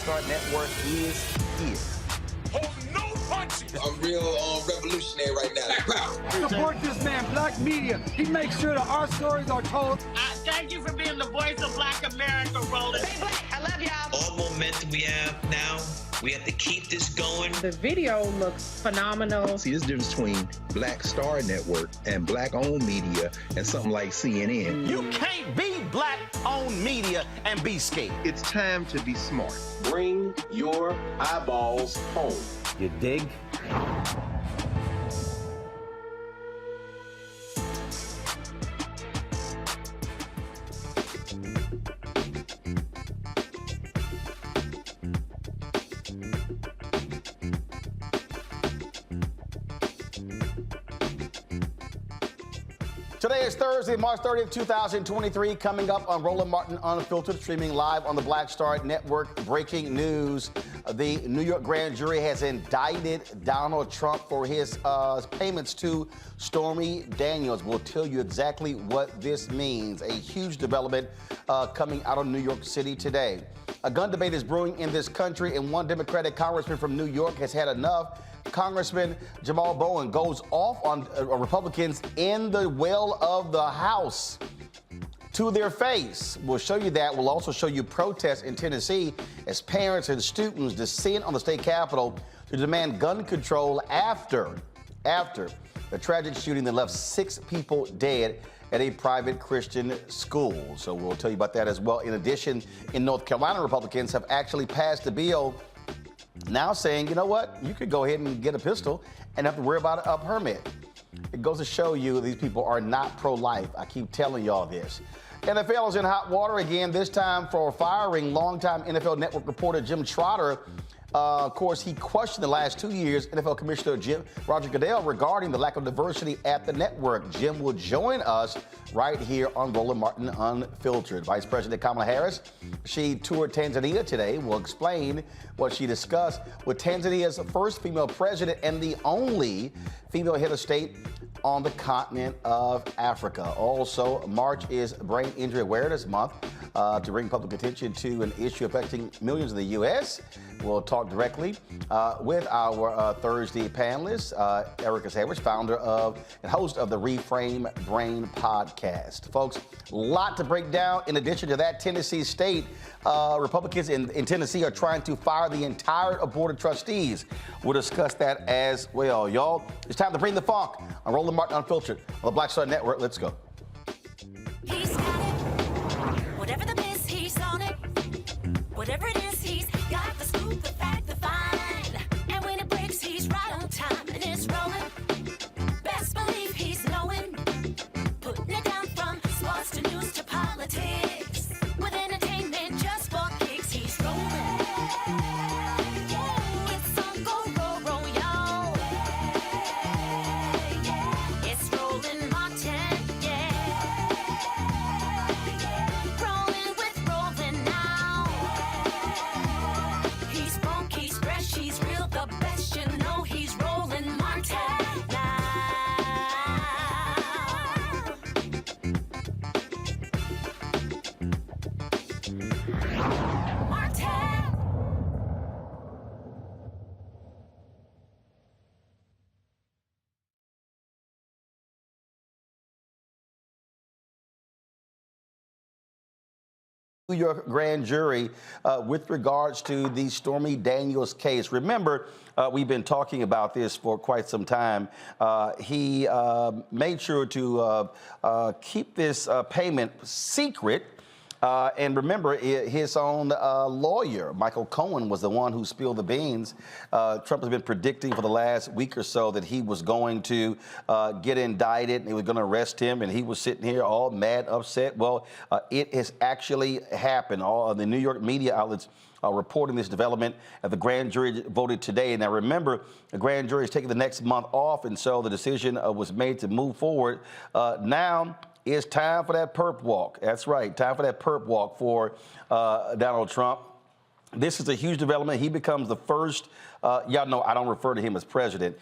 Star Network is here. Hold no punches. I'm real revolutionary right now. Support this man, Black Media. He makes sure that our stories are told. Thank you for being the voice of Black America, Roland. Stay black. I love y'all. All momentum we have now, we have to keep this going. The video looks phenomenal. See, there's a difference between Black Star Network and Black-owned media and something like CNN. You can't be Black-owned media and be scared. It's time to be smart. Bring your eyeballs home. You dig? Today is Thursday, March 30th, 2023. Coming up on Roland Martin Unfiltered, streaming live on the Black Star Network. Breaking news. The New York grand jury has indicted Donald Trump for his payments to Stormy Daniels. We'll tell you exactly what this means. A huge development coming out of New York City today. A gun debate is brewing in this country, and one Democratic congressman from New York has had enough. Congressman Jamaal Bowman goes off on Republicans in the well of the House to their face. We'll show you that. We'll also show you protests in Tennessee as parents and students descend on the state capitol to demand gun control after the tragic shooting that left 6 people dead at a private Christian school. So we'll tell you about that as well. In addition, in North Carolina, Republicans have actually passed a bill now saying, you know what, you could go ahead and get a pistol and have to worry about a permit. It goes to show you these people are not pro-life. I keep telling y'all this. NFL is in hot water again, this time for firing longtime NFL Network reporter Jim Trotter. Of course, he questioned the last 2 years NFL Commissioner Roger Goodell regarding the lack of diversity at the network. Jim will join us right here on Roland Martin Unfiltered. Vice President Kamala Harris, she toured Tanzania today. We'll explain what she discussed with Tanzania's first female president and the only female head of state on the continent of Africa. Also, March is Brain Injury Awareness Month to bring public attention to an issue affecting millions in the U.S. We'll talk directly with our Thursday panelist, Erica Savage, founder of and host of the Reframe Brain podcast. Folks, a lot to break down. In addition to that, Tennessee State Republicans in Tennessee are trying to fire the entire board of trustees. We'll discuss that as well. Y'all, it's time to bring the funk on Roland Martin Unfiltered on the Black Star Network. Let's go. He's got it. Whatever the miss, he's on it. Whatever it is, he's got the scoop, the fact, the find. And when it breaks, he's right on time and it's rolling. Best believe he's knowing. Putting it down from sports to news to politics. With entertainment just for kicks, he's rolling. It's on go, roll, y'all. It's Roland Martin, yeah. Rolling with Roland now. He's funky, he's fresh, he's real, the best, you know he's Roland Martin now. Martin. New York grand jury with regards to the Stormy Daniels case. Remember, we've been talking about this for quite some time. He made sure to keep this payment secret. And remember, his own lawyer, Michael Cohen, was the one who spilled the beans. Trump has been predicting for the last week or so that he was going to get indicted and they were going to arrest him, and he was sitting here all mad, upset. Well, it has actually happened. All of the New York media outlets are reporting this development. The grand jury voted today. Now, remember, the grand jury is taking the next month off, and so the decision was made to move forward. Now, it's time for that perp walk. That's right, time for that perp walk for Donald Trump. This is a huge development. He becomes the first, y'all know I don't refer to him as president,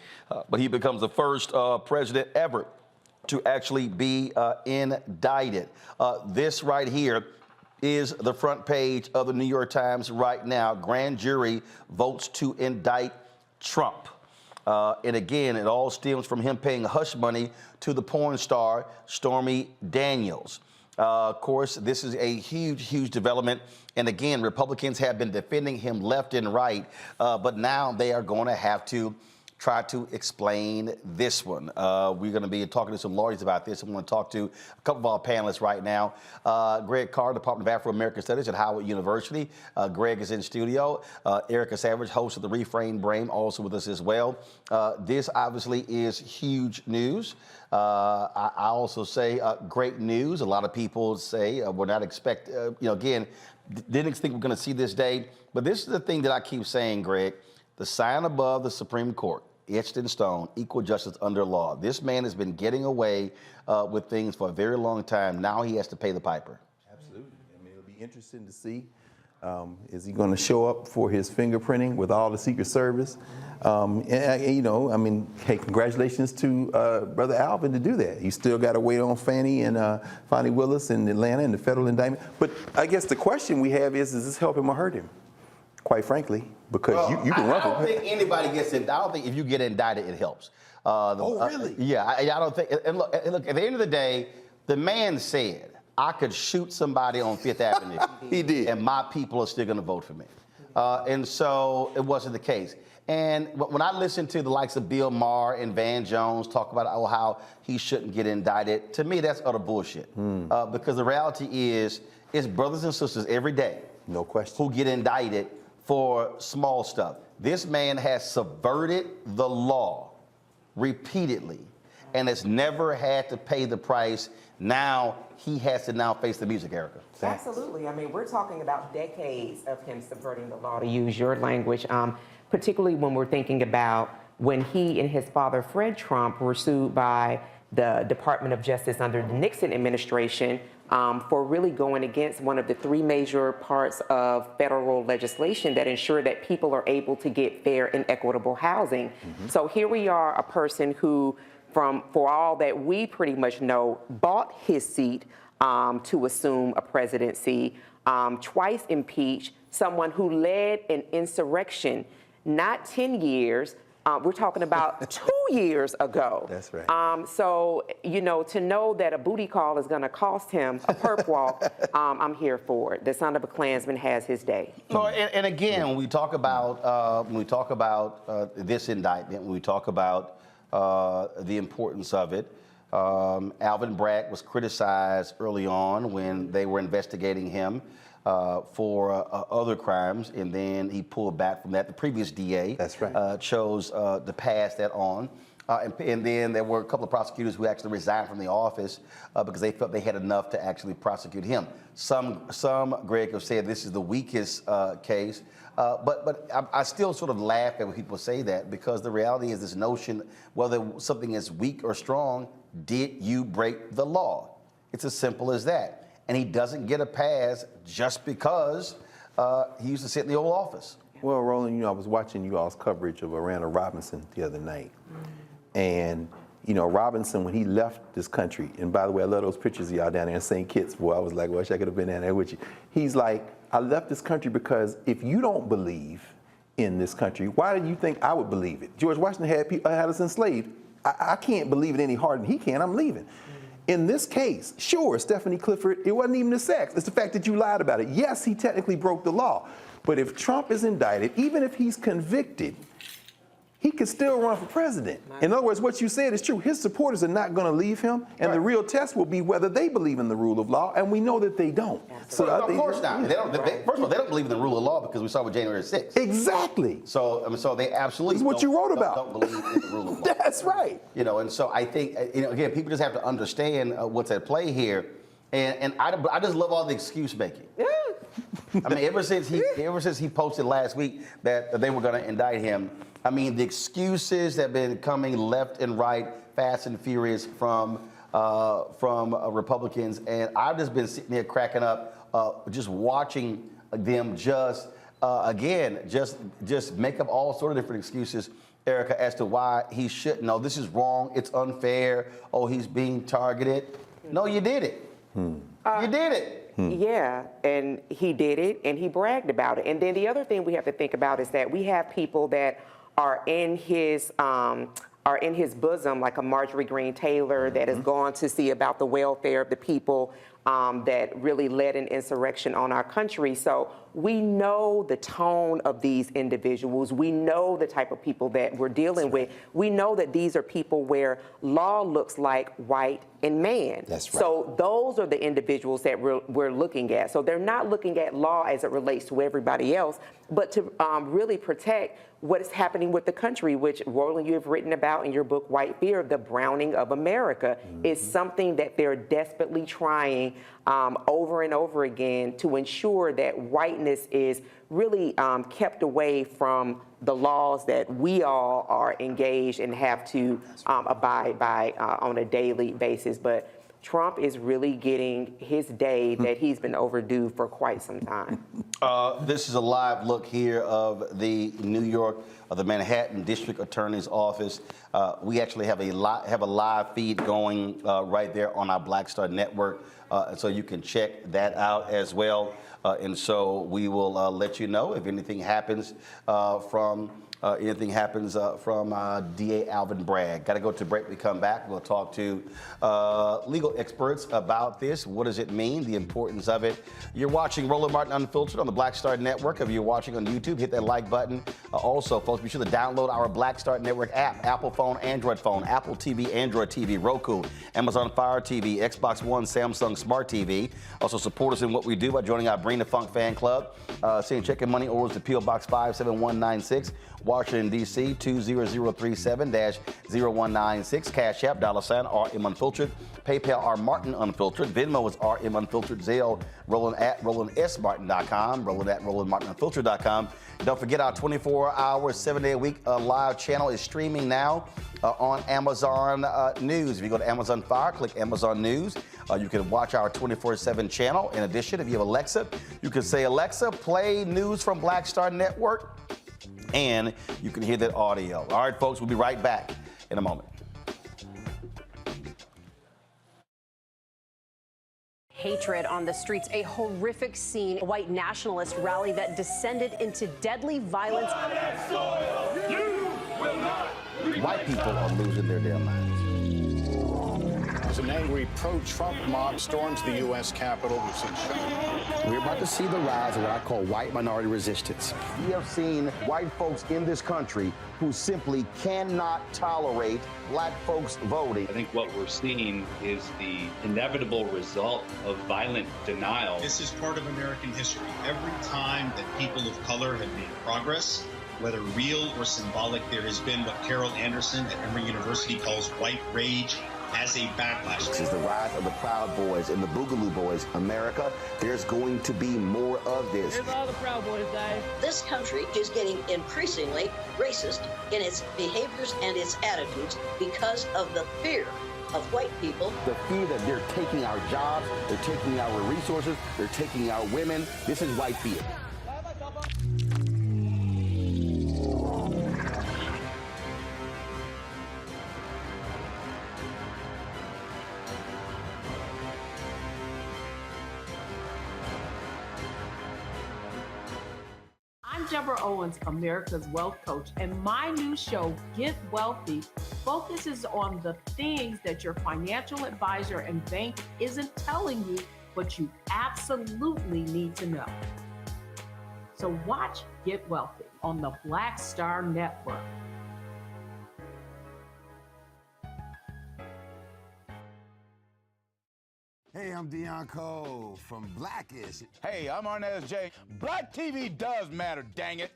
but he becomes the first president ever to actually be indicted. This right here is the front page of the New York Times right now. Grand jury votes to indict Trump. And again, it all stems from him paying hush money to the porn star Stormy Daniels. Of course, this is a huge, huge development. And again, Republicans have been defending him left and right, but now they are going to have to try to explain this one. We're going to be talking to some lawyers about this. I'm going to talk to a couple of our panelists right now. Greg Carr, Department of Afro-American Studies at Howard University. Greg is in studio. Erica Savage, host of the Refrain Brain, also with us as well. This obviously is huge news. I also say great news. A lot of people say we're not again, didn't think we're going to see this day. But this is the thing that I keep saying, Greg. The sign above the Supreme Court, etched in stone, equal justice under law. This man has been getting away with things for a very long time. Now he has to pay the piper. Absolutely. I mean, it'll be interesting to see. Is he going to show up for his fingerprinting with all the Secret Service? Hey, congratulations to Brother Alvin to do that. He's still got to wait on Fannie Willis in Atlanta and the federal indictment. But I guess the question we have is this help him or hurt him? Quite frankly, because you can run. I don't think anybody gets it. I don't think if you get indicted, it helps. Really? Yeah, I don't think. And look, at the end of the day, the man said, I could shoot somebody on Fifth Avenue. He did. And my people are still going to vote for me. And so it wasn't the case. And when I listen to the likes of Bill Maher and Van Jones talk about how he shouldn't get indicted, to me, that's utter bullshit. Because the reality is, it's brothers and sisters every day. No question. Who get indicted for small stuff. This man has subverted the law repeatedly and has never had to pay the price. Now he has to now face the music, Erica. Absolutely. I mean, we're talking about decades of him subverting the law, to use your language, particularly when we're thinking about when he and his father, Fred Trump, were sued by the Department of Justice under the Nixon administration for really going against one of the three major parts of federal legislation that ensure that people are able to get fair and equitable housing. So here we are, a person who, for all that we pretty much know, bought his seat to assume a presidency, twice impeached, someone who led an insurrection, not 10 years, we're talking about 2 years ago. That's right. So, to know that a booty call is going to cost him a perp walk, I'm here for it. The son of a Klansman has his day. So, and again, when we talk about this indictment, when we talk about the importance of it, Alvin Bragg was criticized early on when they were investigating him for other crimes, and then he pulled back from that. The previous DA chose to pass that on. And then there were a couple of prosecutors who actually resigned from the office because they felt they had enough to actually prosecute him. Some Greg, have said this is the weakest case. But I still sort of laugh at when people say that, because the reality is this notion, whether something is weak or strong, did you break the law? It's as simple as that. And he doesn't get a pass just because he used to sit in the Oval Office. Well, Roland, I was watching you all's coverage of Orlando Robinson the other night. And, Robinson, when he left this country, and by the way, I love those pictures of y'all down there in St. Kitts, boy, I was like, wish I could have been down there with you. He's like, I left this country because if you don't believe in this country, why do you think I would believe it? George Washington had us enslaved. I can't believe it any harder than he can. I'm leaving. In this case, sure, Stephanie Clifford, it wasn't even the sex. It's the fact that you lied about it. Yes, he technically broke the law. But if Trump is indicted, even if he's convicted, he could still run for president. In other words, what you said is true. His supporters are not going to leave him, and the real test will be whether they believe in the rule of law, and we know that they don't. So of course not. First of all, they don't believe in the rule of law because we saw with January 6th. Exactly. So they absolutely This is what you wrote about. Don't believe in the rule of law. That's right. And so I think, again, people just have to understand what's at play here. And I just love all the excuse making. Yeah. I mean, ever since he posted last week that they were going to indict him, I mean, the excuses have been coming left and right, fast and furious from Republicans, and I've just been sitting there cracking up, just watching them just make up all sort of different excuses, Erica, as to why he shouldn't. No, this is wrong. It's unfair. Oh, he's being targeted. No, you did it. You did it. Yeah, and he did it, and he bragged about it. And then the other thing we have to think about is that we have people that are in his bosom, like a Marjorie Greene Taylor, that has gone to see about the welfare of the people, that really led an insurrection on our country. So we know the tone of these individuals. We know the type of people that we're dealing with. We know that these are people where law looks like white and man. That's right. So those are the individuals that we're looking at. So they're not looking at law as it relates to everybody else, but to really protect what is happening with the country, which, Roland, you have written about in your book, White Fear, the browning of America, is something that they're desperately trying over and over again to ensure that whiteness is really kept away from the laws that we all are engaged and have to abide by on a daily basis. But Trump is really getting his day that he's been overdue for quite some time. This is a live look here of the the Manhattan District Attorney's Office. We actually have a live feed going right there on our Black Star Network, so you can check that out as well. And so we will let you know if anything happens from DA Alvin Bragg. Got to go to break. We come back. We'll talk to legal experts about this. What does it mean? The importance of it. You're watching Roland Martin Unfiltered on the Black Star Network. If you're watching on YouTube, hit that like button. Also, folks, be sure to download our Black Star Network app. Apple phone, Android phone, Apple TV, Android TV, Roku, Amazon Fire TV, Xbox One, Samsung Smart TV. Also, support us in what we do by joining our Bring the Funk fan club. Sending check and money orders to P.O. Box 57196. Washington, D.C., 20037-0196. Cash App, $RM Unfiltered. PayPal, R Martin Unfiltered. Venmo is RM Unfiltered. Zelle, Roland at RolandSMartin.com. Roland at RolandMartinUnfiltered.com. Don't forget our 24-hour, 7-day-a-week live channel is streaming now on Amazon News. If you go to Amazon Fire, click Amazon News. You can watch our 24/7 channel. In addition, if you have Alexa, you can say, Alexa, play news from Black Star Network, and you can hear that audio. All right, folks, we'll be right back in a moment. Hatred on the streets, a horrific scene, a white nationalist rally that descended into deadly violence. White people are losing their damn minds. As an angry pro-Trump mob storms the U.S. Capitol, we're about to see the rise of what I call white minority resistance. We have seen white folks in this country who simply cannot tolerate black folks voting. I think what we're seeing is the inevitable result of violent denial. This is part of American history. Every time that people of color have made progress, whether real or symbolic, there has been what Carol Anderson at Emory University calls white rage as a backlash. This is the rise of the Proud Boys and the Boogaloo Boys. America, there's going to be more of this. Here's all the Proud Boys, guys. This country is getting increasingly racist in its behaviors and its attitudes because of the fear of white people. The fear that they're taking our jobs, they're taking our resources, they're taking our women. This is white fear. I'm Deborah Owens, America's Wealth Coach, and my new show, Get Wealthy, focuses on the things that your financial advisor and bank isn't telling you, but you absolutely need to know. So watch Get Wealthy on the Black Star Network. Hey, I'm Deion Cole from Blackish. Hey, I'm Arnez J. Black TV does matter, dang it.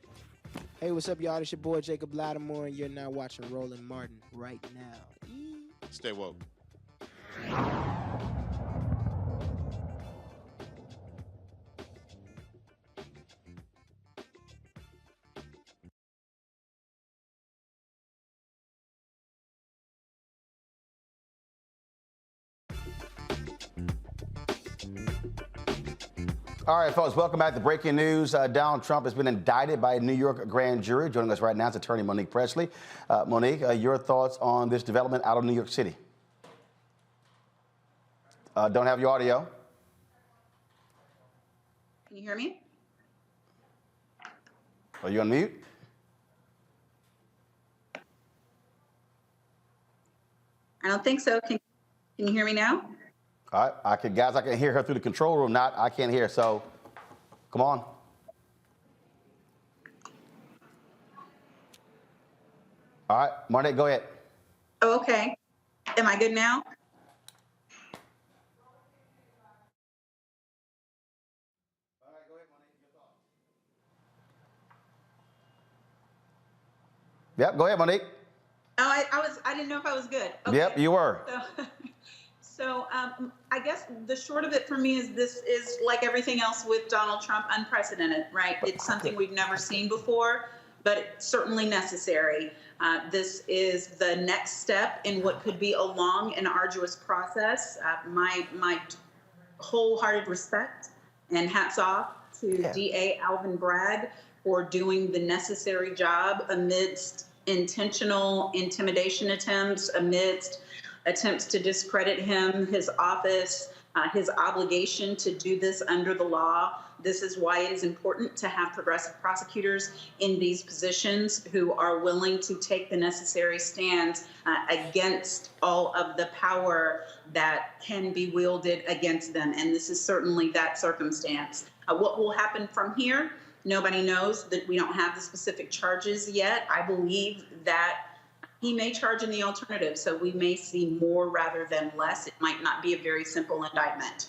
Hey, what's up, y'all? It's your boy Jacob Lattimore, and you're now watching Roland Martin right now. Stay woke. All right, folks, welcome back to Breaking News. Donald Trump has been indicted by a New York grand jury. Joining us right now is attorney Monique Presley. Monique, your thoughts on this development out of New York City? Don't have your audio. Can you hear me? Are you on mute? I don't think so. Can you hear me now? All right, guys, I can hear her through the control room. I can't hear. So, come on. All right, Marnette, go ahead. Oh, okay. Am I good now? Yep, go ahead, Monique. Oh, I didn't know if I was good. Okay. Yep, you were. So I guess the short of it for me is this is like everything else with Donald Trump, unprecedented, right? It's something we've never seen before, but it's certainly necessary. This is the next step in what could be a long and arduous process. My wholehearted respect and hats off to DA Alvin Bragg for doing the necessary job amidst intentional intimidation attempts, amidst attempts to discredit him, his office, his obligation to do this under the law. This is why it is important to have progressive prosecutors in these positions who are willing to take the necessary stands against all of the power that can be wielded against them. And this is certainly that circumstance. What will happen from here? Nobody knows. That we don't have the specific charges yet. I believe that he may charge in the alternative, so we may see more rather than less. It might not be a very simple indictment,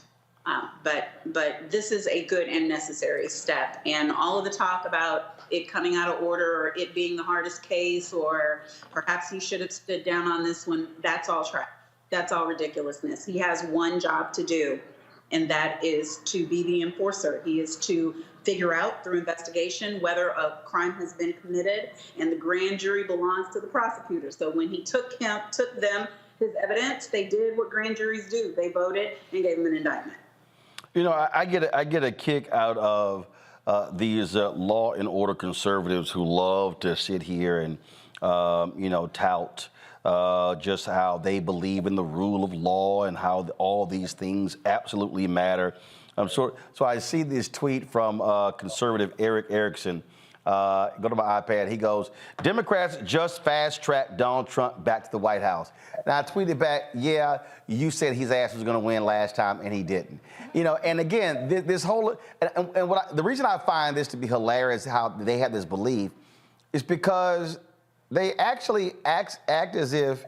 but this is a good and necessary step. And all of the talk about it coming out of order or it being the hardest case or perhaps he should have stood down on this one, that's all trash. That's all ridiculousness. He has one job to do, and that is to be the enforcer. He is to figure out through investigation whether a crime has been committed, and the grand jury belongs to the prosecutor. So when he took them his evidence, they did what grand juries do. They voted and gave him an indictment. You know, I get a kick out of these law and order conservatives who love to sit here and tout just how they believe in the rule of law and how all these things absolutely matter. So I see this tweet from conservative Eric Erickson. Go to my iPad. He goes, Democrats just fast-tracked Donald Trump back to the White House. Now, I tweeted back, yeah, you said his ass was going to win last time, and he didn't. You know, and again, this whole, the reason I find this to be hilarious, how they have this belief, is because they actually act as if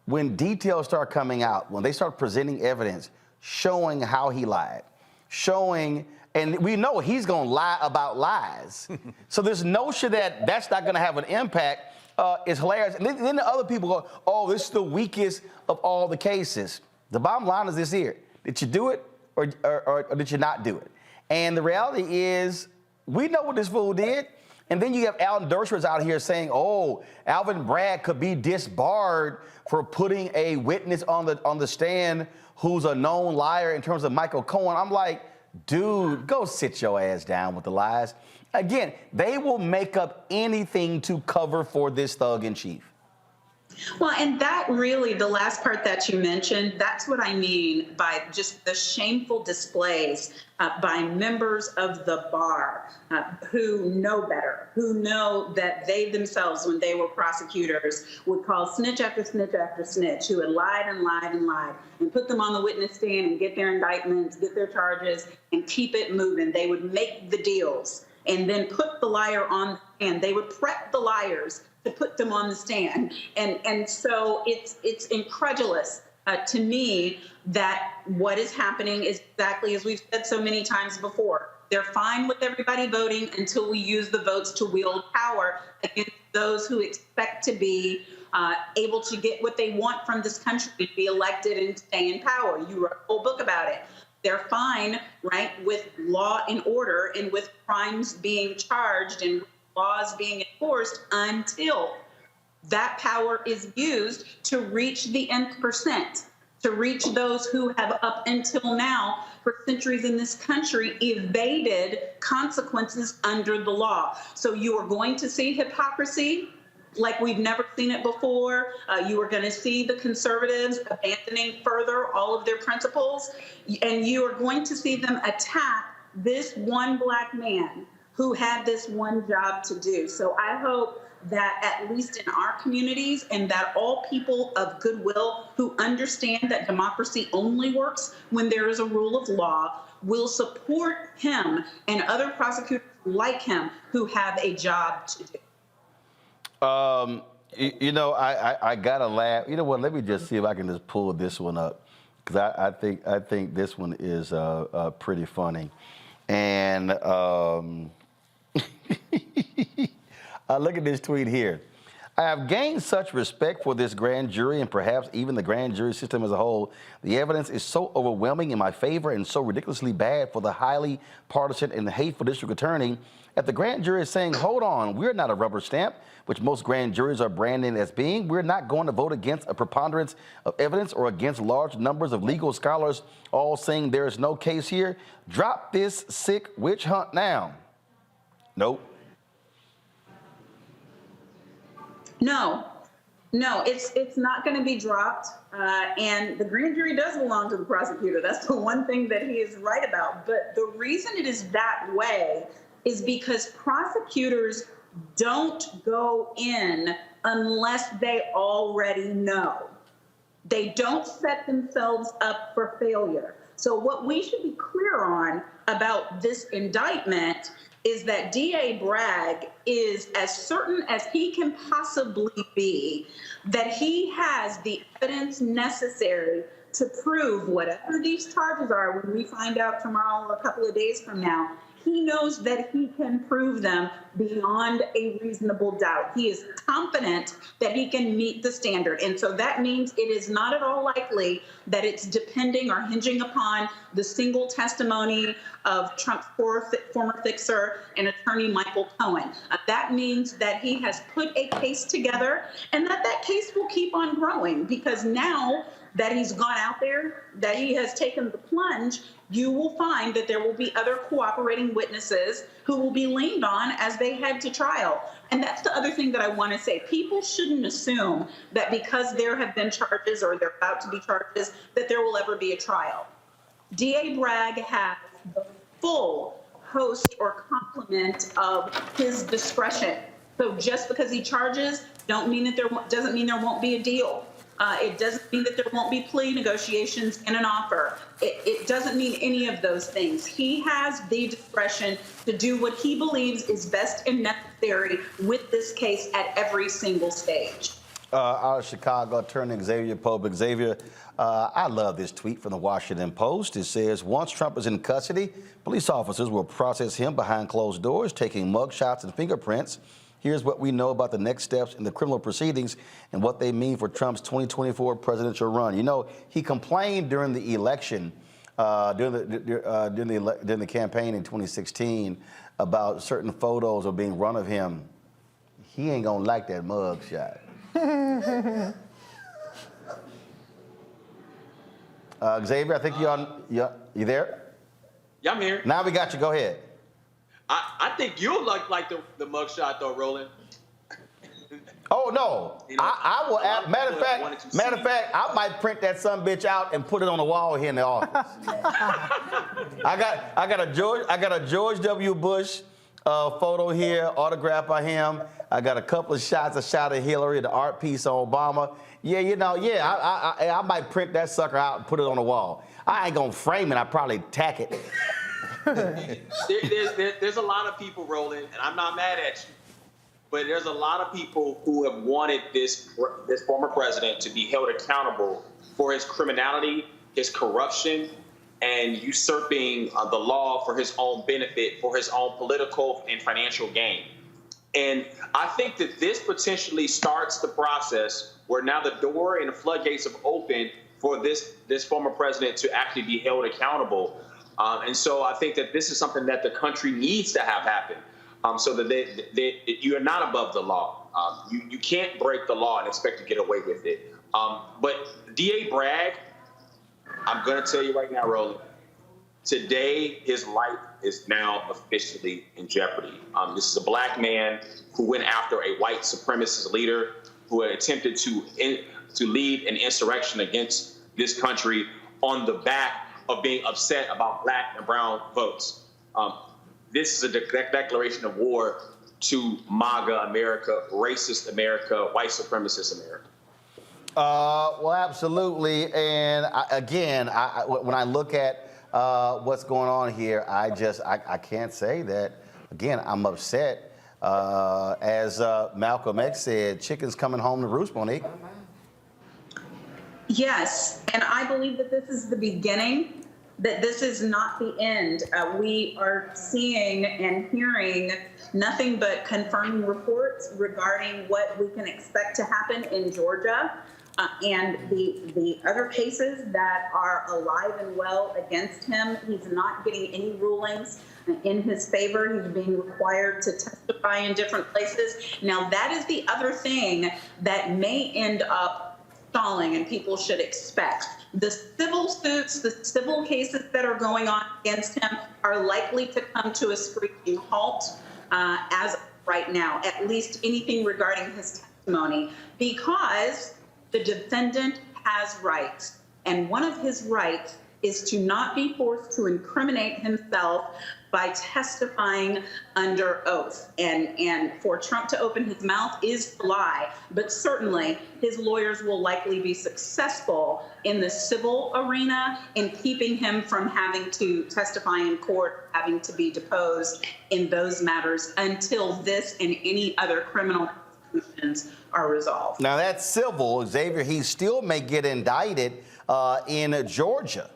when details start coming out, when they start presenting evidence showing how he lied, showing, and we know he's going to lie about lies. So this notion that that's not going to have an impact is hilarious. And then the other people go, oh, this is the weakest of all the cases. The bottom line is this here. Did you do it or did you not do it? And the reality is we know what this fool did. And then you have Alan Dershowitz out here saying, oh, Alvin Bragg could be disbarred for putting a witness on the stand who's a known liar in terms of Michael Cohen. I'm like, dude, go sit your ass down with the lies. Again, they will make up anything to cover for this thug in chief. Well, and that really, the last part that you mentioned, that's what I mean by just the shameful displays by members of the bar who know better, who know that they themselves, when they were prosecutors, would call snitch after snitch after snitch, who had lied and lied and lied, and put them on the witness stand and get their indictments, get their charges, and keep it moving. They would make the deals and then put the liar on the stand. They would prep the liars to put them on the stand. And so it's incredulous to me that what is happening is exactly as we've said so many times before. They're fine with everybody voting until we use the votes to wield power against those who expect to be able to get what they want from this country, to be elected and stay in power. You wrote a whole book about it. They're fine, right, with law and order and with crimes being charged and laws being enforced until that power is used to reach the nth percent, to reach those who have up until now, for centuries in this country, evaded consequences under the law. So you are going to see hypocrisy like we've never seen it before. You are going to see the conservatives abandoning further all of their principles, and you are going to see them attack this one black man who had this one job to do. So I hope that at least in our communities and that all people of goodwill who understand that democracy only works when there is a rule of law will support him and other prosecutors like him who have a job to do. I gotta laugh. You know what? Let me just see if I can just pull this one up, because I think this one is pretty funny. And look at this tweet here. I have gained such respect for this grand jury and perhaps even the grand jury system as a whole. The evidence is so overwhelming in my favor and so ridiculously bad for the highly partisan and hateful district attorney that the grand jury is saying, hold on, we're not a rubber stamp, which most grand juries are branded as being. We're not going to vote against a preponderance of evidence or against large numbers of legal scholars all saying there is no case here. Drop this sick witch hunt now. Nope. No, it's not going to be dropped. And the grand jury does belong to the prosecutor. That's the one thing that he is right about. But the reason it is that way is because prosecutors don't go in unless they already know. They don't set themselves up for failure. So what we should be clear on about this indictment is that DA Bragg is as certain as he can possibly be that he has the evidence necessary to prove whatever these charges are when we find out tomorrow or a couple of days from now. He knows that he can prove them beyond a reasonable doubt. He is confident that he can meet the standard. And so that means it is not at all likely that it's depending or hinging upon the single testimony of Trump's former fixer and attorney Michael Cohen. That means that he has put a case together and that case will keep on growing, because now that he's gone out there, that he has taken the plunge, you will find that there will be other cooperating witnesses who will be leaned on as they head to trial. And that's the other thing that I want to say. People shouldn't assume that because there have been charges or there are about to be charges that there will ever be a trial. DA Bragg has the full host or complement of his discretion. So just because he charges doesn't mean there won't be a deal. It doesn't mean that there won't be plea negotiations and an offer. It doesn't mean any of those things. He has the discretion to do what he believes is best and necessary with this case at every single stage. Out of Chicago, attorney Xavier Pope. Xavier, I love this tweet from the Washington Post. It says, once Trump is in custody, police officers will process him behind closed doors, taking mugshots and fingerprints. Here's what we know about the next steps in the criminal proceedings and what they mean for Trump's 2024 presidential run. You know, he complained during the election, during the campaign in 2016 about certain photos of being run of him. He ain't gonna like that mug shot. Xavier, I think you there? Yeah, I'm here. Now we got you. Go ahead. I think you'll like the mugshot though, Roland. Oh no! You know, I will. Matter of fact, I might print that sumbitch out and put it on the wall here in the office. I got a George W. Bush photo here, autographed by him. I got a couple of shots. A shot of Hillary, the art piece on Obama. I might print that sucker out and put it on the wall. I ain't gonna frame it. I probably tack it. There's a lot of people, Roland, and I'm not mad at you, but there's a lot of people who have wanted this former president to be held accountable for his criminality, his corruption, and usurping the law for his own benefit, for his own political and financial gain. And I think that this potentially starts the process where now the door and the floodgates have opened for this former president to actually be held accountable. And so I think that this is something that the country needs to have happen, so that you are not above the law. You can't break the law and expect to get away with it. But DA Bragg, I'm going to tell you right now, Roland, today his life is now officially in jeopardy. This is a black man who went after a white supremacist leader who had attempted to lead an insurrection against this country on the back of being upset about black and brown votes. This is a declaration of war to MAGA America, racist America, white supremacist America. Well, absolutely. And when I look at what's going on here, I can't say that. Again, I'm upset. As Malcolm X said, chicken's coming home to roost, Monique. Yes, and I believe that this is the beginning, that this is not the end. We are seeing and hearing nothing but confirming reports regarding what we can expect to happen in Georgia and the other cases that are alive and well against him. He's not getting any rulings in his favor. He's being required to testify in different places. Now, that is the other thing that may end up stalling, and people should expect. The civil suits, the civil cases that are going on against him are likely to come to a screeching halt as of right now, at least anything regarding his testimony, because the defendant has rights. And one of his rights is to not be forced to incriminate himself by testifying under oath. And for Trump to open his mouth is a lie, but certainly his lawyers will likely be successful in the civil arena in keeping him from having to testify in court, having to be deposed in those matters until this and any other criminal prosecutions are resolved. Now that's civil, Xavier. He still may get indicted in Georgia.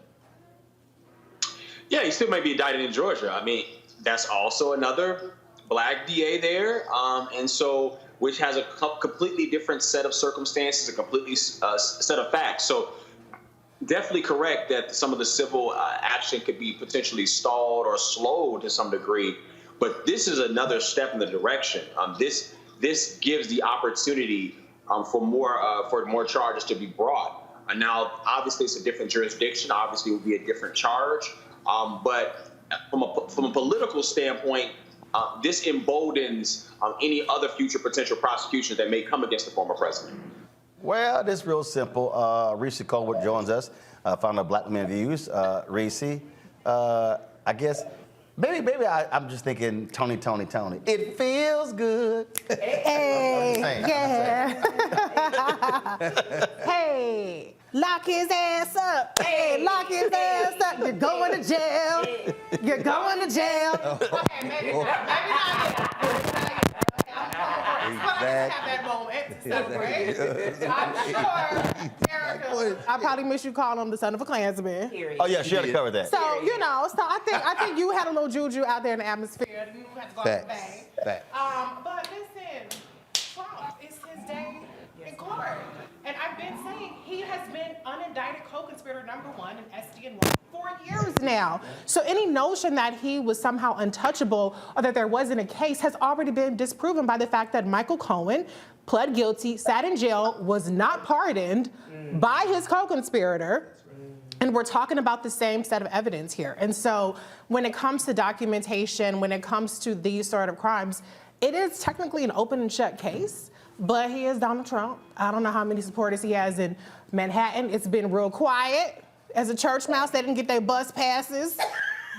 Yeah, he still may be indicted in Georgia. I mean, that's also another black DA there, and so which has a completely different set of circumstances, a completely set of facts. So definitely correct that some of the civil action could be potentially stalled or slowed to some degree, but this is another step in the direction. This gives the opportunity for more charges to be brought. And now, obviously, it's a different jurisdiction. Obviously, it would be a different charge. But from a political standpoint, this emboldens any other future potential prosecutions that may come against the former president. Well, it's real simple. Reese Colbert joins us, founder of Black Men Views. Reese, I guess, maybe I'm just thinking Tony. It feels good. Hey, yeah. Hey. Lock his ass up. Hey, lock his ass up. You're going to jail. You're going to jail. Okay, maybe not yet. I probably miss you calling him the son of a Klansman. Oh yeah, she had to cover that. So I think you had a little juju out there in the atmosphere. You had to go out the bang. But listen, Trump, it's his day in court. And I've been saying he has been unindicted co-conspirator #1 in SDN1 for years now. So any notion that he was somehow untouchable or that there wasn't a case has already been disproven by the fact that Michael Cohen pled guilty, sat in jail, was not pardoned by his co-conspirator. And we're talking about the same set of evidence here. And so when it comes to documentation, when it comes to these sort of crimes, it is technically an open and shut case. But he is Donald Trump. I don't know how many supporters he has in Manhattan. It's been real quiet. As a church mouse, they didn't get their bus passes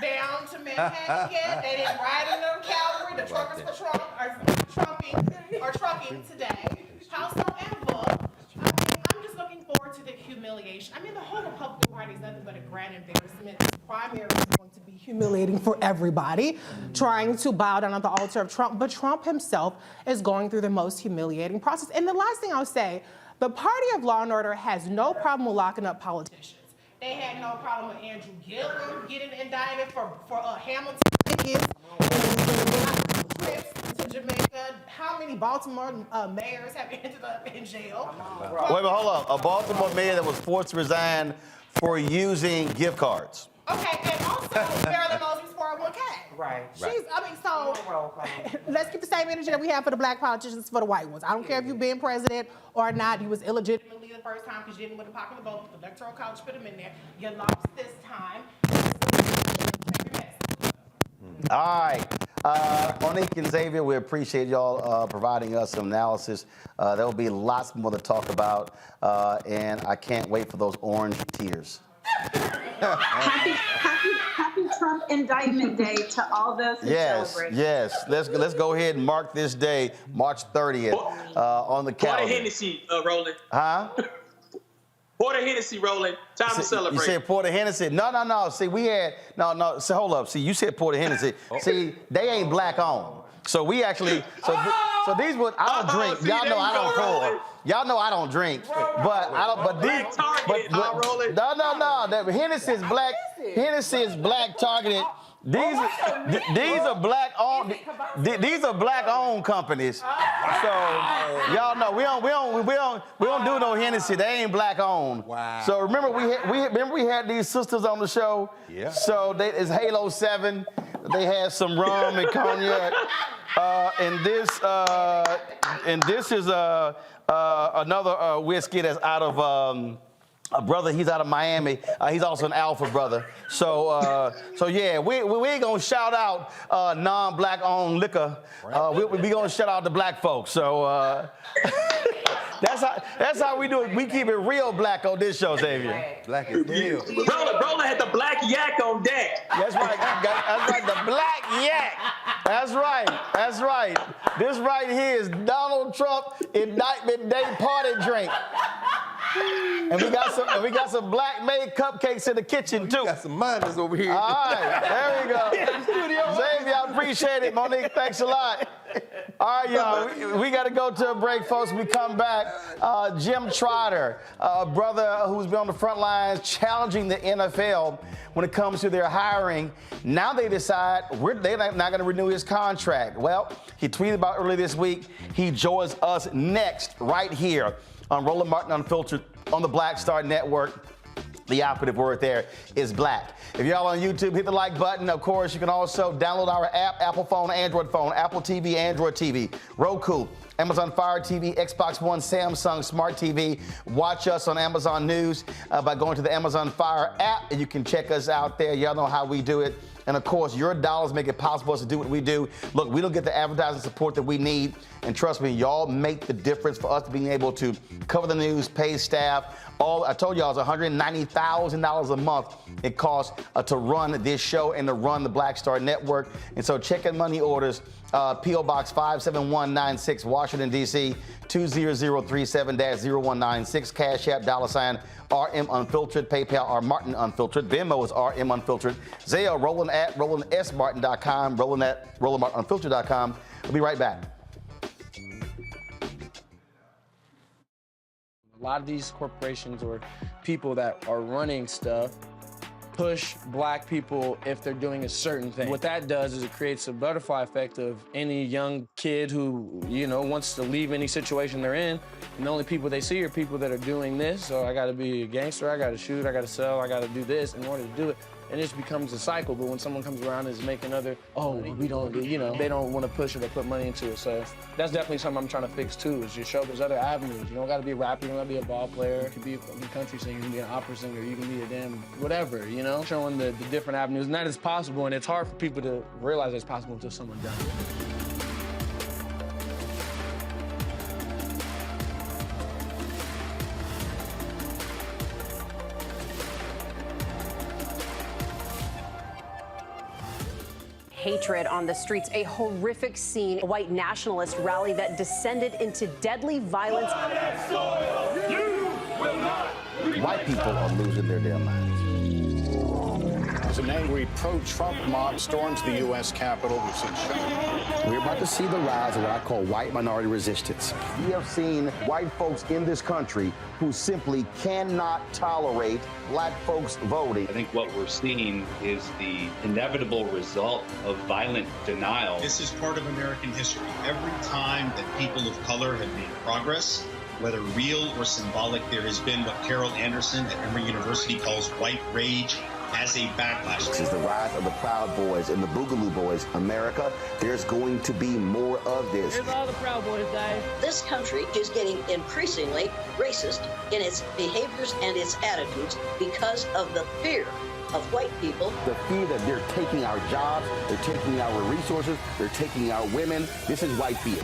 down to Manhattan yet. They didn't ride in their cavalry. The truckers for Trump are trucking today. Howsoever, I'm just looking forward to the humiliation. I mean, the whole Republican Party is nothing but a grand embarrassment. This primary is going to be humiliating for everybody, trying to bow down at the altar of Trump. But Trump himself is going through the most humiliating process. And the last thing I'll say, the party of law and order has no problem with locking up politicians. They had no problem with Andrew Gillum getting indicted for Hamilton tickets, trips to Jamaica. How many Baltimore mayors have ended up in jail? Wait, but hold on. A Baltimore mayor that was forced to resign for using gift cards. Okay, and also Marilyn Mosby's 401k. Right. Let's keep the same energy that we have for the black politicians for the white ones. I don't care if you've been president or not. You was illegitimately the first time because you didn't win the popular vote. The electoral college put them in there. You lost this time. All right. Monique and Xavier, we appreciate y'all providing us some analysis. There will be lots more to talk about, and I can't wait for those orange tears. Happy Trump Indictment Day to all those who celebrate. Yes. Let's go ahead and mark this day, March 30th, on the calendar. Pour the Hennessy, Roland. Huh? Pour the Hennessy, Roland. Time to celebrate. You said pour the Hennessy. No. See, we had no. So hold up. See, you said pour the Hennessy. See, they ain't black owned. So we actually. So these would I don't drink. See, Y'all know I don't pour. Roland. Y'all know I don't drink. But I don't. But these. No. That Hennessy is black. Hennessy is black targeted. These are black owned. These are black owned companies. So y'all know we don't do no Hennessy. They ain't black owned. Wow. So remember we had these sisters on the show. Yeah. So it's Halo 7. They had some rum and cognac. And this is another whiskey that's out of. A brother, he's out of Miami. He's also an Alpha brother. So yeah, we ain't gonna shout out non-black owned liquor. We gonna shout out the black folks. So that's how we do it. We keep it real black on this show, Xavier. Black is real. Roland had the black yak on deck. That's right. That's right. The black yak. That's right. This right here is Donald Trump Indictment Day party drink. And we got some black made cupcakes in the kitchen too. We got some miners over here. All right, there we go. Xavier, I appreciate it. Monique, thanks a lot. All right, y'all, we got to go to a break, folks. We come back. Jim Trotter, a brother who's been on the front lines challenging the NFL when it comes to their hiring. Now they decide they're not going to renew his contract. Well, he tweeted about earlier this week. He joins us next right here on Roland Martin Unfiltered on the Black Star Network. The operative word there is black. If y'all on YouTube, hit the like button. Of course, you can also download our app, Apple phone, Android phone, Apple TV, Android TV, Roku, Amazon Fire TV, Xbox One, Samsung Smart TV. Watch us on Amazon News by going to the Amazon Fire app, and you can check us out there. Y'all know how we do it. And of course, your dollars make it possible for us to do what we do. Look, we don't get the advertising support that we need. And trust me, y'all make the difference for us being able to cover the news, pay staff. I told y'all it's $190,000 a month it costs to run this show and to run the Black Star Network. And so check-in money orders, P.O. Box 57196, Washington, D.C., 20037-0196, Cash App, $, RM Unfiltered, PayPal, R Martin Unfiltered, Venmo is RM Unfiltered, Zelle, Roland at RolandSMartin.com, Roland at RolandMartinUnfiltered.com. We'll be right back. A lot of these corporations or people that are running stuff push black people if they're doing a certain thing. What that does is it creates a butterfly effect of any young kid who, wants to leave any situation they're in, and the only people they see are people that are doing this. So I gotta be a gangster, I gotta shoot, I gotta sell, I gotta do this in order to do it. And it just becomes a cycle. But when someone comes around and is making we don't do, they don't want to push it or put money into it. So that's definitely something I'm trying to fix too, is just show there's other avenues. You don't got to be a rapper, you don't got to be a ball player. You can be a country singer, you can be an opera singer, you can be a damn whatever, Showing the different avenues. And that is possible, and it's hard for people to realize it's possible until someone does it. Hatred on the streets, a horrific scene, a white nationalist rally that descended into deadly violence. White people are losing their damn minds. As an angry pro-Trump mob storms the U.S. Capitol, we're about to see the rise of what I call white minority resistance. We have seen white folks in this country who simply cannot tolerate black folks voting. I think what we're seeing is the inevitable result of violent denial. This is part of American history. Every time that people of color have made progress, whether real or symbolic, there has been what Carol Anderson at Emory University calls white rage as a backlash. This is the rise of the Proud Boys and the Boogaloo Boys. America, there's going to be more of this. Here's all the Proud Boys, guys. This country is getting increasingly racist in its behaviors and its attitudes because of the fear of white people. The fear that they're taking our jobs, they're taking our resources, they're taking our women. This is white fear.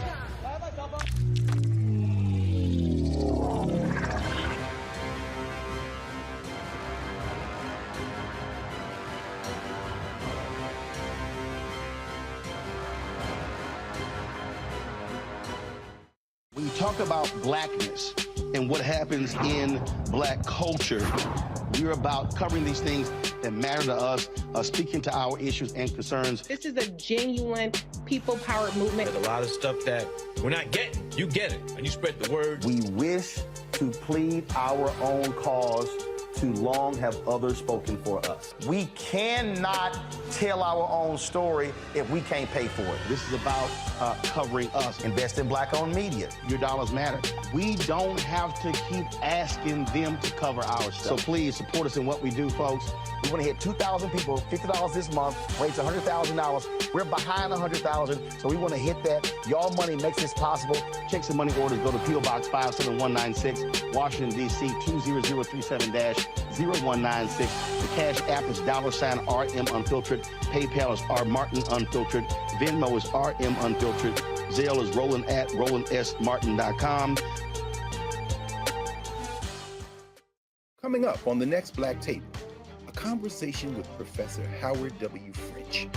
talk about blackness and what happens in black culture, we're about covering these things that matter to us, speaking to our issues and concerns. This is a genuine people-powered movement. There's a lot of stuff that we're not getting. You get it, and you spread the word. We wish to plead our own cause. Too long have others spoken for us. We cannot tell our own story if we can't pay for it. This is about covering us. Invest in black-owned media. Your dollars matter. We don't have to keep asking them to cover our stuff. So please support us in what we do, folks. We want to hit 2,000 people, $50 this month, raise $100,000. We're behind 100,000, so we want to hit that. Y'all money makes this possible. Checks and money orders go to P.O. Box 57196, Washington, D.C. 20037-0196. The Cash App is $RM Unfiltered. PayPal is R Martin Unfiltered. Venmo is RM Unfiltered. Zelle is Roland at RolandSMartin.com. Coming up on the next Black Table, a conversation with Professor Howard W. French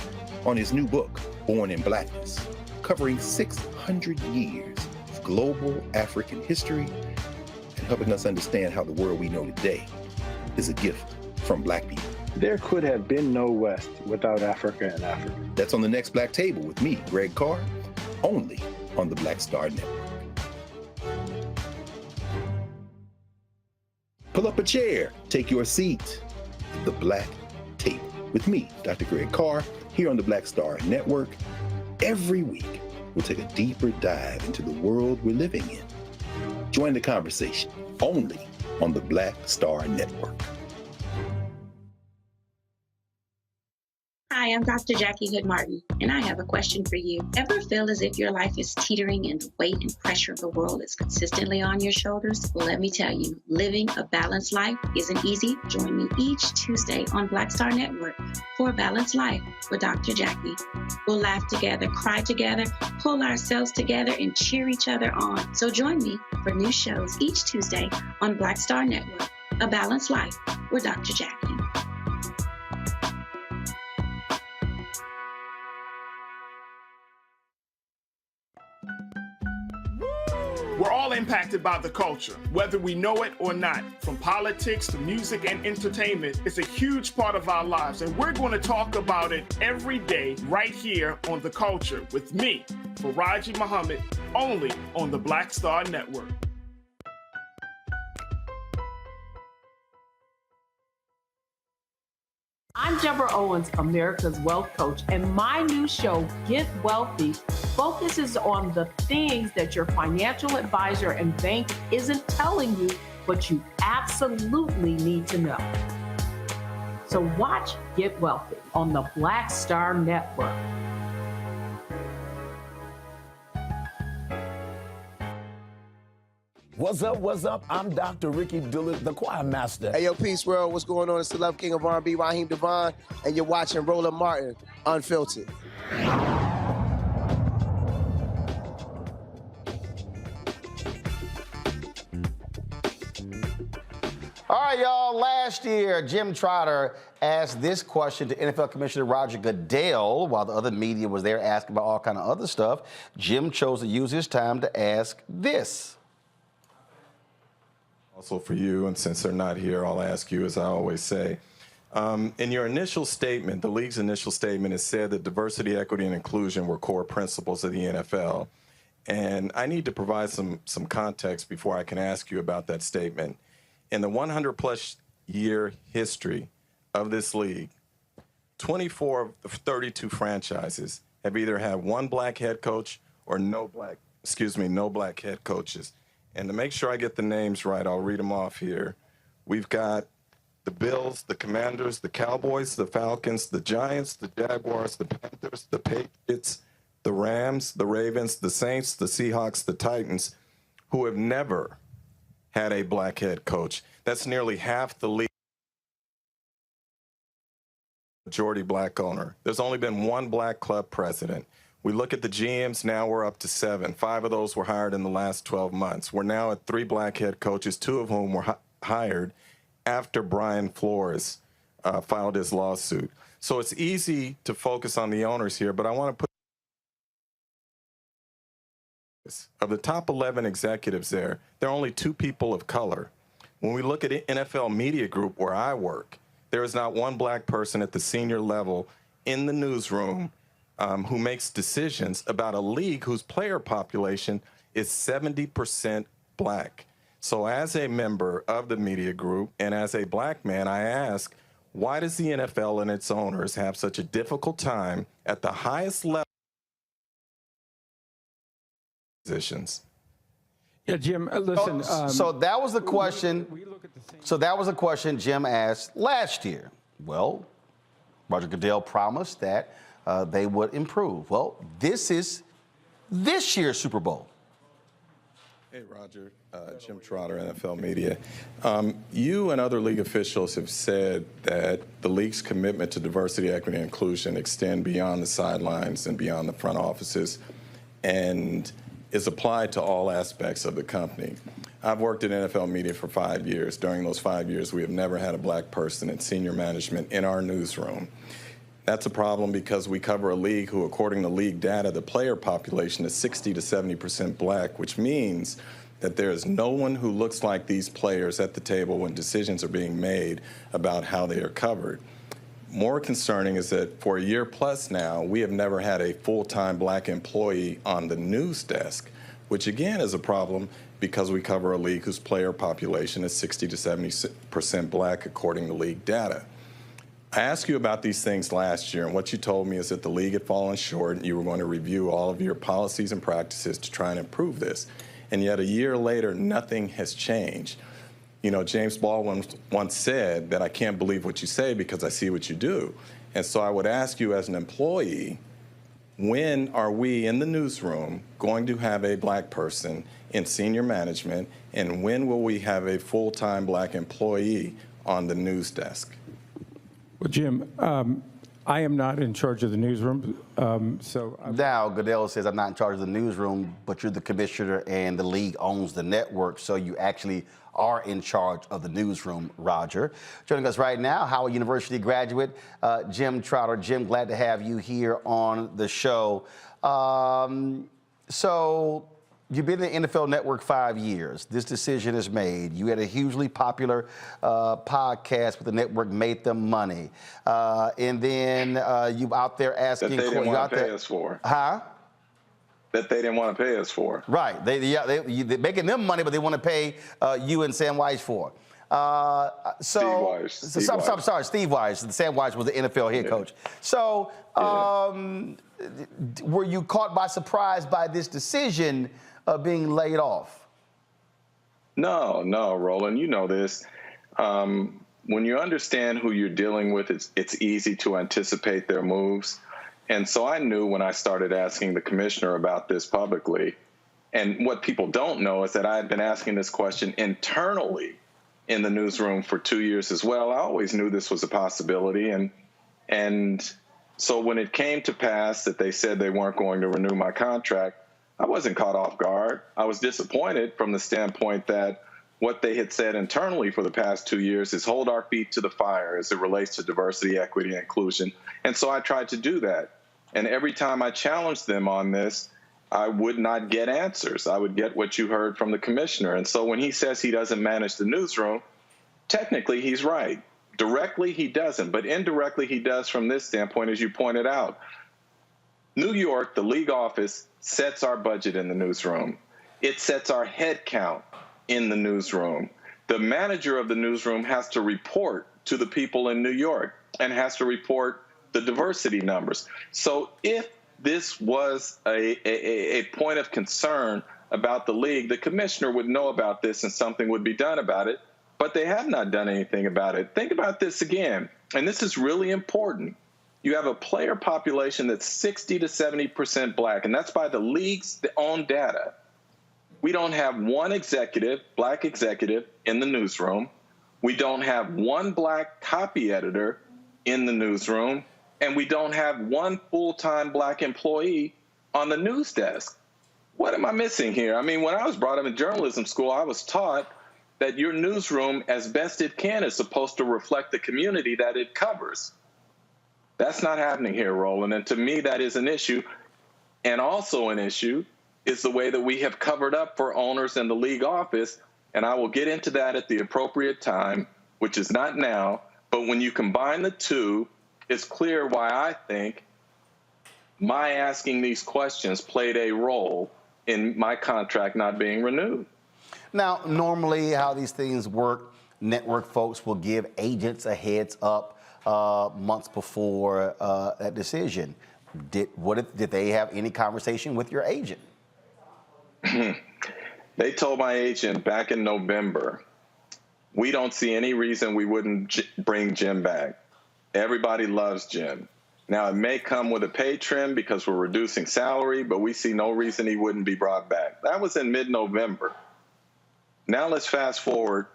on his new book, Born in Blackness, covering 600 years of global African history and helping us understand how the world we know today is a gift from Black people. There could have been no West without Africa and Africa. That's on the next Black Table with me, Greg Carr, only on the Black Star Network. Pull up a chair, take your seat at the Black Table with me, Dr. Greg Carr, here on the Black Star Network. Every week, we'll take a deeper dive into the world we're living in. Join the conversation only on the Black Star Network. Hi, I'm Dr. Jackie Hood Martin, and I have a question for you. Ever feel as if your life is teetering and the weight and pressure of the world is consistently on your shoulders? Well, let me tell you, living a balanced life isn't easy. Join me each Tuesday on Black Star Network for A Balanced Life with Dr. Jackie. We'll laugh together, cry together, pull ourselves together, and cheer each other on. So join me for new shows each Tuesday on Black Star Network, A Balanced Life with Dr. Jackie. We're all impacted by the culture, whether we know it or not. From politics to music and entertainment, it's a huge part of our lives, and we're going to talk about it every day right here on The Culture with me, Faraji Muhammad, only on the Black Star Network. I'm Deborah Owens, America's Wealth Coach, and my new show, Get Wealthy, focuses on the things that your financial advisor and bank isn't telling you, but you absolutely need to know. So watch Get Wealthy on the Black Star Network. What's up, what's up? I'm Dr. Ricky Dillard, the choir master. Hey, yo, Peace World, what's going on? It's the Love King of R&B, Raheem Devon, and you're watching Roland Martin, Unfiltered. All right, y'all. Last year, Jim Trotter asked this question to NFL Commissioner Roger Goodell while the other media was there asking about all kind of other stuff. Jim chose to use his time to ask this. Also for you, and since they're not here, I'll ask you, as I always say. In your initial statement, the league's initial statement, it said that diversity, equity, and inclusion were core principles of the NFL. And I need to provide some context before I can ask you about that statement. In the 100-plus year history of this league, 24 of 32 franchises have either had one black head coach or no black head coaches. And to make sure I get the names right, I'll read them off here. We've got the Bills, the Commanders, the Cowboys, the Falcons, the Giants, the Jaguars, the Panthers, the Patriots, the Rams, the Ravens, the Saints, the Seahawks, the Titans, who have never had a black head coach. That's nearly half the league. Majority black owner. There's only been one black club president. We look at the GMs, now we're up to 7. 5 of those were hired in the last 12 months. We're now at 3 black head coaches, 2 of whom were hired after Brian Flores filed his lawsuit. So it's easy to focus on the owners here, but I want to put Of the top 11 executives there are only 2 people of color. When we look at NFL Media Group, where I work, there is not one black person at the senior level in the newsroom who makes decisions about a league whose player population is 70% black. So as a member of the media group and as a black man, I ask, why does the NFL and its owners have such a difficult time at the highest level positions? Yeah, Jim, listen. So that was the question. So that was a question Jim asked last year. Well, Roger Goodell promised that they would improve. Well, this is this year's Super Bowl. Hey, Roger, Jim Trotter, NFL Media. You and other league officials have said that the league's commitment to diversity, equity, and inclusion extend beyond the sidelines and beyond the front offices and is applied to all aspects of the company. I've worked at NFL Media for 5 years. During those 5 years, we have never had a black person in senior management in our newsroom. That's a problem because we cover a league who, according to league data, the player population is 60 to 70% black, which means that there is no one who looks like these players at the table when decisions are being made about how they are covered. More concerning is that for a year plus now, we have never had a full-time black employee on the news desk, which again is a problem because we cover a league whose player population is 60 to 70% black, according to league data. I asked you about these things last year, and what you told me is that the league had fallen short and you were going to review all of your policies and practices to try and improve this. And yet a year later, nothing has changed. You know, James Baldwin once said that I can't believe what you say because I see what you do. And so I would ask you as an employee, when are we in the newsroom going to have a black person in senior management, and when will we have a full-time black employee on the news desk? Well, Jim, I am not in charge of the newsroom, Now, Goodell says I'm not in charge of the newsroom, but you're the commissioner and the league owns the network, so you actually are in charge of the newsroom, Roger. Joining us right now, Howard University graduate Jim Trotter. Jim, glad to have you here on the show. So you've been in the NFL Network 5 years. This decision is made. You had a hugely popular podcast with the network, made them money. And then you out there asking... That they didn't want to pay us for. Huh? That they didn't want to pay us for. Right. They're making them money, but they want to pay you and Sam Weiss for. Steve Weiss. I'm sorry, Steve Weiss. Sam Weiss was the NFL head coach. So were you caught by surprise by this decision of being laid off? No, Roland, you know this. When you understand who you're dealing with, it's easy to anticipate their moves. And so I knew when I started asking the commissioner about this publicly, and what people don't know is that I had been asking this question internally in the newsroom for 2 years as well. I always knew this was a possibility. And so when it came to pass that they said they weren't going to renew my contract, I wasn't caught off guard. I was disappointed from the standpoint that what they had said internally for the past 2 years is hold our feet to the fire as it relates to diversity, equity, and inclusion. And so I tried to do that. And every time I challenged them on this, I would not get answers. I would get what you heard from the commissioner. And so when he says he doesn't manage the newsroom, technically he's right. Directly he doesn't, but indirectly he does from this standpoint, as you pointed out. New York, the league office, sets our budget in the newsroom. It sets our head count in the newsroom. The manager of the newsroom has to report to the people in New York and has to report the diversity numbers. So if this was a point of concern about the league, the commissioner would know about this and something would be done about it, but they have not done anything about it. Think about this again, and this is really important. You have a player population that's 60 to 70% black, and that's by the league's own data. We don't have one executive, black executive, in the newsroom. We don't have one black copy editor in the newsroom, and we don't have one full-time black employee on the news desk. What am I missing here? I mean, when I was brought up in journalism school, I was taught that your newsroom, as best it can, is supposed to reflect the community that it covers. That's not happening here, Roland, and to me that is an issue. And also an issue is the way that we have covered up for owners in the league office, and I will get into that at the appropriate time, which is not now. But when you combine the two, it's clear why I think my asking these questions played a role in my contract not being renewed. Now, normally how these things work, network folks will give agents a heads up months before that decision. Did they have any conversation with your agent? They told my agent back in November, we don't see any reason we wouldn't bring Jim back. Everybody loves Jim. Now, it may come with a pay trim because we're reducing salary, but we see no reason he wouldn't be brought back. That was in mid-November. Now let's fast forward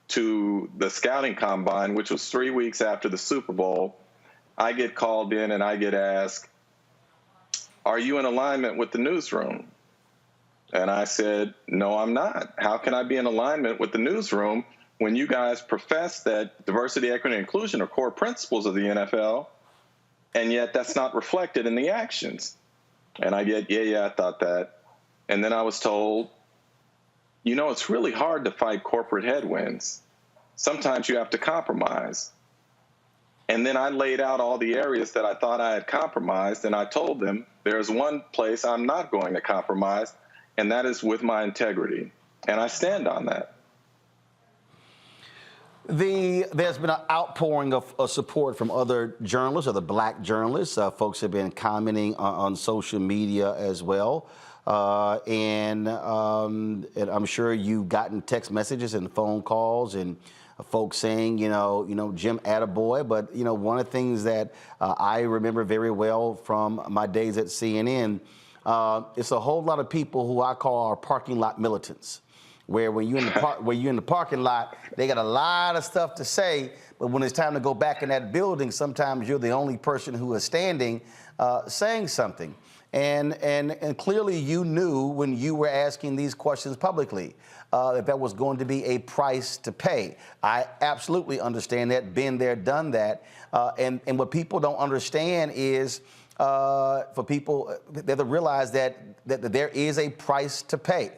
to the scouting combine, which was 3 weeks after the Super Bowl. I get called in and I get asked, are you in alignment with the newsroom? And I said, no, I'm not. How can I be in alignment with the newsroom when you guys profess that diversity, equity, and inclusion are core principles of the NFL, and yet that's not reflected in the actions? And I get, yeah, I thought that. And then I was told, you know, it's really hard to fight corporate headwinds. Sometimes you have to compromise. And then I laid out all the areas that I thought I had compromised, and I told them there's one place I'm not going to compromise, and that is with my integrity. And I stand on that. There's been an outpouring of support from other journalists, other black journalists. Folks have been commenting on social media as well. And I'm sure you've gotten text messages and phone calls and folks saying, you know, Jim attaboy. But, you know, one of the things that I remember very well from my days at CNN, it's a whole lot of people who I call our parking lot militants, where when you're in the parking lot, they got a lot of stuff to say, but when it's time to go back in that building, sometimes you're the only person who is standing saying something. And clearly you knew when you were asking these questions publicly that was going to be a price to pay. I absolutely understand that, been there, done that. And what people don't understand is for people they have to realize that there is a price to pay.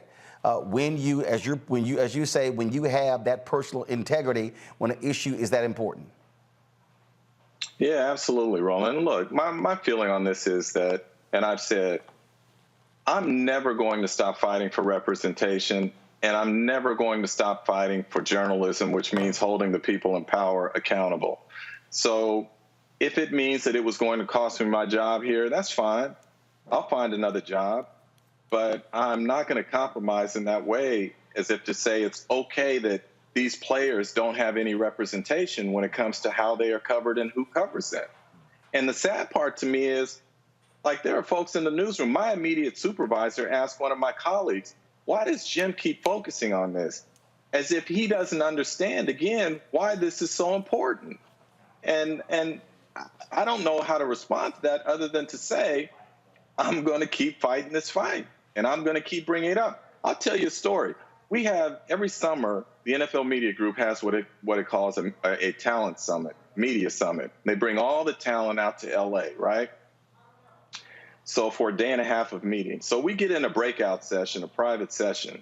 When you have that personal integrity, when an issue is that important. Yeah, absolutely, Roland. Look, my feeling on this is that, and I've said, I'm never going to stop fighting for representation, and I'm never going to stop fighting for journalism, which means holding the people in power accountable. So if it means that it was going to cost me my job here, that's fine. I'll find another job. But I'm not going to compromise in that way, as if to say it's okay that these players don't have any representation when it comes to how they are covered and who covers them. And the sad part to me is, like, there are folks in the newsroom. My immediate supervisor asked one of my colleagues, why does Jim keep focusing on this? As if he doesn't understand, again, why this is so important. And I don't know how to respond to that other than to say, I'm going to keep fighting this fight, and I'm going to keep bringing it up. I'll tell you a story. We have, every summer, the NFL Media Group has what it calls a talent summit, media summit. They bring all the talent out to LA, right? So for a day and a half of meetings. So we get in a breakout session, a private session,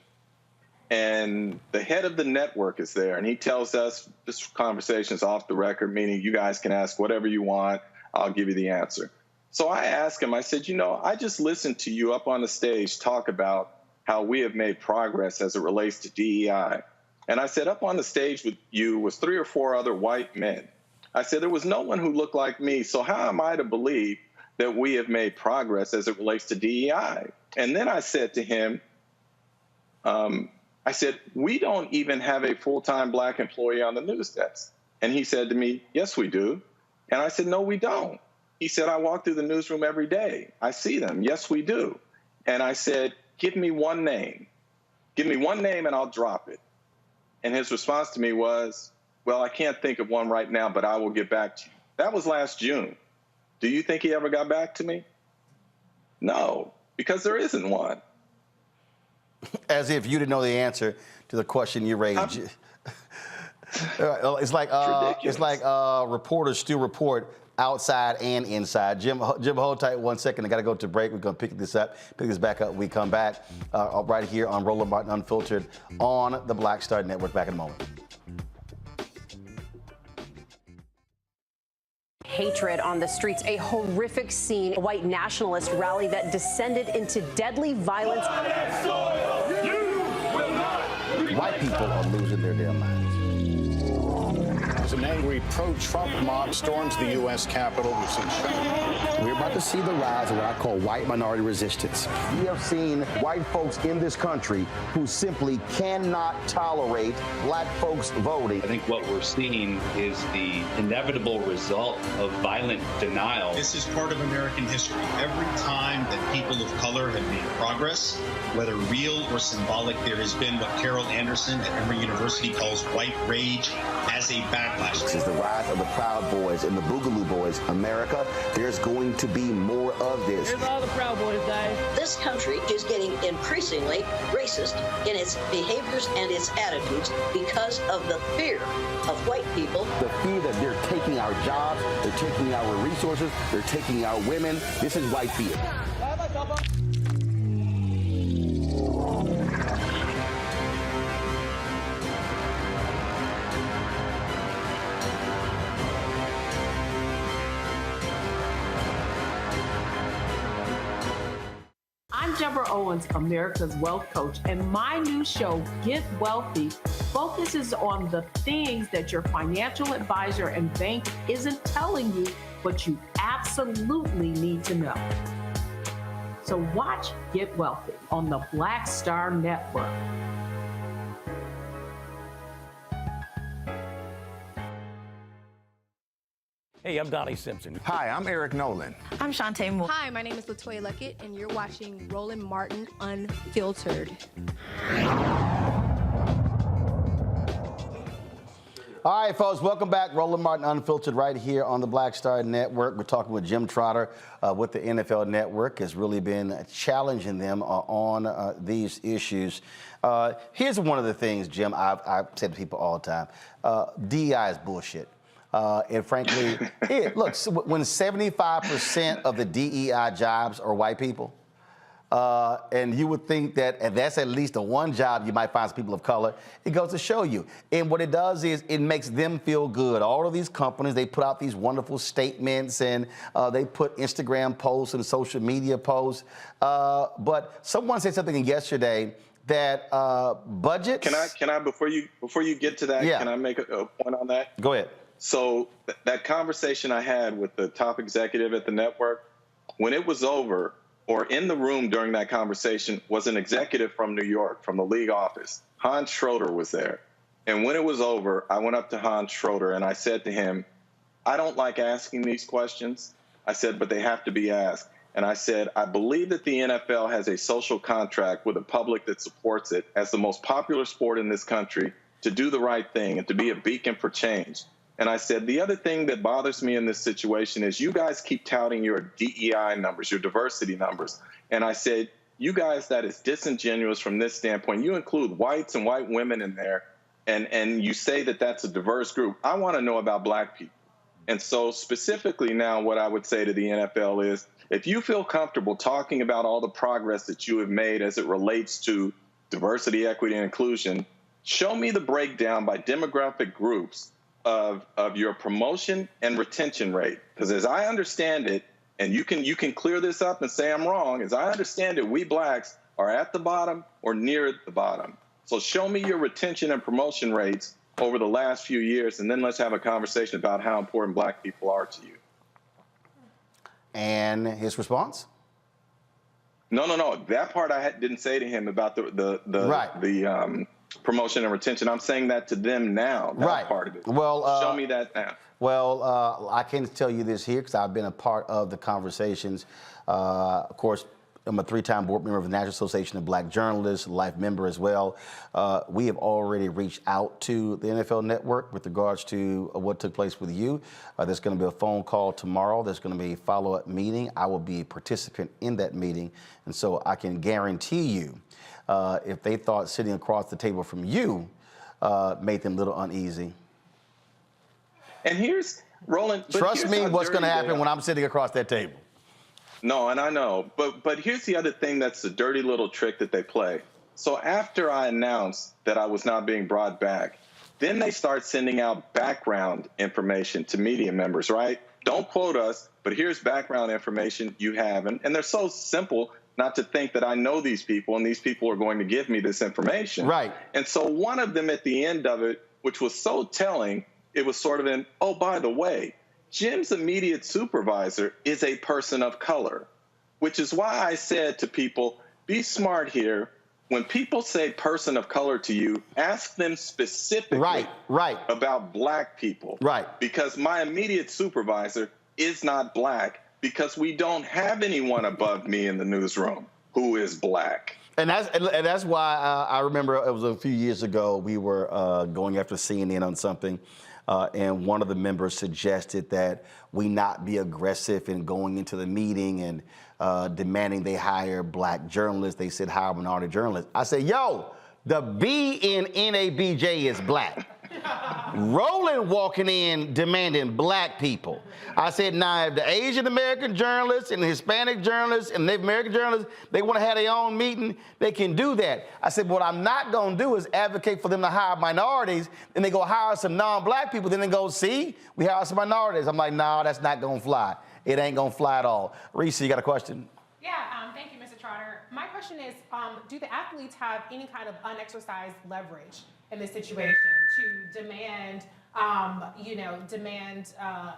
and the head of the network is there, and he tells us this conversation is off the record, meaning you guys can ask whatever you want. I'll give you the answer. So I asked him, I said, you know, I just listened to you up on the stage talk about how we have made progress as it relates to DEI. And I said, up on the stage with you was 3 or 4 other white men. I said, there was no one who looked like me. So how am I to believe that we have made progress as it relates to DEI? And then I said to him, I said, we don't even have a full-time black employee on the news desk. And he said to me, yes, we do. And I said, no, we don't. He said, I walk through the newsroom every day. I see them. Yes, we do. And I said, give me one name. Give me one name and I'll drop it. And his response to me was, well, I can't think of one right now, but I will get back to you. That was last June. Do you think he ever got back to me? No, because there isn't one. As if you didn't know the answer to the question you raised. It's like reporters still report outside and inside. Jim, hold tight 1 second. I got to go to break. We're going to pick this back up when we come back right here on Roland Martin Unfiltered on the Black Star Network. Back in a moment. Hatred on the streets, a horrific scene, a white nationalist rally that descended into deadly violence. White people are losing their damn minds. As an angry pro-Trump mob storms the U.S. Capitol, we've seen shooting. We're about to see the rise of what I call white minority resistance. We have seen white folks in this country who simply cannot tolerate black folks voting. I think what we're seeing is the inevitable result of violent denial. This is part of American history. Every time that people of color have made progress, whether real or symbolic, there has been what Carol Anderson at Emory University calls white rage as a backlash. This is the rise of the Proud Boys and the Boogaloo Boys. America, there's going to be more of this. Here's all the Proud Boys, guys. This country is getting increasingly racist in its behaviors and its attitudes because of the fear of white people. The fear that they're taking our jobs, they're taking our resources, they're taking our women. This is white fear. I'm Deborah Owens, America's Wealth Coach, and my new show, Get Wealthy, focuses on the things that your financial advisor and bank isn't telling you, but you absolutely need to know. So watch Get Wealthy on the Black Star Network. Hey, I'm Donnie Simpson. Hi, I'm Eric Nolan. I'm Shantae Moore. Hi, my name is Latoya Luckett, and you're watching Roland Martin Unfiltered. All right, folks, welcome back. Roland Martin Unfiltered right here on the Black Star Network. We're talking with Jim Trotter with the NFL Network. Has really been challenging them on these issues. Here's one of the things, Jim, I've said to people all the time. DEI is bullshit. And frankly, look, when 75% of the DEI jobs are white people, and you would think that if that's at least the one job you might find some people of color, it goes to show you. And what it does is it makes them feel good. All of these companies, they put out these wonderful statements and they put Instagram posts and social media posts. But someone said something yesterday that budgets. Can I before you get to that, can I make a point on that? Go ahead. So that conversation I had with the top executive at the network, when it was over, or in the room during that conversation, was an executive from New York, from the league office. Hans Schroeder was there. And when it was over, I went up to Hans Schroeder and I said to him, I don't like asking these questions. I said, but they have to be asked. And I said, I believe that the NFL has a social contract with a public that supports it as the most popular sport in this country to do the right thing and to be a beacon for change. And I said, the other thing that bothers me in this situation is you guys keep touting your DEI numbers, your diversity numbers. And I said, you guys, that is disingenuous from this standpoint. You include whites and white women in there, and you say that that's a diverse group. I want to know about black people. And so specifically now what I would say to the NFL is, if you feel comfortable talking about all the progress that you have made as it relates to diversity, equity, and inclusion, show me the breakdown by demographic groups of your promotion and retention rate. Because as I understand it, and you can clear this up and say I'm wrong, as I understand it, we blacks are at the bottom or near the bottom. So show me your retention and promotion rates over the last few years, and then let's have a conversation about how important black people are to you. And his response? No. That part I didn't say to him about the promotion and retention. I'm saying that to them now. That part of it. Well, show me that now. Well, I can tell you this here because I've been a part of the conversations. Of course, I'm a 3-time board member of the National Association of Black Journalists, life member as well. We have already reached out to the NFL Network with regards to what took place with you. There's going to be a phone call tomorrow. There's going to be a follow-up meeting. I will be a participant in that meeting. And so I can guarantee you, if they thought sitting across the table from you made them a little uneasy. And Roland, Trust me, what's going to happen when I'm sitting across that table. No, and I know. But here's the other thing that's the dirty little trick that they play. So after I announced that I was not being brought back, then they start sending out background information to media members, right? Don't quote us, but here's background information you have. And they're so simple not to think that I know these people and these people are going to give me this information. Right. And so one of them at the end of it, which was so telling, it was sort of an, oh, by the way, Jim's immediate supervisor is a person of color, which is why I said to people, be smart here. When people say person of color to you, ask them specifically about black people. Right. Because my immediate supervisor is not black, because we don't have anyone above me in the newsroom who is black. And that's why I remember it was a few years ago, we were going after CNN on something, and one of the members suggested that we not be aggressive in going into the meeting and demanding they hire black journalists. They said hire minority journalists. I said, yo, the B in NABJ is black. Roland walking in demanding black people. I said, now, if the Asian American journalists and the Hispanic journalists and Native American journalists, they want to have their own meeting, they can do that. I said, what I'm not going to do is advocate for them to hire minorities, then they go hire some non-black people, then they go, see, we hire some minorities. I'm like, no, that's not going to fly. It ain't going to fly at all. Reese, you got a question? Yeah, thank you, Mr. Trotter. My question is, do the athletes have any kind of unexercised leverage in this situation to demand,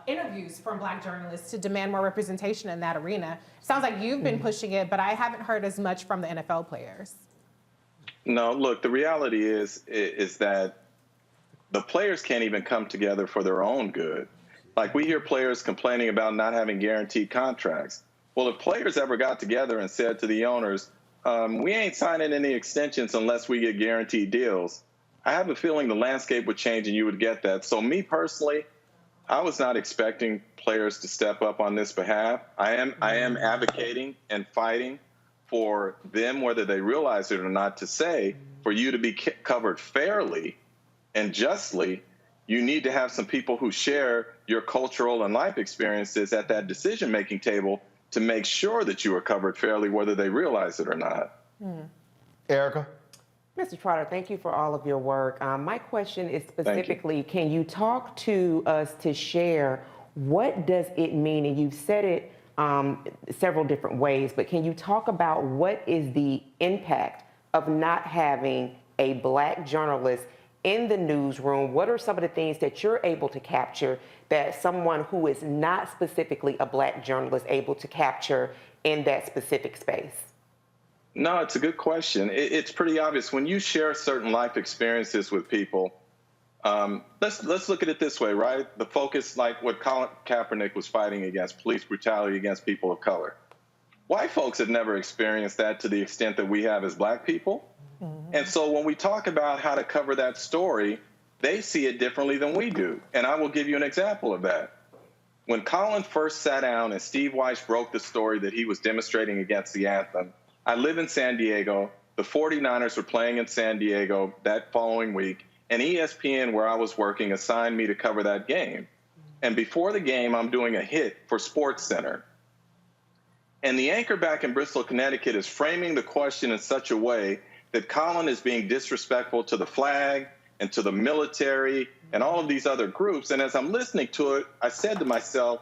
interviews from black journalists, to demand more representation in that arena? Sounds like you've been pushing it, but I haven't heard as much from the NFL players. No, look, the reality is that the players can't even come together for their own good. Like, we hear players complaining about not having guaranteed contracts. Well, if players ever got together and said to the owners, we ain't signing any extensions unless we get guaranteed deals, I have a feeling the landscape would change and you would get that. So me personally, I was not expecting players to step up on this behalf. I am advocating and fighting for them, whether they realize it or not, to say, for you to be covered fairly and justly, you need to have some people who share your cultural and life experiences at that decision-making table to make sure that you are covered fairly, whether they realize it or not. Erica? Mr. Trotter, thank you for all of your work. My question is specifically, can you talk to us to share what does it mean, and you've said it several different ways, but can you talk about what is the impact of not having a black journalist in the newsroom? What are some of the things that you're able to capture that someone who is not specifically a black journalist able to capture in that specific space? No, it's a good question. It's pretty obvious. When you share certain life experiences with people, let's look at it this way, right? The focus, like what Colin Kaepernick was fighting against, police brutality against people of color. White folks have never experienced that to the extent that we have as black people. And so when we talk about how to cover that story, they see it differently than we do. And I will give you an example of that. When Colin first sat down and Steve Weiss broke the story that he was demonstrating against the anthem, I live in San Diego. The 49ers were playing in San Diego that following week, and ESPN, where I was working, assigned me to cover that game. And before the game, I'm doing a hit for SportsCenter. And the anchor back in Bristol, Connecticut is framing the question in such a way that Colin is being disrespectful to the flag and to the military and all of these other groups. And as I'm listening to it, I said to myself,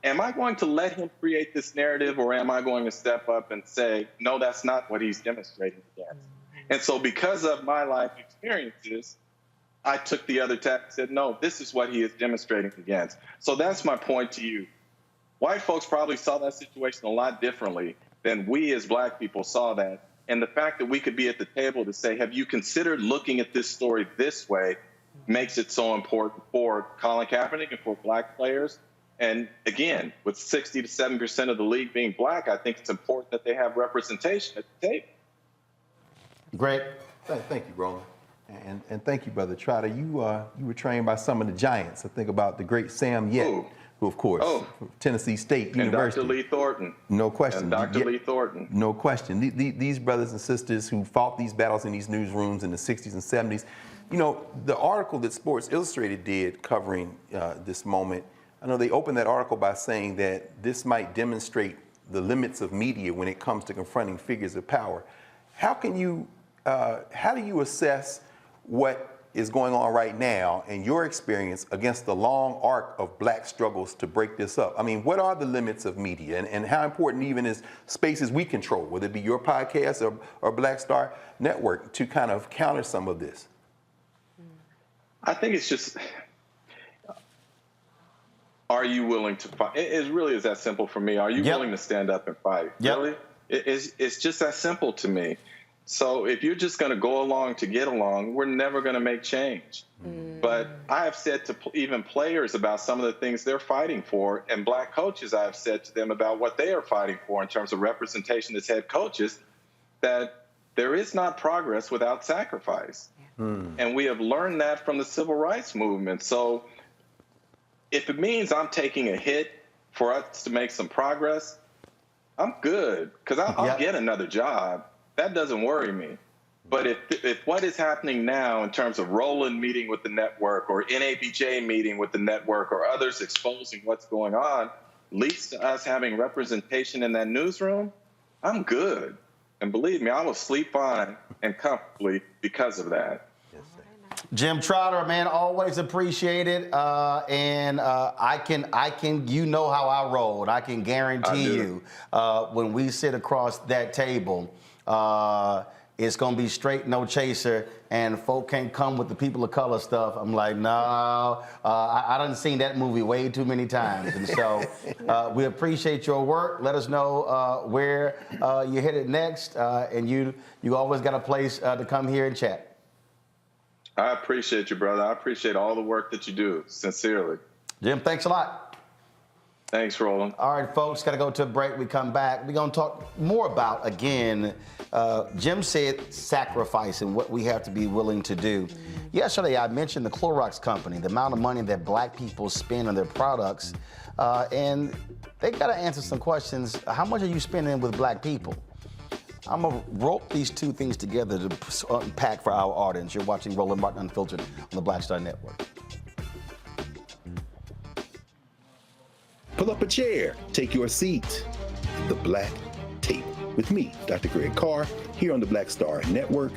am I going to let him create this narrative, or am I going to step up and say, no, that's not what he's demonstrating against? And so because of my life experiences, I took the other tack and said, no, this is what he is demonstrating against. So that's my point to you. White folks probably saw that situation a lot differently than we as black people saw that. And the fact that we could be at the table to say, have you considered looking at this story this way, makes it so important for Colin Kaepernick and for black players. And again, with 60 to 70% of the league being black, I think it's important that they have representation at the table. Great. Thank you, Roland. And thank you, Brother Trotter. You were trained by some of the giants. I think about the great Sam Yet, who, of course, from Tennessee State University. And Dr. Lee Thornton. No question. And Dr. Lee Thornton. No question. These brothers and sisters who fought these battles in these newsrooms in the 60s and 70s, You know, the article that Sports Illustrated did covering this moment, I know they opened that article by saying that this might demonstrate the limits of media when it comes to confronting figures of power. How do you assess what is going on right now and your experience against the long arc of black struggles to break this up? I mean, what are the limits of media and how important even is spaces we control, whether it be your podcast or Black Star Network, to kind of counter some of this? I think it's just, are you willing to fight? It really is that simple for me. Are you willing to stand up and fight? Really? It's just that simple to me. So if you're just going to go along to get along, we're never going to make change. But I have said to even players about some of the things they're fighting for, and black coaches, I have said to them about what they are fighting for in terms of representation as head coaches, that there is not progress without sacrifice. And we have learned that from the civil rights movement. So if it means I'm taking a hit for us to make some progress, I'm good, because I'll get another job. That doesn't worry me. But if what is happening now in terms of Roland meeting with the network or NABJ meeting with the network or others exposing what's going on leads to us having representation in that newsroom, I'm good. And believe me, I will sleep fine and comfortably because of that. Jim Trotter, man, always appreciate it. You know how I roll. I can guarantee you when we sit across that table, it's going to be straight, no chaser, and folk can't come with the people of color stuff. I'm like, no, I done seen that movie way too many times. And so we appreciate your work. Let us know where you're headed next. And you always got a place to come here and chat. I appreciate you, brother. I appreciate all the work that you do, sincerely. Jim, thanks a lot. Thanks, Roland. All right, folks, got to go to a break. We come back. We're going to talk more about, again, Jim said sacrifice and what we have to be willing to do. Yesterday, I mentioned the Clorox company, the amount of money that black people spend on their products, and they got to answer some questions. How much are you spending with black people? I'm going to rope these two things together to unpack for our audience. You're watching Roland Martin Unfiltered on the Black Star Network. Pull up a chair, take your seat. The Black Tape with me, Dr. Greg Carr, here on the Black Star Network.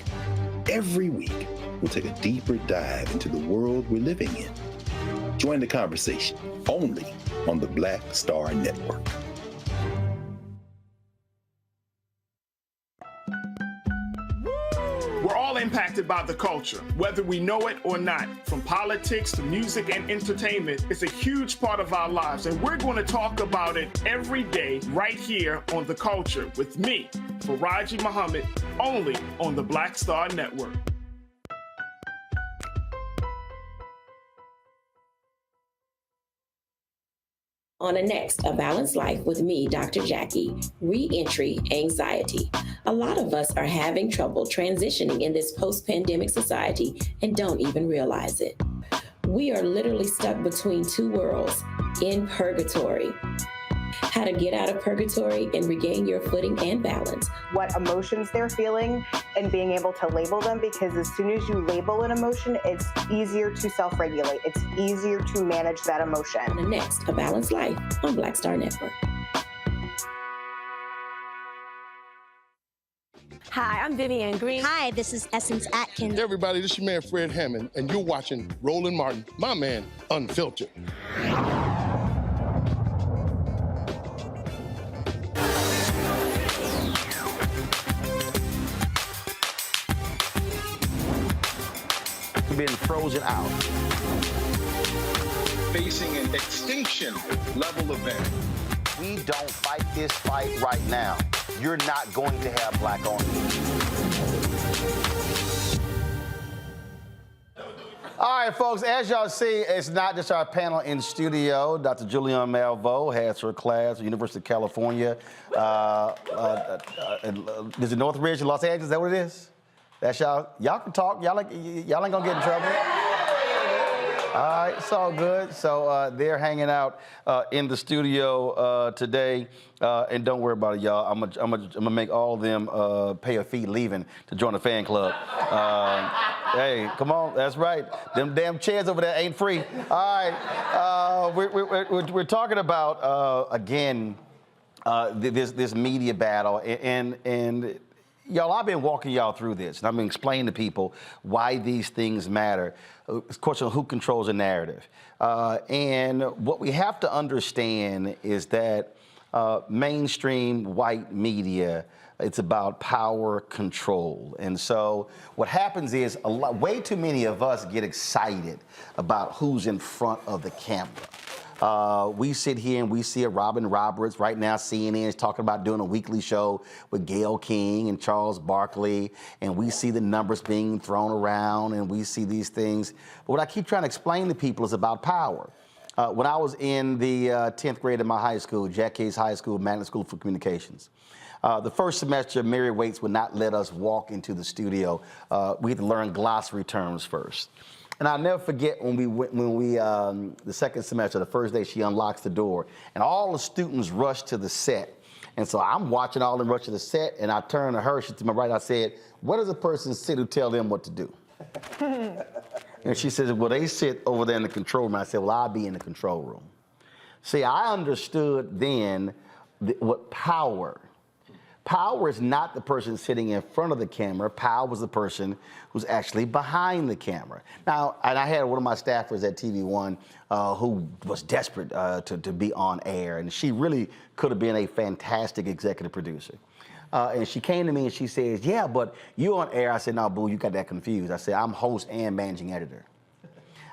Every week, we'll take a deeper dive into the world we're living in. Join the conversation only on the Black Star Network. We're all impacted by the culture, whether we know it or not. From politics to music and entertainment, it's a huge part of our lives, and we're going to talk about it every day right here on The Culture with me, Faraji Muhammad, only on the Black Star Network. On the next, A Balanced Life with me, Dr. Jackie, Re-Entry Anxiety. A lot of us are having trouble transitioning in this post-pandemic society and don't even realize it. We are literally stuck between two worlds, in purgatory. How to get out of purgatory and regain your footing and balance. What emotions they're feeling and being able to label them, because as soon as you label an emotion, it's easier to self-regulate. It's easier to manage that emotion. On the next, A Balanced Life on Black Star Network. Hi, I'm Vivian Green. Hi, this is Essence Atkins. Hey everybody, this is your man Fred Hammond, and you're watching Roland Martin, my man, Unfiltered. Been frozen out. Facing an extinction level event. We don't fight this fight right now, you're not going to have black on you. All right, folks, as y'all see, it's not just our panel in studio. Dr. Julian Malveaux has her class at the University of California. Is it Northridge in Los Angeles? Is that what it is? That's y'all. Y'all can talk. Y'all ain't gonna get in trouble. All right, it's all good. So they're hanging out in the studio today, and don't worry about it, y'all. I'm gonna make all of them pay a fee leaving to join the fan club. Hey, come on, that's right. Them damn chairs over there ain't free. All right, we're talking about, again, this media battle, and y'all, I've been walking y'all through this, and I've been explaining to people why these things matter. It's a question of who controls the narrative. And what we have to understand is that mainstream white media, it's about power control. And so what happens is way too many of us get excited about who's in front of the camera. We sit here and we see a Robin Roberts. Right now, CNN is talking about doing a weekly show with Gayle King and Charles Barkley, and we see the numbers being thrown around, and we see these things. But what I keep trying to explain to people is about power. When I was in the 10th grade in my high school, Jack Case High School, Magnet School for Communications, the first semester, Mary Waits would not let us walk into the studio. We had to learn glossary terms first. And I'll never forget when the second semester, the first day, she unlocks the door, and all the students rush to the set. And so I'm watching all them rush to the set, and I turn to her, she's to my right, I said, "Where does a person sit who tell them what to do?" And she says, "Well, they sit over there in the control room." I said, "Well, I'll be in the control room." See, I understood then what power. Power is not the person sitting in front of the camera. Power was the person who's actually behind the camera. Now, and I had one of my staffers at TV One who was desperate to be on air, and she really could have been a fantastic executive producer. And she came to me and she says, "Yeah, but you on air." I said, "No, boo, you got that confused." I said, "I'm host and managing editor."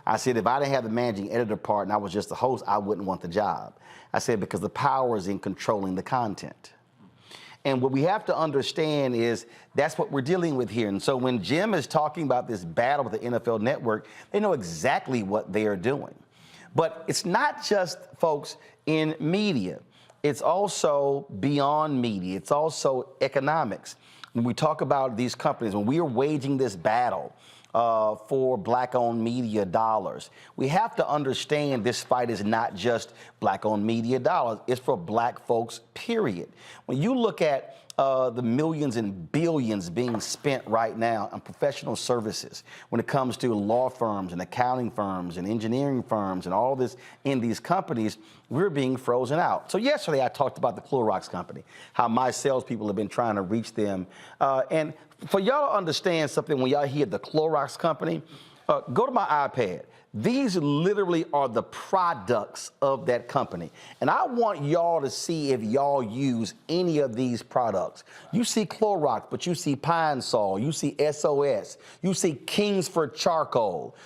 I said, "If I didn't have the managing editor part and I was just the host, I wouldn't want the job." I said, "Because the power is in controlling the content." And what we have to understand is that's what we're dealing with here. And so when Jim is talking about this battle with the NFL Network, they know exactly what they are doing. But it's not just, folks, in media. It's also beyond media. It's also economics. When we talk about these companies, when we are waging this battle for black-owned media dollars, we have to understand this fight is not just black-owned media dollars. It's for black folks, period. When you look at the millions and billions being spent right now on professional services when it comes to law firms and accounting firms and engineering firms and all this in these companies, we're being frozen out. So yesterday I talked about the Clorox company, how my salespeople have been trying to reach them. And for y'all to understand something, when y'all hear the Clorox company, go to my iPad. These literally are the products of that company. And I want y'all to see if y'all use any of these products. You see Clorox, but you see Pine Sol, you see SOS, you see Kingsford Charcoal,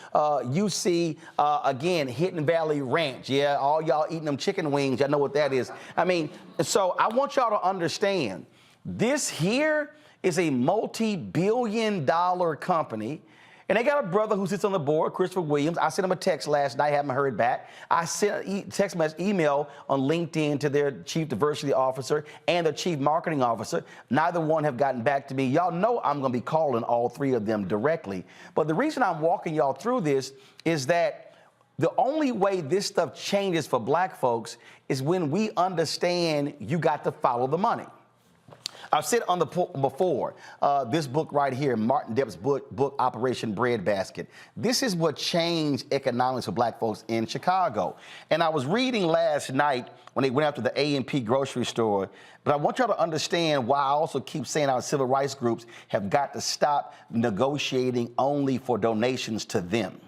you see, again, Hidden Valley Ranch. Yeah, all y'all eating them chicken wings, y'all know what that is. I mean, so I want y'all to understand, this here is a multi-billion-dollar company. And they got a brother who sits on the board, Christopher Williams. I sent him a text last night, haven't heard back. I sent a text message email on LinkedIn to their chief diversity officer and their chief marketing officer. Neither one have gotten back to me. Y'all know I'm gonna be calling all three of them directly. But the reason I'm walking y'all through this is that the only way this stuff changes for black folks is when we understand you got to follow the money. I've said on the before, this book right here, Martin Depp's book, Operation Breadbasket. This is what changed economics for black folks in Chicago. And I was reading last night when they went after the A&P grocery store, but I want y'all to understand why I also keep saying our civil rights groups have got to stop negotiating only for donations to them.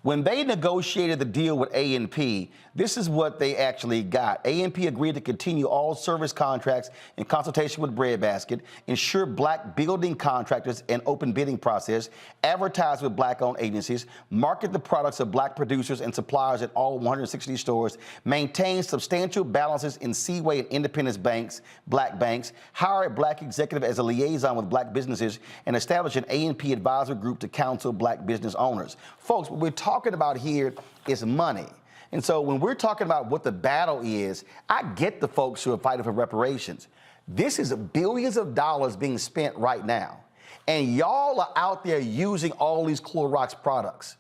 When they negotiated the deal with A&P, this is what they actually got. A&P agreed to continue all service contracts in consultation with Breadbasket, ensure black building contractors and open bidding process, advertise with black-owned agencies, market the products of black producers and suppliers at all 160 stores, maintain substantial balances in Seaway and Independence banks, black banks, hire a black executive as a liaison with black businesses, and establish an A&P advisory group to counsel black business owners. Folks, what we're talking about here is money. And so when we're talking about what the battle is, I get the folks who are fighting for reparations. This is billions of dollars being spent right now. And y'all are out there using all these Clorox products.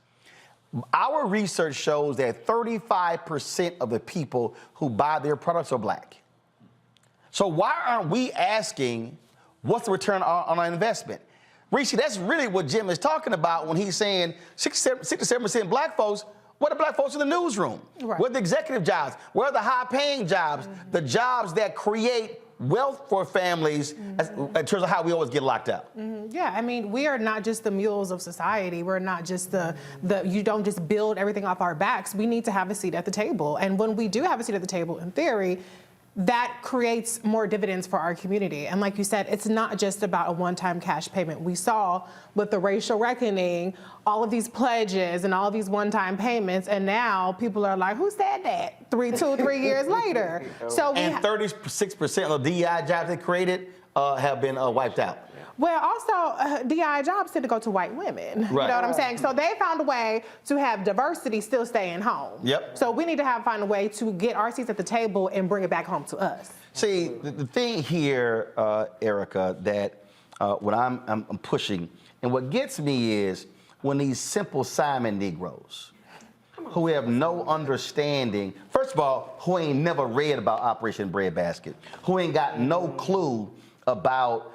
Our research shows that 35% of the people who buy their products are black. So why aren't we asking what's the return on our investment? Reese, that's really what Jim is talking about when he's saying 67% black folks. What are black folks in the newsroom? Right. What are the executive jobs? Where are the high-paying jobs? The jobs that create wealth for families in terms of how we always get locked out. Yeah, I mean, we are not just the mules of society. We're not just you don't just build everything off our backs. We need to have a seat at the table. And when we do have a seat at the table, in theory, that creates more dividends for our community. And like you said, it's not just about a one-time cash payment. We saw with the racial reckoning, all of these pledges and all of these one-time payments, and now people are like, who said that? 3 years later. So and 36% of the DEI jobs they created have been wiped out. Well, also, DI jobs tend to go to white women. Right. You know what I'm saying? So they found a way to have diversity still staying home. Yep. So we need to find a way to get our seats at the table and bring it back home to us. See, the thing here, Erica, that what I'm pushing, and what gets me is when these simple Simon Negroes who have no understanding, first of all, who ain't never read about Operation Breadbasket, who ain't got no clue about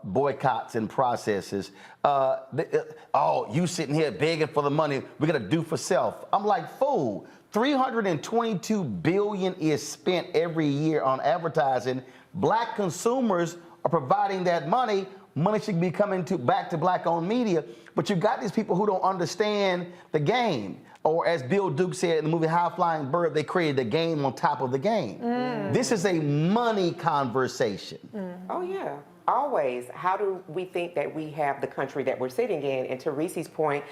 boycotts and processes. You sitting here begging for the money we're gonna do for self. I'm like, fool. $322 billion is spent every year on advertising. Black consumers are providing that money. Money should be coming back to black-owned media, but you got these people who don't understand the game. Or as Bill Duke said in the movie High Flying Bird, they created the game on top of the game. This is a money conversation. Oh, yeah. Always. How do we think that we have the country that we're sitting in? And to Reese's point,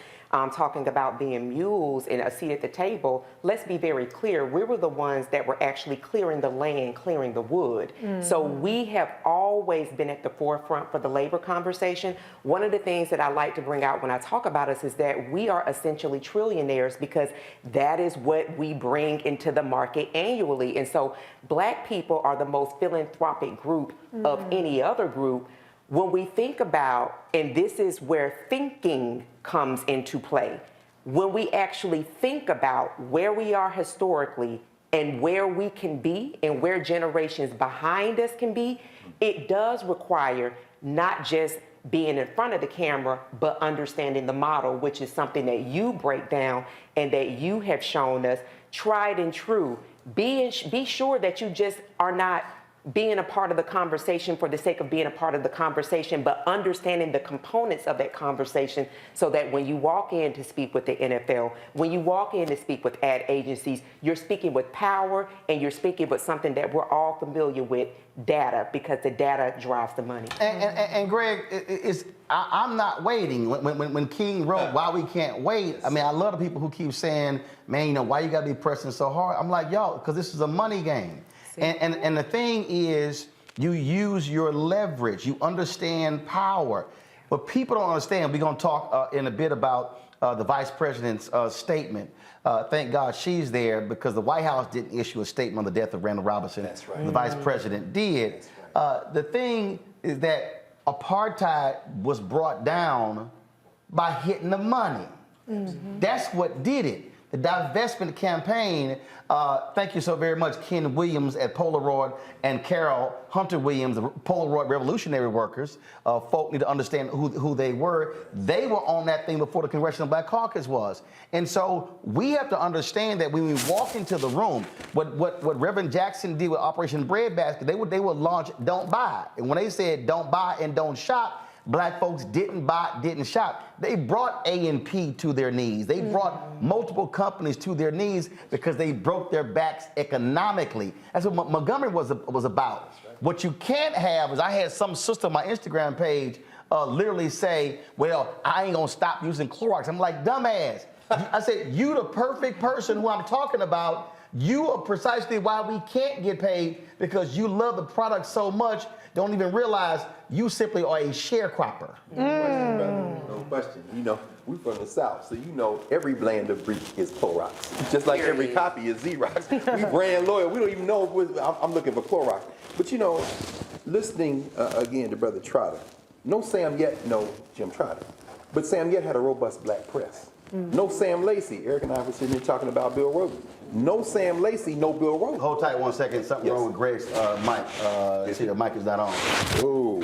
talking about being mules and a seat at the table, let's be very clear. We were the ones that were actually clearing the land, clearing the wood. So we have always been at the forefront for the labor conversation. One of the things that I like to bring out when I talk about us is that we are essentially trillionaires because that is what we bring into the market annually. And so black people are the most philanthropic group of any other group. When we think about, and this is where thinking comes into play, when we actually think about where we are historically and where we can be and where generations behind us can be, it does require not just being in front of the camera, but understanding the model, which is something that you break down and that you have shown us, tried and true. Be sure that you just are not being a part of the conversation for the sake of being a part of the conversation, but understanding the components of that conversation so that when you walk in to speak with the NFL, when you walk in to speak with ad agencies, you're speaking with power and you're speaking with something that we're all familiar with, data, because the data drives the money. And Greg, I'm not waiting. When King wrote Why We Can't Wait, I mean, I love the people who keep saying, man, why you gotta be pressing so hard? I'm like, yo, because this is a money game. And the thing is, you use your leverage. You understand power. But people don't understand. We're going to talk in a bit about the vice president's statement. Thank God she's there because the White House didn't issue a statement on the death of Randall Robinson. That's right. The vice president did. The thing is that apartheid was brought down by hitting the money. That's what did it. The divestment campaign, thank you so very much, Ken Williams at Polaroid and Carol Hunter Williams, the Polaroid Revolutionary Workers. Folk need to understand who they were. They were on that thing before the Congressional Black Caucus was. And so we have to understand that when we walk into the room, what Reverend Jackson did with Operation Breadbasket, they would launch Don't Buy. And when they said don't buy and don't shop, black folks didn't buy, didn't shop. They brought A&P to their knees. They brought multiple companies to their knees because they broke their backs economically. That's what Montgomery was about. What you can't have is I had some sister on my Instagram page literally say, well, I ain't gonna stop using Clorox. I'm like, dumbass. I said, you the perfect person who I'm talking about. You are precisely why we can't get paid because you love the product so much, don't even realize you simply are a sharecropper. No question. You know, we're from the South, so you know every brand of brief is Clorox. Just like every copy is Xerox. We brand loyal. We don't even know if I'm looking for Clorox. But you know, listening again to Brother Trotter, no Sam Yet, no Jim Trotter. But Sam Yet had a robust black press. No Sam Lacey. Eric and I were sitting here talking about Bill Rhoden. No Sam Lacey, no Bill Rhoden. Hold tight 1 second. Something wrong with Greg's mic. See, the mic is not on. Oh.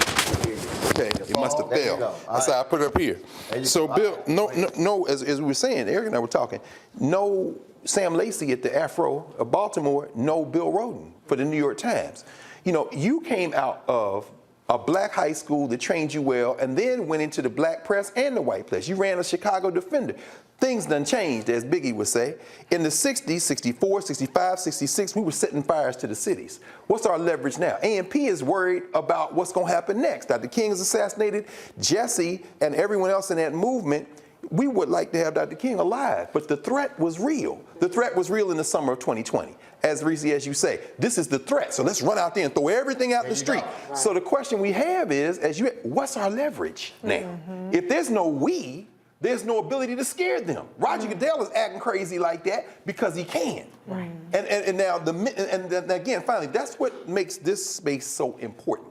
Okay, it must have There you failed. go. That's how I put it up here. So, Bill, no, as we were saying, Eric and I were talking, no Sam Lacey at the Afro of Baltimore, no Bill Rhoden for the New York Times. You know, you came out of a black high school that trained you well and then went into the black press and the white press. You ran a Chicago Defender. Things done changed, as Biggie would say. In the 60s, 64, 65, 66, we were setting fires to the cities. What's our leverage now? AMP is worried about what's going to happen next. Dr. King is assassinated. Jesse and everyone else in that movement, we would like to have Dr. King alive, but the threat was real. The threat was real in the summer of 2020. As Reese, as you say, this is the threat, so let's run out there and throw everything out in the street. Right. So the question we have is, what's our leverage now? If there's no we, there's no ability to scare them. Roger Goodell is acting crazy like that because he can. Right. And now, again, finally, that's what makes this space so important.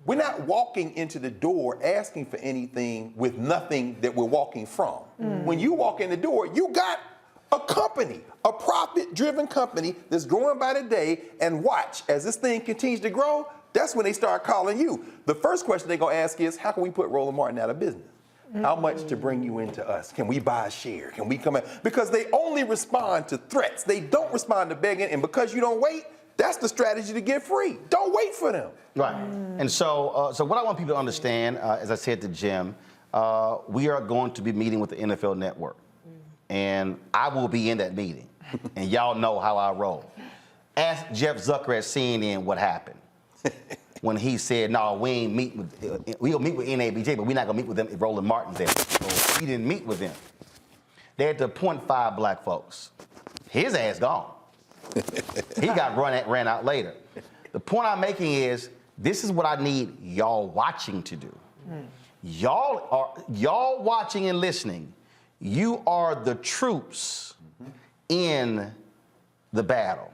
We're not walking into the door asking for anything with nothing that we're walking from. When you walk in the door, you got a company, a profit-driven company that's growing by the day, and watch, as this thing continues to grow, that's when they start calling you. The first question they're gonna ask is, how can we put Roland Martin out of business? How much to bring you into us? Can we buy a share? Can we come in? Because they only respond to threats. They don't respond to begging, and because you don't wait, that's the strategy to get free. Don't wait for them. Right. And so what I want people to understand, as I said to Jim, we are going to be meeting with the NFL Network. And I will be in that meeting. And y'all know how I roll. Ask Jeff Zucker at CNN what happened when he said, no, we'll meet with NABJ, but we're not going to meet with them if Roland Martin's there. So he didn't meet with them. They had to appoint 5 black folks. His ass gone. He got ran out later. The point I'm making is, this is what I need y'all watching to do. Y'all watching and listening. You are the troops in the battle.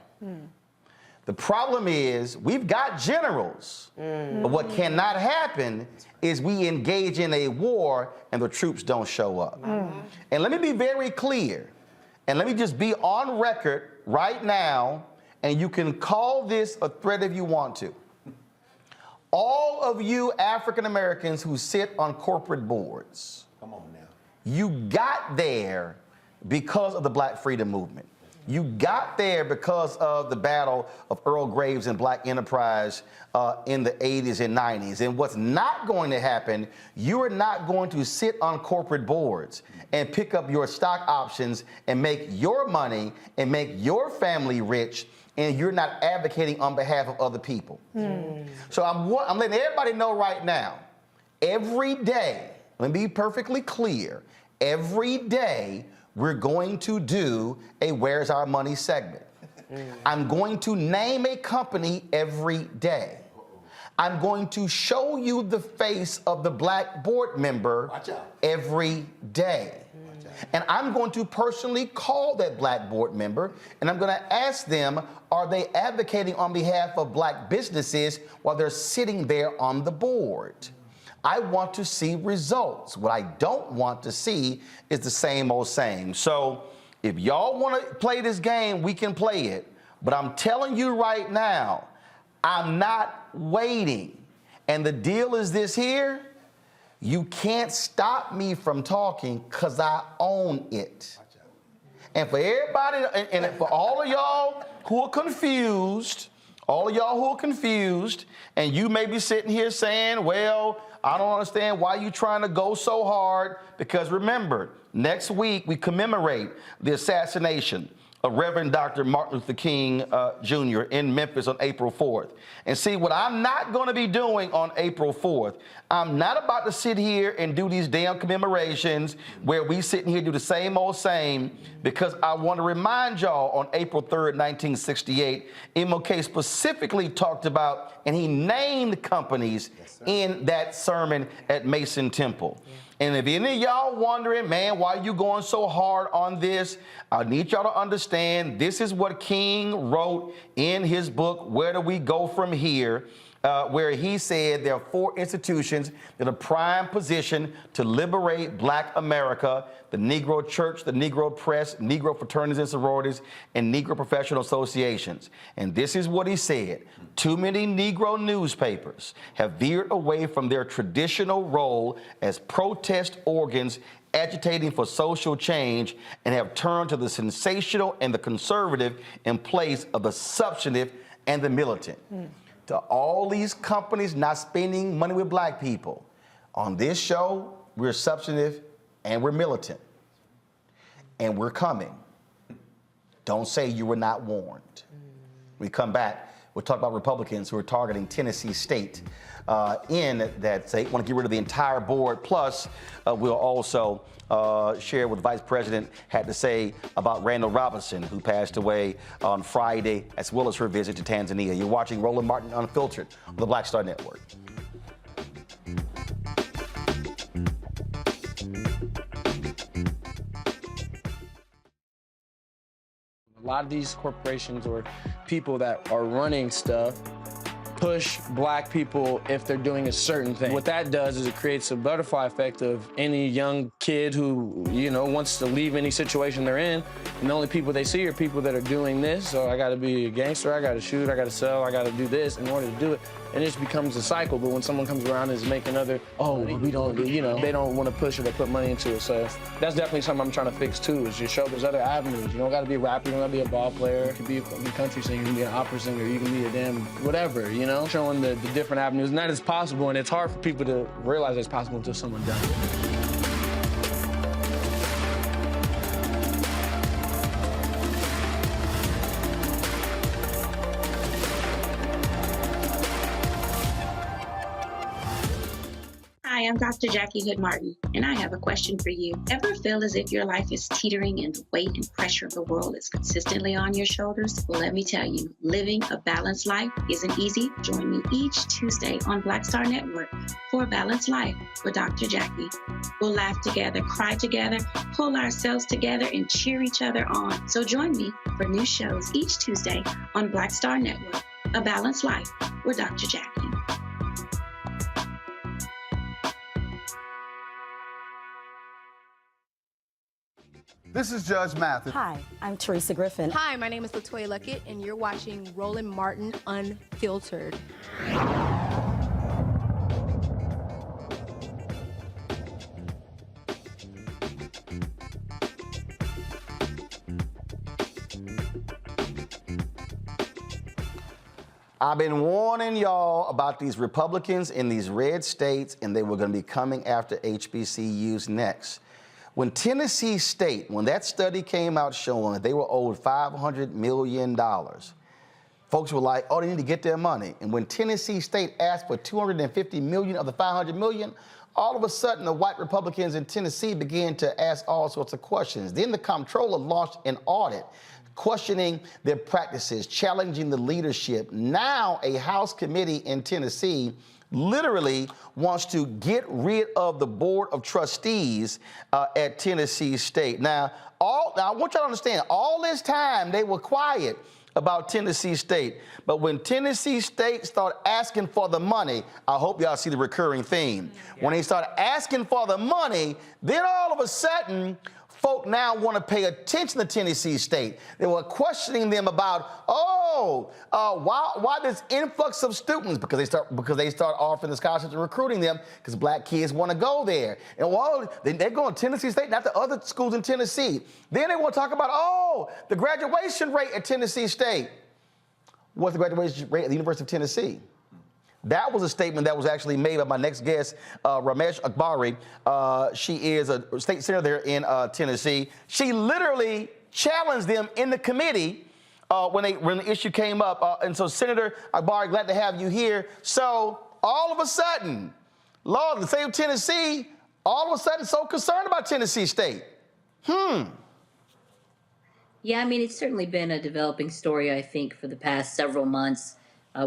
The problem is, we've got generals, but what cannot happen is we engage in a war and the troops don't show up. And let me be very clear, and let me just be on record right now, and you can call this a threat if you want to. All of you African Americans who sit on corporate boards, come on now. You got there because of the Black Freedom Movement. You got there because of the battle of Earl Graves and Black Enterprise in the 80s and 90s. And what's not going to happen, you are not going to sit on corporate boards and pick up your stock options and make your money and make your family rich, and you're not advocating on behalf of other people. So I'm letting everybody know right now, every day, let me be perfectly clear, every day we're going to do a Where's Our Money segment. I'm going to name a company every day. I'm going to show you the face of the black board member every day. And I'm going to personally call that black board member, and I'm going to ask them, are they advocating on behalf of black businesses while they're sitting there on the board? I want to see results. What I don't want to see is the same old same. So if y'all want to play this game, we can play it. But I'm telling you right now, I'm not waiting. And the deal is this here. You can't stop me from talking because I own it. And for everybody, and for all of y'all who are confused, and you may be sitting here saying, well, I don't understand why you're trying to go so hard, because remember, next week we commemorate the assassination of Reverend Dr. Martin Luther King Jr. in Memphis on April 4th. And see, what I'm not going to be doing on April 4th, I'm not about to sit here and do these damn commemorations where we sit here and do the same old same, because I want to remind y'all on April 3rd, 1968, MLK specifically talked about, and he named companies in that sermon at Mason Temple. And if any of y'all wondering, man, why are you going so hard on this? I need y'all to understand this is what King wrote in his book, Where Do We Go From Here? where he said there are 4 institutions that are prime position to liberate Black America: the Negro Church, the Negro Press, Negro fraternities and sororities, and Negro professional associations. And this is what he said: too many Negro newspapers have veered away from their traditional role as protest organs agitating for social change and have turned to the sensational and the conservative in place of the substantive and the militant. To all these companies not spending money with Black people, on this show, we're substantive and we're militant. And we're coming. Don't say you were not warned. We come back, we'll talk about Republicans who are targeting Tennessee State in that state, want to get rid of the entire board. Plus, we'll also share what the Vice President had to say about Randall Robinson, who passed away on Friday, as well as her visit to Tanzania. You're watching Roland Martin Unfiltered on the Black Star Network. A lot of these corporations or people that are running stuff push Black people if they're doing a certain thing. What that does is it creates a butterfly effect of any young kid who, wants to leave any situation they're in, and the only people they see are people that are doing this. So I gotta be a gangster, I gotta shoot, I gotta sell, I gotta do this in order to do it. And it just becomes a cycle. But when someone comes around and is making we don't, they don't want to push it or put money into it. So that's definitely something I'm trying to fix too, is just show there's other avenues. You don't gotta be a rapper, you don't gotta be a ball player. You can be a country singer, you can be an opera singer, you can be a damn whatever, showing the different avenues. And that is possible, and it's hard for people to realize it's possible until someone does it. Hi, I'm Dr. Jackie Hood Martin, and I have a question for you. Ever feel as if your life is teetering and the weight and pressure of the world is consistently on your shoulders? Well, let me tell you, living a balanced life isn't easy. Join me each Tuesday on Black Star Network for a Balanced Life with Dr. Jackie. We'll laugh together, cry together, pull ourselves together, and cheer each other on. So join me for new shows each Tuesday on Black Star Network, A Balanced Life with Dr. Jackie. This is Judge Mathis. Hi, I'm Teresa Griffin. Hi, my name is LaToya Luckett, and you're watching Roland Martin Unfiltered. I've been warning y'all about these Republicans in these red states, and they were going to be coming after HBCUs next. When Tennessee State, when that study came out showing that they were owed $500 million, folks were like, oh, they need to get their money. And when Tennessee State asked for $250 million of the $500 million, all of a sudden the white Republicans in Tennessee began to ask all sorts of questions. Then the comptroller launched an audit questioning their practices, challenging the leadership. Now a House committee in Tennessee literally wants to get rid of the Board of Trustees at Tennessee State. Now, I want y'all to understand, all this time they were quiet about Tennessee State. But when Tennessee State started asking for the money, I hope y'all see the recurring theme. Yeah. When they started asking for the money, then all of a sudden, folk now want to pay attention to Tennessee State. They were questioning them about, why this influx of students? Because they start offering the scholarships and recruiting them because Black kids want to go there. And they're going to Tennessee State, not the other schools in Tennessee. Then they want to talk about, the graduation rate at Tennessee State. What's the graduation rate at the University of Tennessee? That was a statement that was actually made by my next guest, Ramesh Akbari. She is a state senator there in Tennessee. She literally challenged them in the committee when the issue came up. And so, Senator Akbari, glad to have you here. So, all of a sudden, Lord, the state of Tennessee, all of a sudden so concerned about Tennessee State. Yeah, I mean, it's certainly been a developing story, I think, for the past several months.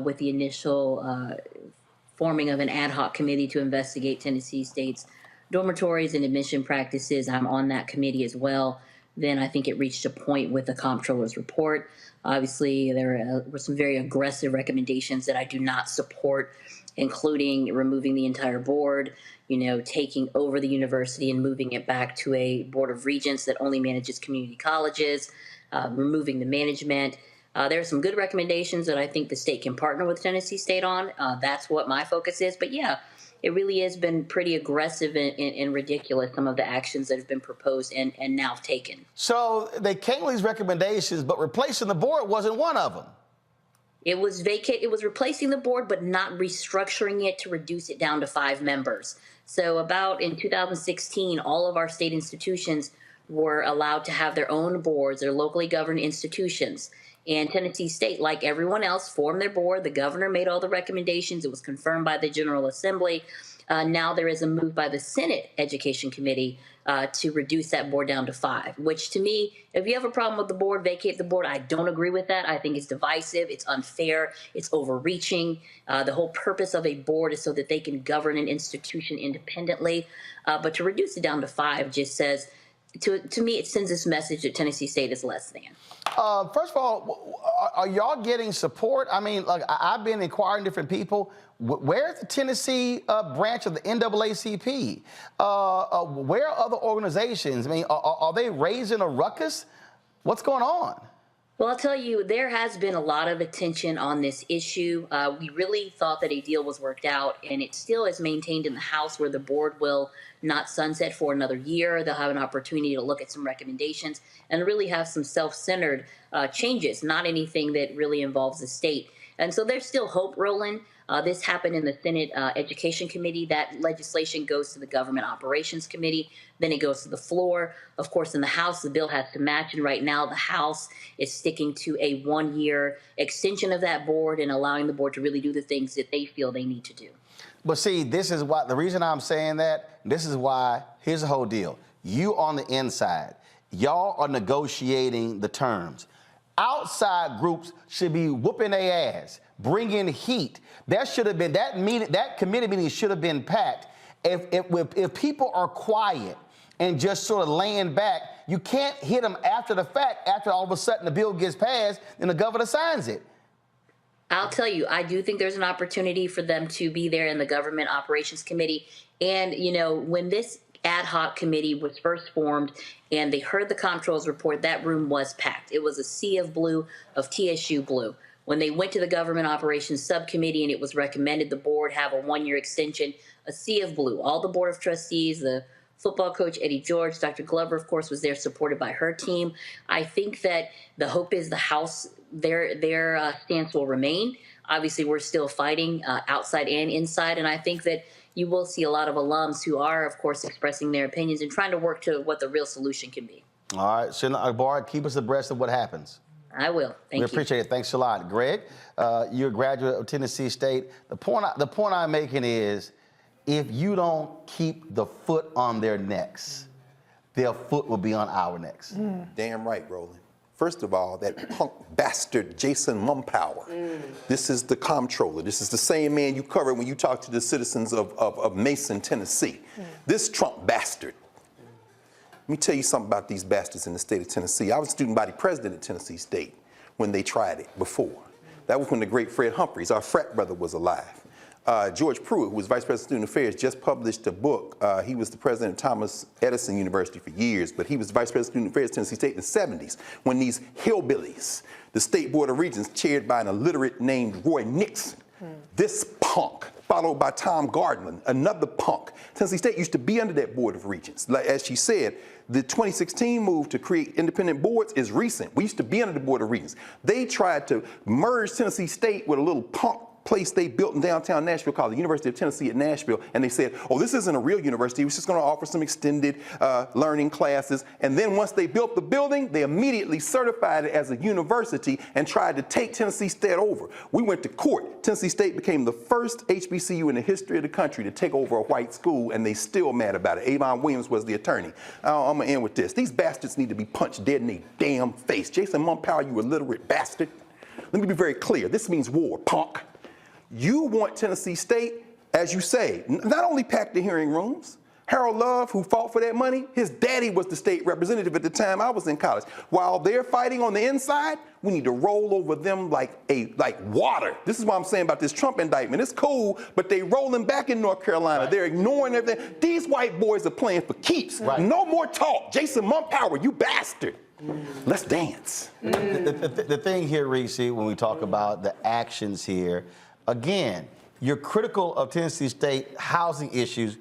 With the initial forming of an ad hoc committee to investigate Tennessee State's dormitories and admission practices. I'm on that committee as well. then I think it reached a point with the comptroller's report. Obviously, there were some very aggressive recommendations that I do not support, including removing the entire board, taking over the university and moving it back to a board of regents that only manages community colleges, removing the management. There are some good recommendations that I think the state can partner with Tennessee State on. That's what my focus is. But yeah, it really has been pretty aggressive and ridiculous, some of the actions that have been proposed and now taken. So they came with these recommendations, but replacing the board wasn't one of them. It was replacing the board, but not restructuring it to reduce it down to 5 members. So about in 2016, all of our state institutions were allowed to have their own boards, their locally governed institutions. And Tennessee State, like everyone else, formed their board. The governor made all the recommendations. It was confirmed by the General Assembly. Now there is a move by the Senate Education Committee to reduce that board down to 5, which to me, if you have a problem with the board, vacate the board. I don't agree with that. I think it's divisive. It's unfair. It's overreaching. The whole purpose of a board is so that they can govern an institution independently. But to reduce it down to 5 just says, to me, it sends this message that Tennessee State is less than. First of all, are y'all getting support? I mean, like, I've been inquiring different people. Where's the Tennessee branch of the NAACP? Where are other organizations? I mean, are they raising a ruckus? What's going on? Well, I'll tell you, there has been a lot of attention on this issue. We really thought that a deal was worked out, and it still is maintained in the House, where the board will not sunset for another year. They'll have an opportunity to look at some recommendations and really have some self-centered changes, not anything that really involves the state. And so there's still hope, Roland. This happened in the Senate Education Committee. That legislation goes to the Government Operations Committee. Then it goes to the floor. Of course, in the House, the bill has to match. And right now, the House is sticking to a 1-year extension of that board and allowing the board to really do the things that they feel they need to do. But see, this is why, the reason I'm saying that, this is why, here's the whole deal. You on the inside, y'all are negotiating the terms. Outside groups should be whooping their ass, bringing heat. That should have been, that committee meeting should have been packed. If people are quiet and just sort of laying back, you can't hit them after the fact, after all of a sudden the bill gets passed and the governor signs it. I'll tell you, I do think there's an opportunity for them to be there in the Government Operations Committee. And, when this ad hoc committee was first formed and they heard the comptroller's report, that room was packed. It was a sea of blue, of TSU blue. When they went to the Government Operations Subcommittee and it was recommended the board have a 1-year extension, a sea of blue. All the Board of Trustees, the football coach, Eddie George, Dr. Glover, of course, was there supported by her team. I think that the hope is the House, their stance will remain. Obviously, we're still fighting outside and inside, and I think that you will see a lot of alums who are, of course, expressing their opinions and trying to work to what the real solution can be. All right, Senator Akbar, keep us abreast of what happens. I will. Thank you. We appreciate it. Thanks a lot. Greg, you're a graduate of Tennessee State. The point I'm making is, if you don't keep the foot on their necks, their foot will be on our necks. Damn right, Roland. First of all, that punk bastard Jason Mumpower. This is the comptroller. This is the same man you covered when you talked to the citizens of Mason, Tennessee. This Trump bastard. Let me tell you something about these bastards in the state of Tennessee. I was student body president at Tennessee State when they tried it before. That was when the great Fred Humphreys, our frat brother, was alive. George Pruitt, who was Vice President of Student Affairs, just published a book. He was the president of Thomas Edison University for years, but he was Vice President of Student Affairs at Tennessee State in the 70s, when these hillbillies, the State Board of Regents, chaired by an illiterate named Roy Nixon, this punk, followed by Tom Gardner, another punk. Tennessee State used to be under that Board of Regents. Like, as she said, the 2016 move to create independent boards is recent. We used to be under the Board of Regents. They tried to merge Tennessee State with a little punk place they built in downtown Nashville called the University of Tennessee at Nashville, and they said, oh, this isn't a real university, it's just going to offer some extended learning classes. And then once they built the building, they immediately certified it as a university and tried to take Tennessee State over. We went to court. Tennessee State became the first HBCU in the history of the country to take over a white school, and they still mad about it. Avon Williams was the attorney. I'm going to end with this. These bastards need to be punched dead in their damn face. Jason Mumpower, you illiterate bastard. Let me be very clear. This means war, punk. You want Tennessee State, as you say, not only pack the hearing rooms, Harold Love, who fought for that money, his daddy was the state representative at the time I was in college. While they're fighting on the inside, we need to roll over them like water. This is what I'm saying about this Trump indictment. It's cool, but they rolling back in North Carolina. Right. They're ignoring everything. These white boys are playing for keeps. Right. No more talk. Jason Mumpower, you bastard. Let's dance. The thing here, Reese, when we talk about the actions here, again, you're critical of Tennessee State housing issues,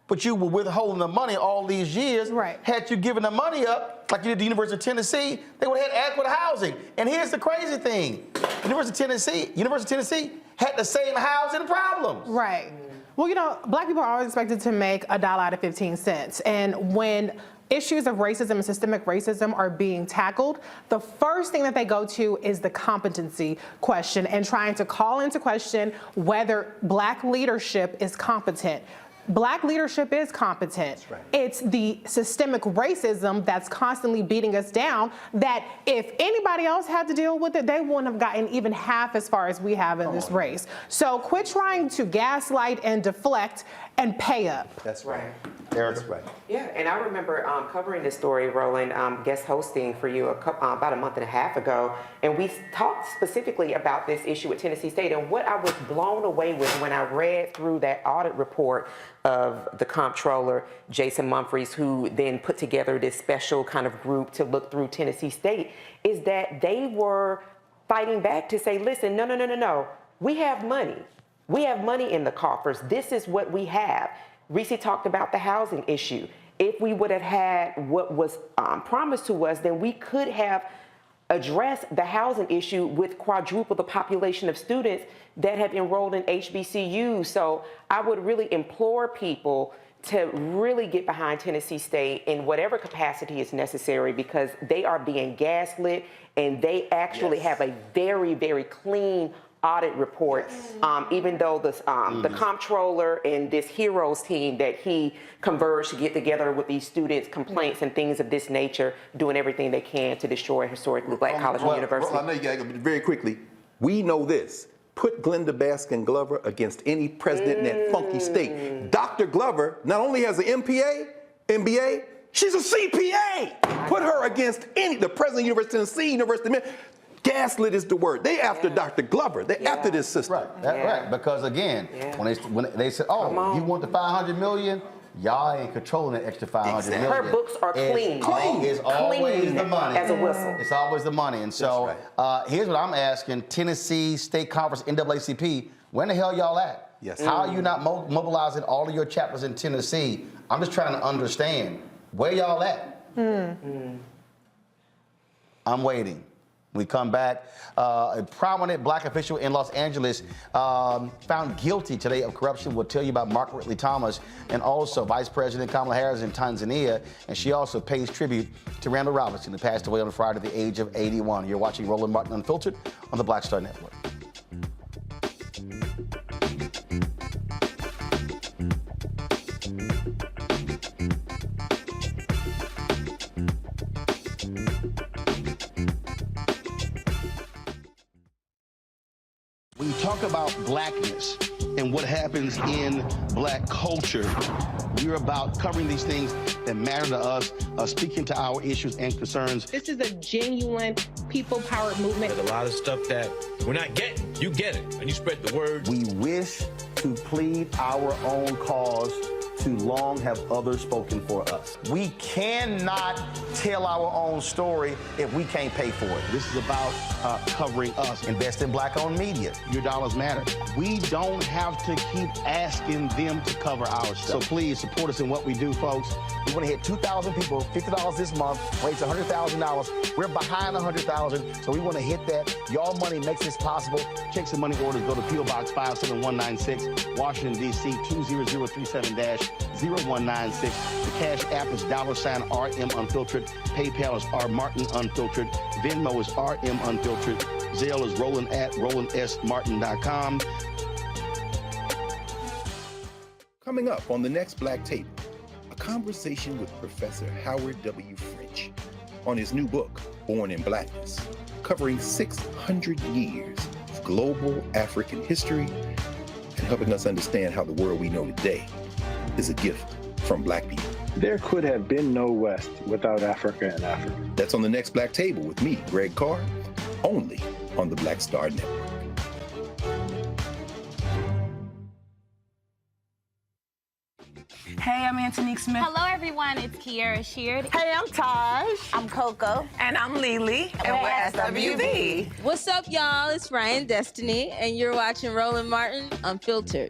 but you were withholding the money all these years. Right. Had you given the money up, like you did the University of Tennessee, they would have had adequate housing. And here's the crazy thing. University of Tennessee had the same housing problems. Right. Well, you know, black people are always expected to make $1 out of 15 cents. And when issues of racism and systemic racism are being tackled, the first thing that they go to is the competency question and trying to call into question whether black leadership is competent. Black leadership is competent. Right. It's the systemic racism that's constantly beating us down that if anybody else had to deal with it, they wouldn't have gotten even half as far as we have in this race. So quit trying to gaslight and deflect and pay up. That's right. Eric. That's right. Yeah, and I remember covering this story, Roland, guest hosting for you about a month and a half ago, and we talked specifically about this issue at Tennessee State. And what I was blown away with when I read through that audit report of the comptroller, Jason Humphreys, who then put together this special kind of group to look through Tennessee State, is that they were fighting back to say, listen, no, we have money. We have money in the coffers. This is what we have. Reese talked about the housing issue. If we would have had what was promised to us, then we could have addressed the housing issue with quadruple the population of students that have enrolled in HBCUs. So I would really implore people to really get behind Tennessee State in whatever capacity is necessary, because they are being gaslit and they actually have a very, very clean audit report, even though the comptroller and this heroes team that he converged to get together with these students' complaints and things of this nature, doing everything they can to destroy historically black college and university. Well, I know you got to go very quickly. We know this. Put Glenda Baskin Glover against any president in that funky state. Dr. Glover not only has an MBA, she's a CPA. Put her against the president of the University of Tennessee, University of Michigan. Gaslit is the word. They after Dr. Glover. They after this system. Right. Right. Because again, when they said, "Oh, you want the $500 million?" Y'all ain't controlling that extra $500 million. Her books are clean. It's always the money. As a whistle. It's always the money. And so here's what I'm asking: Tennessee State Conference, NAACP. When the hell y'all at? Yes. How are you not mobilizing all of your chapters in Tennessee? I'm just trying to understand where y'all at. I'm waiting. We come back. A prominent black official in Los Angeles found guilty today of corruption. We'll tell you about Mark Ridley Thomas, and also Vice President Kamala Harris in Tanzania. And she also pays tribute to Randall Robinson, who passed away on Friday at the age of 81. You're watching Roland Martin Unfiltered on the Black Star Network. When you talk about blackness and what happens in black culture, we're about covering these things that matter to us, speaking to our issues and concerns. This is a genuine people-powered movement. There's a lot of stuff that we're not getting. You get it, and you spread the word. We wish to plead our own cause. Too long have others spoken for us. We cannot tell our own story if we can't pay for it. This is about covering us. Invest in black-owned media. Your dollars matter. We don't have to keep asking them to cover our stuff. So please support us in what we do, folks. We want to hit 2,000 people, $50 this month, raise $100,000. We're behind $100,000, so we want to hit that. Y'all money makes this possible. Checks and money orders go to P.O. Box 57196, Washington, D.C. 20037-0196. The Cash App is $RM Unfiltered. PayPal is RMartin Unfiltered. Venmo is RM Unfiltered. Zelle is Roland@RolandSMartin.com. Coming up on the next Black Tape, a conversation with Professor Howard W. French on his new book, Born in Blackness, covering 600 years of global African history and helping us understand how the world we know today is a gift from Black people. There could have been no West without Africa and Africa. That's on the next Black Table with me, Greg Carr, only on the Black Star Network. Hey, I'm Antonique Smith. Hello, everyone. It's Kiara Sheard. Hey, I'm Taj. I'm Coco. And I'm Lily. And we're SWV. What's up, y'all? It's Ryan Destiny, and you're watching Roland Martin Unfiltered.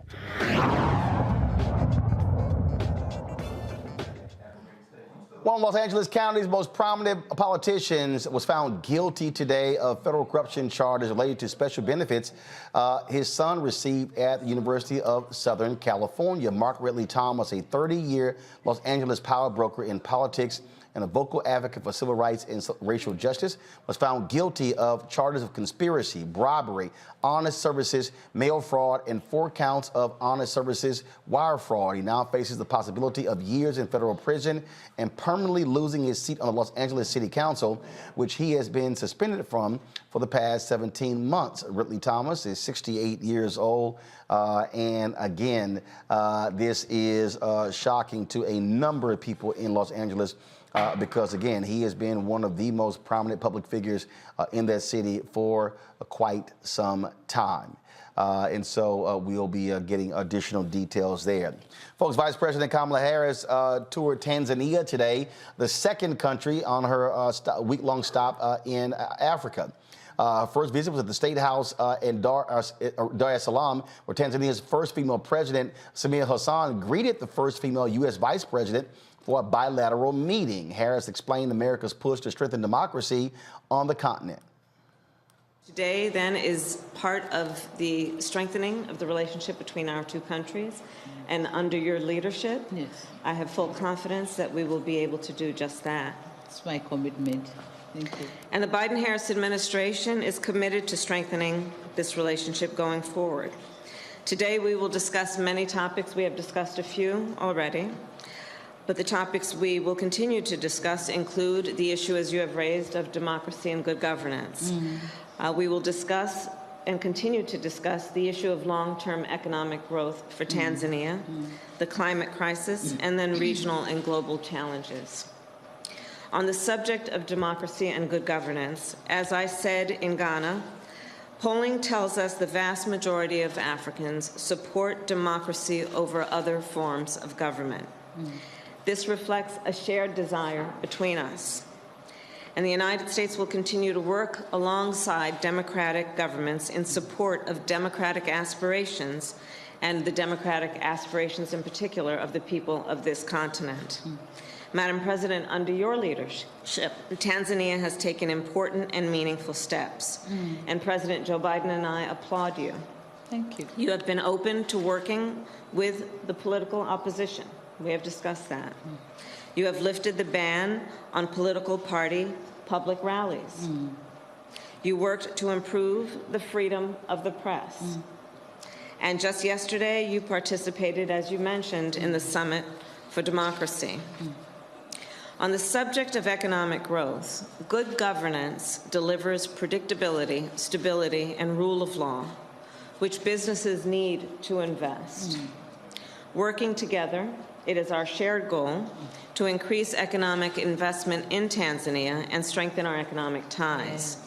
One of Los Angeles County's most prominent politicians was found guilty today of federal corruption charges related to special benefits his son received at the University of Southern California. Mark Ridley Thomas, a 30-year Los Angeles power broker in politics and a vocal advocate for civil rights and racial justice, was found guilty of charges of conspiracy, bribery, honest services, mail fraud, and 4 counts of honest services wire fraud. He now faces the possibility of years in federal prison and permanently losing his seat on the Los Angeles City Council, which he has been suspended from for the past 17 months. Ridley Thomas is 68 years old. And again, this is shocking to a number of people in Los Angeles. Because, again, he has been one of the most prominent public figures in that city for quite some time. And so we'll be getting additional details there. Folks, Vice President Kamala Harris toured Tanzania today, the second country on her week-long stop in Africa. First visit was at the State House in Dar es Salaam, where Tanzania's first female president, Samia Hassan, greeted the first female U.S. vice president for a bilateral meeting. Harris explained America's push to strengthen democracy on the continent. Today, then, is part of the strengthening of the relationship between our two countries. And under your leadership, I have full confidence that we will be able to do just that. It's my commitment. Thank you. And the Biden-Harris administration is committed to strengthening this relationship going forward. Today, we will discuss many topics. We have discussed a few already. But the topics we will continue to discuss include the issue, as you have raised, of democracy and good governance. We will discuss and continue to discuss the issue of long-term economic growth for Tanzania, the climate crisis, and then regional and global challenges. On the subject of democracy and good governance, as I said in Ghana, polling tells us the vast majority of Africans support democracy over other forms of government. This reflects a shared desire between us. And the United States will continue to work alongside democratic governments in support of democratic aspirations, and the democratic aspirations in particular of the people of this continent. Madam President, under your leadership, Tanzania has taken important and meaningful steps. And President Joe Biden and I applaud you. Thank you. You have been open to working with the political opposition. We have discussed that. You have lifted the ban on political party public rallies. You worked to improve the freedom of the press. And just yesterday, you participated, as you mentioned, in the Summit for Democracy. On the subject of economic growth, good governance delivers predictability, stability, and rule of law, which businesses need to invest. Working together, it is our shared goal to increase economic investment in Tanzania and strengthen our economic ties.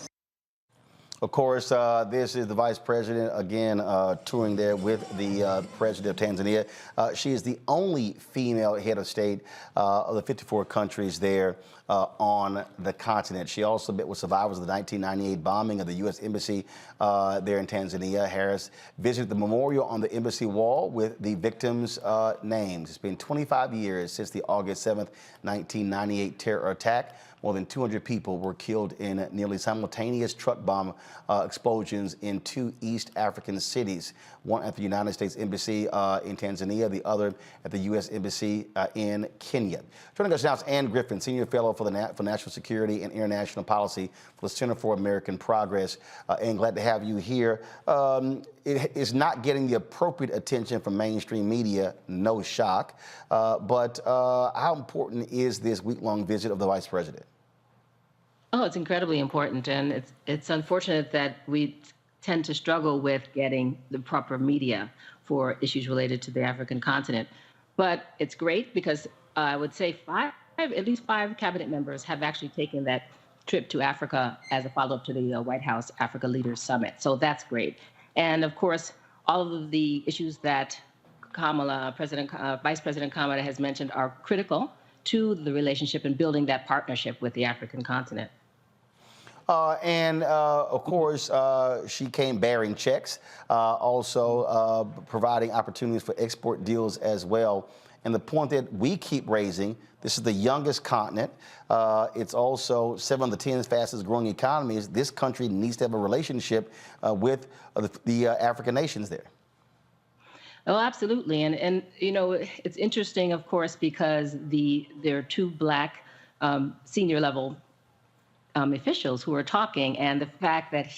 Of course, this is the vice president, again, touring there with the president of Tanzania. She is the only female head of state of the 54 countries there on the continent. She also met with survivors of the 1998 bombing of the U.S. Embassy there in Tanzania. Harris visited the memorial on the embassy wall with the victims' names. It's been 25 years since the August 7th, 1998 terror attack. More than 200 people were killed in nearly simultaneous truck bomb explosions in 2 East African cities, one at the United States Embassy in Tanzania, the other at the U.S. Embassy in Kenya. Joining us now is Ann Griffin, Senior Fellow for National Security and International Policy for the Center for American Progress. Ann, glad to have you here. It is not getting the appropriate attention from mainstream media, no shock. But how important is this week-long visit of the Vice President? Oh, it's incredibly important, and it's unfortunate that we tend to struggle with getting the proper media for issues related to the African continent. But it's great because I would say at least five cabinet members have actually taken that trip to Africa as a follow-up to the White House Africa Leaders Summit. So that's great. And of course, all of the issues that Vice President Kamala has mentioned are critical to the relationship and building that partnership with the African continent. Of course, she came bearing checks, also providing opportunities for export deals as well. And the point that we keep raising, this is the youngest continent. It's also 7 of the 10 fastest growing economies. This country needs to have a relationship with the African nations there. Oh, absolutely. And you know, it's interesting, of course, because there are 2 Black senior level officials who are talking, and the fact that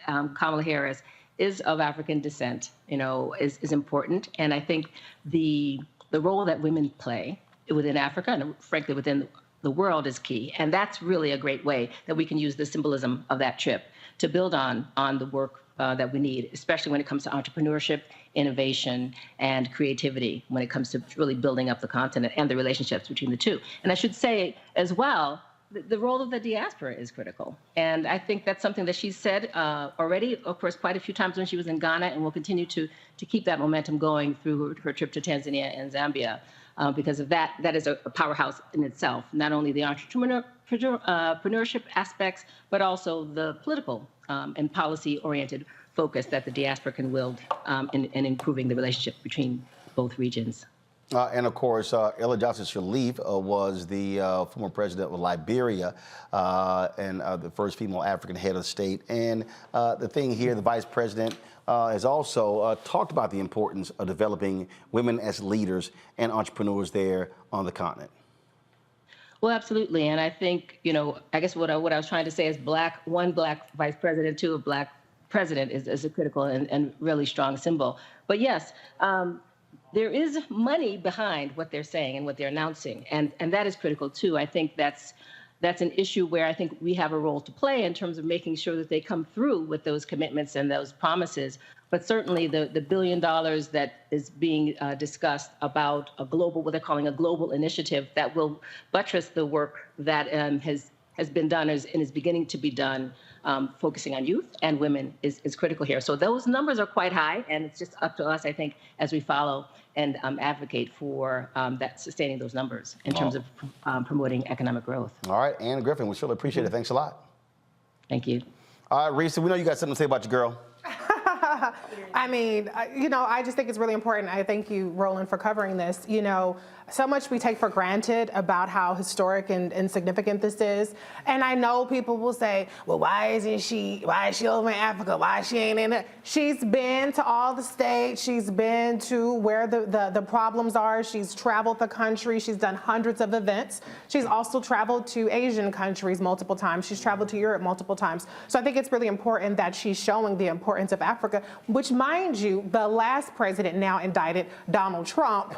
Kamala Harris, is of African descent, you know, is important. And I think the role that women play within Africa and frankly within the world is key. And that's really a great way that we can use the symbolism of that trip to build on the work that we need, especially when it comes to entrepreneurship, innovation, and creativity, when it comes to really building up the continent and the relationships between the two. And I should say as well, the role of the diaspora is critical. And I think that's something that she said already, of course, quite a few times when she was in Ghana, and will continue to keep that momentum going through her trip to Tanzania and Zambia. Because of that is a powerhouse in itself, not only the entrepreneurship aspects, but also the political and policy-oriented focus that the diaspora can wield in improving the relationship between both regions. And of course, Ella Johnson Sirleaf was the former president of Liberia and the first female African head of state. And the thing here, the vice president has also talked about the importance of developing women as leaders and entrepreneurs there on the continent. Well, absolutely. And I think, you know, I guess what I was trying to say is one Black vice president, 2 a Black president is a critical and really strong symbol. But yes, there is money behind what they're saying and what they're announcing, and that is critical too. I think that's an issue where I think we have a role to play in terms of making sure that they come through with those commitments and those promises. But certainly the $1 billion that is being discussed about a global, what they're calling a global initiative that will buttress the work that has been done and is beginning to be done, focusing on youth and women is critical here. So those numbers are quite high, and it's just up to us, I think, as we follow and advocate for that sustaining those numbers in terms of promoting economic growth. All right, Ann Griffin, we surely appreciate it. Thanks a lot. Thank you. All right, Reese, we know you got something to say about your girl. I mean, you know, I just think it's really important. I thank you, Roland, for covering this. You know, so much we take for granted about how historic and significant this is. And I know people will say, well, why is she over in Africa? Why she ain't in it? She's been to all the states. She's been to where the problems are. She's traveled the country. She's done hundreds of events. She's also traveled to Asian countries multiple times. She's traveled to Europe multiple times. So I think it's really important that she's showing the importance of Africa, which, mind you, the last president, now indicted, Donald Trump,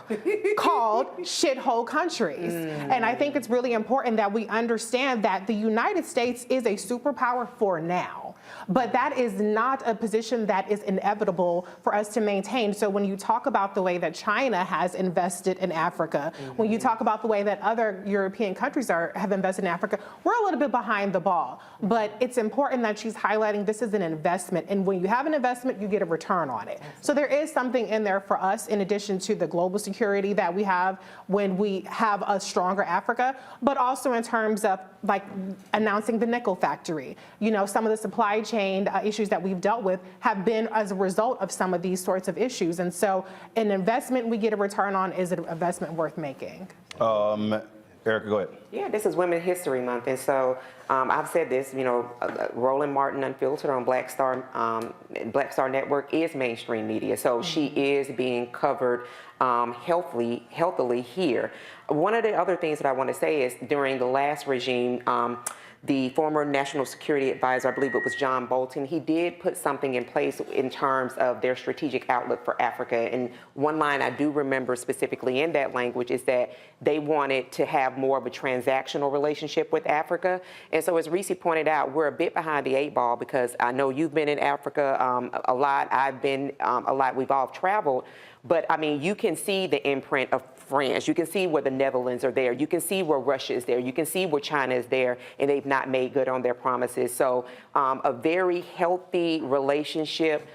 called shithole countries. And I think it's really important that we understand that the United States is a superpower for now, but that is not a position that is inevitable for us to maintain. So when you talk about the way that China has invested in Africa, when you talk about the way that other European countries have invested in Africa, we're a little bit behind the ball. But it's important that she's highlighting this is an investment, and when you have an investment, you get a return on it. So there is something in there for us, in addition to the global security that we have when we have a stronger Africa, but also in terms of like announcing the nickel factory. You know, some of the supply chain issues that we've dealt with have been as a result of some of these sorts of issues. And so an investment we get a return on is an investment worth making. Erica, go ahead. Yeah, this is Women's History Month, and so I've said this, you know, Roland Martin Unfiltered on Black Star Network is mainstream media, so she is being covered healthily here. One of the other things that I want to say is during the last regime, the former National Security Advisor, I believe it was John Bolton, he did put something in place in terms of their strategic outlook for Africa. And one line I do remember specifically in that language is that they wanted to have more of a transactional relationship with Africa. And so as Reese pointed out, we're a bit behind the 8 ball because I know you've been in Africa a lot, I've been a lot, we've all traveled. But I mean, you can see the imprint of France. You can see where the Netherlands are there. You can see where Russia is there. You can see where China is there, and they've not made good on their promises. So a very healthy relationship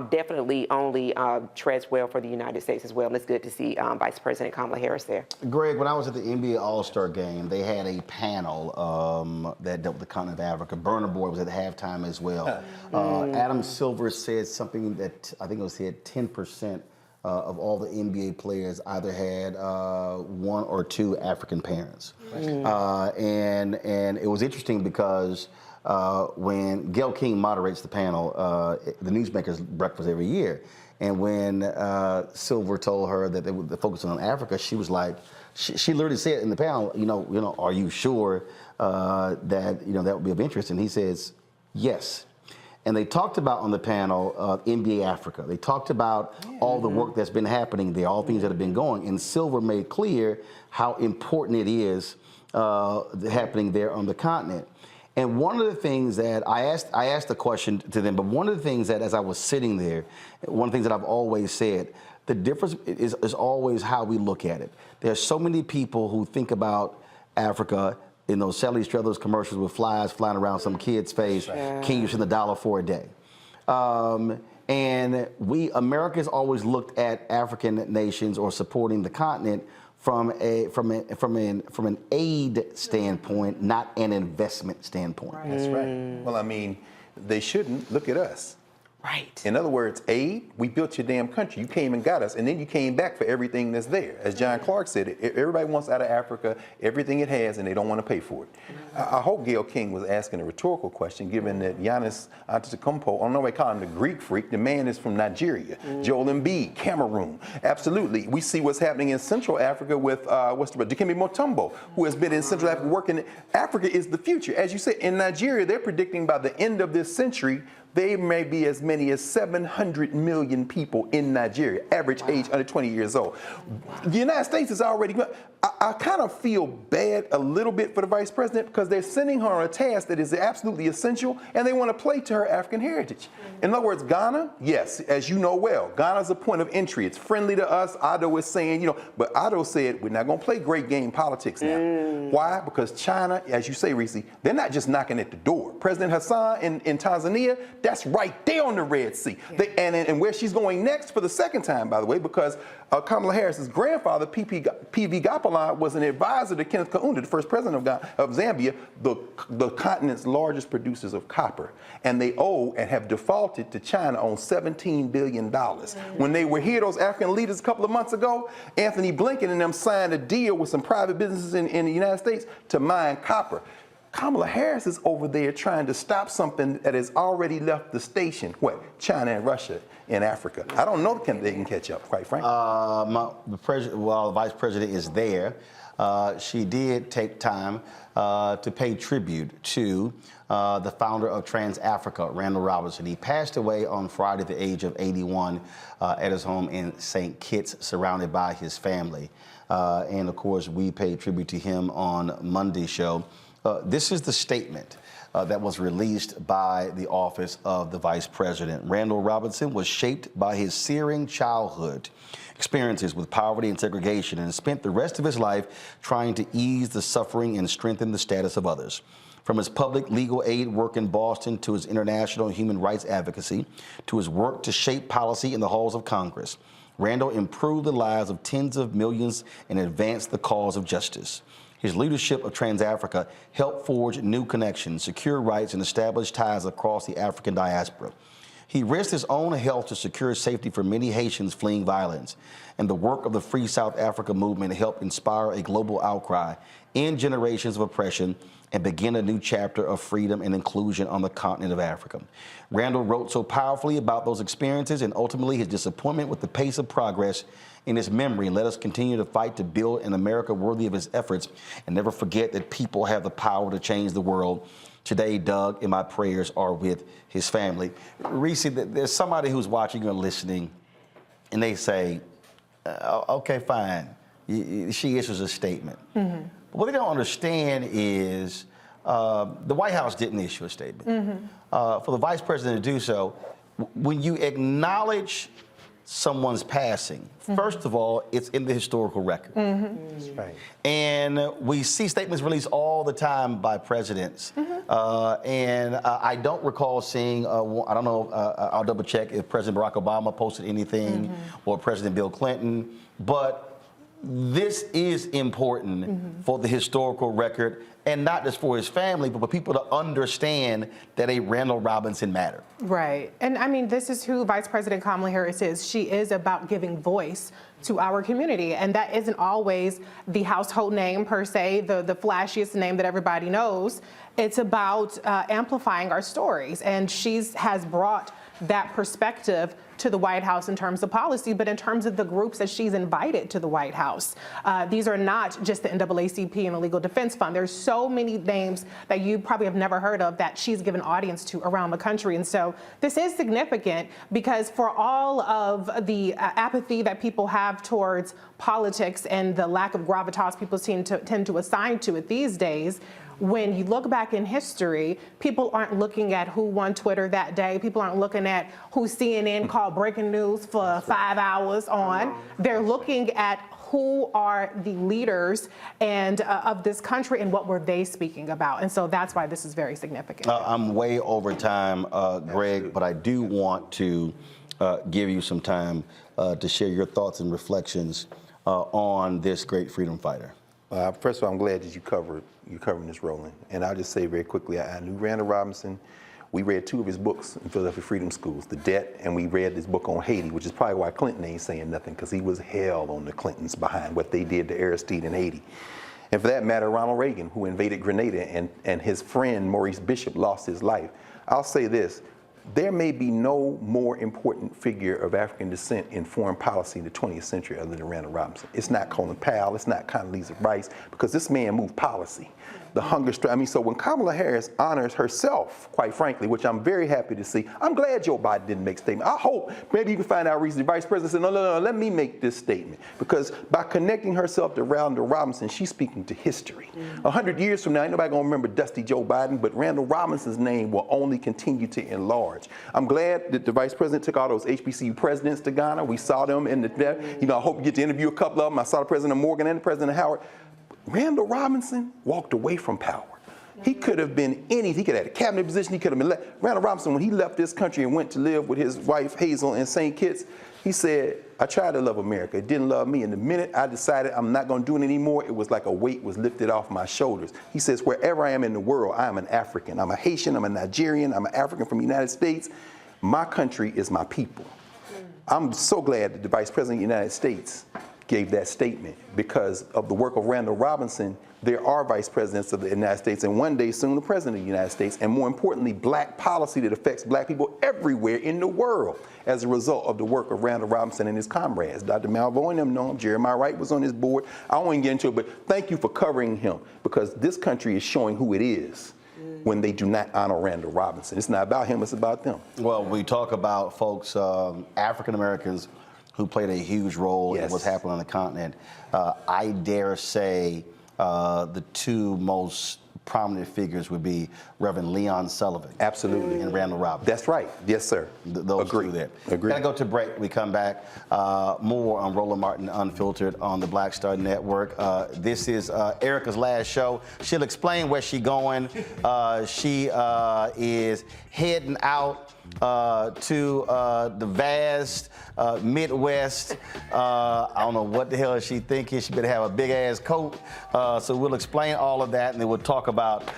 definitely only treads well for the United States as well. And it's good to see Vice President Kamala Harris there. Greg, when I was at the NBA All-Star game, they had a panel that dealt with the continent of Africa. Burna Boy was at halftime as well. Adam Silver said something that I think it was said 10% of all the NBA players either had one or two African parents. And it was interesting because when Gayle King moderates the panel, the Newsmakers breakfast every year, and when Silver told her that they would focus on Africa, she was like, she literally said in the panel, you know, are you sure that that would be of interest? And he says, yes. And they talked about on the panel NBA Africa. They talked about all the work that's been happening there, all things that have been going. And Silver made clear how important it is happening there on the continent. And one of the things that I asked the question to them, but one of the things that as I was sitting there, one of the things that I've always said, the difference is always how we look at it. There's so many people who think about Africa in those Sally Struthers commercials with flies flying around some kid's face, can you send $1 for a day? And America's always looked at African nations or supporting the continent from an aid standpoint, not an investment standpoint. That's right. Well, I mean, they shouldn't. Look at us. Right. In other words, aid, we built your damn country. You came and got us, and then you came back for everything that's there. As John Clark said, everybody wants out of Africa everything it has, and they don't want to pay for it. I hope Gayle King was asking a rhetorical question, given that Giannis Antetokounmpo, I don't know why they call him the Greek freak, the man is from Nigeria. Joel Embiid, Cameroon. Absolutely. We see what's happening in Central Africa with, Dikembe Mutombo, who has been in Central Africa working. Africa is the future. As you said, in Nigeria, they're predicting by the end of this century, there may be as many as 700 million people in Nigeria, average age under 20 years old. The United States is already, I kind of feel bad a little bit for the vice president because they're sending her on a task that is absolutely essential and they want to play to her African heritage. In other words, Ghana, yes, as you know well, Ghana's a point of entry. It's friendly to us. Ado is saying, but Ado said, we're not going to play great game politics now. Why? Because China, as you say, Reese, they're not just knocking at the door. President Hassan in Tanzania, that's right there on the Red Sea. And where she's going next for the second time, by the way, because Kamala Harris's grandfather, P.V. Gapala, was an advisor to Kenneth Kaunda, the first president of Zambia, the continent's largest producers of copper. And they owe and have defaulted to China on $17 billion. When they were here, those African leaders a couple of months ago, Anthony Blinken and them signed a deal with some private businesses in the United States to mine copper. Kamala Harris is over there trying to stop something that has already left the station. What? China and Russia in Africa. I don't know if they can catch up, quite frankly. The vice president is there. She did take time to pay tribute to the founder of Trans Africa, Randall Robinson. He passed away on Friday at the age of 81 at his home in St. Kitts, surrounded by his family. And of course, we paid tribute to him on Monday's show. This is the statement that was released by the office of the vice president. Randall Robinson was shaped by his searing childhood experiences with poverty and segregation and spent the rest of his life trying to ease the suffering and strengthen the status of others. From his public legal aid work in Boston to his international human rights advocacy to his work to shape policy in the halls of Congress, Randall improved the lives of tens of millions and advanced the cause of justice. His leadership of Trans-Africa helped forge new connections, secure rights, and establish ties across the African diaspora. He risked his own health to secure safety for many Haitians fleeing violence, and the work of the Free South Africa movement helped inspire a global outcry, end generations of oppression, and begin a new chapter of freedom and inclusion on the continent of Africa. Randall wrote so powerfully about those experiences and ultimately his disappointment with the pace of progress in his memory. Let us continue to fight to build an America worthy of his efforts and never forget that people have the power to change the world. Today, Doug and my prayers are with his family. Reese, there's somebody who's watching or listening and they say, okay, fine. She issues a statement. Mm-hmm. But what they don't understand is the White House didn't issue a statement. Mm-hmm. For the vice president to do so, when you acknowledge someone's passing, first of all, it's in the historical record. That's right. And we see statements released all the time by presidents. And I don't recall seeing, I don't know, I'll double check if President Barack Obama posted anything or President Bill Clinton, but this is important for the historical record, and not just for his family, but for people to understand that a Randall Robinson mattered. Right. And I mean, this is who Vice President Kamala Harris is. She is about giving voice to our community. And that isn't always the household name per se, the flashiest name that everybody knows. It's about amplifying our stories. And she has brought that perspective to the White House in terms of policy, but in terms of the groups that she's invited to the White House. These are not just the NAACP and the Legal Defense Fund. There's so many names that you probably have never heard of that she's given audience to around the country. And so this is significant because for all of the apathy that people have towards politics and the lack of gravitas people tend to assign to it these days, when you look back in history, people aren't looking at who won Twitter that day. People aren't looking at who CNN called breaking news for 5 hours on. They're looking at who are the leaders and of this country and what were they speaking about. And so that's why this is very significant. I'm way over time, Greg, but I do want to give you some time to share your thoughts and reflections on this great freedom fighter. First of all, I'm glad that you're covering this, Roland. And I'll just say very quickly, I knew Randall Robinson. We read 2 of his books in Philadelphia Freedom Schools, The Debt, and we read this book on Haiti, which is probably why Clinton ain't saying nothing, because he was hell on the Clintons behind what they did to Aristide in Haiti. And for that matter, Ronald Reagan, who invaded Grenada, and his friend Maurice Bishop lost his life. I'll say this. There may be no more important figure of African descent in foreign policy in the 20th century other than Randall Robinson. It's not Colin Powell, it's not Condoleezza Rice, because this man moved policy. The hunger strike. I mean, so when Kamala Harris honors herself, quite frankly, which I'm very happy to see, I'm glad Joe Biden didn't make a statement. I hope maybe you can find out recently, the Vice President said, no, let me make this statement. Because by connecting herself to Randall Robinson, she's speaking to history. 100 years from now, ain't nobody gonna remember Dusty Joe Biden, but Randall Robinson's name will only continue to enlarge. I'm glad that the Vice President took all those HBCU presidents to Ghana. We saw them in the, I hope you get to interview a couple of them. I saw the President Morgan and the President Howard. Randall Robinson walked away from power. He could have been anything. He could have had a cabinet position. He could have been Randall Robinson, when he left this country and went to live with his wife Hazel in St. Kitts, he said, I tried to love America. It didn't love me. And the minute I decided I'm not going to do it anymore, it was like a weight was lifted off my shoulders. He says, wherever I am in the world, I am an African. I'm a Haitian. I'm a Nigerian. I'm an African from the United States. My country is my people. I'm so glad that the Vice President of the United States gave that statement, because of the work of Randall Robinson. There are vice presidents of the United States, and one day soon the president of the United States, and more importantly, black policy that affects black people everywhere in the world as a result of the work of Randall Robinson and his comrades. Dr. Malvo and them know him. Jeremiah Wright was on his board. I won't get into it, but thank you for covering him, because this country is showing who it is when they do not honor Randall Robinson. It's not about him, it's about them. Well, we talk about folks, African Americans, who played a huge role in what's happening on the continent. I dare say the 2 most prominent figures would be Reverend Leon Sullivan. Absolutely. And Randall Robinson. That's right. Yes, sir. Those 2 there. Agree. Gotta go to break. We come back. More on Roland Martin Unfiltered on the Black Star Network. This is Erica's last show. She'll explain where she's going. She is heading out to the vast Midwest. I don't know what the hell she thinking. She better have a big ass coat. So we'll explain all of that, and then we'll talk about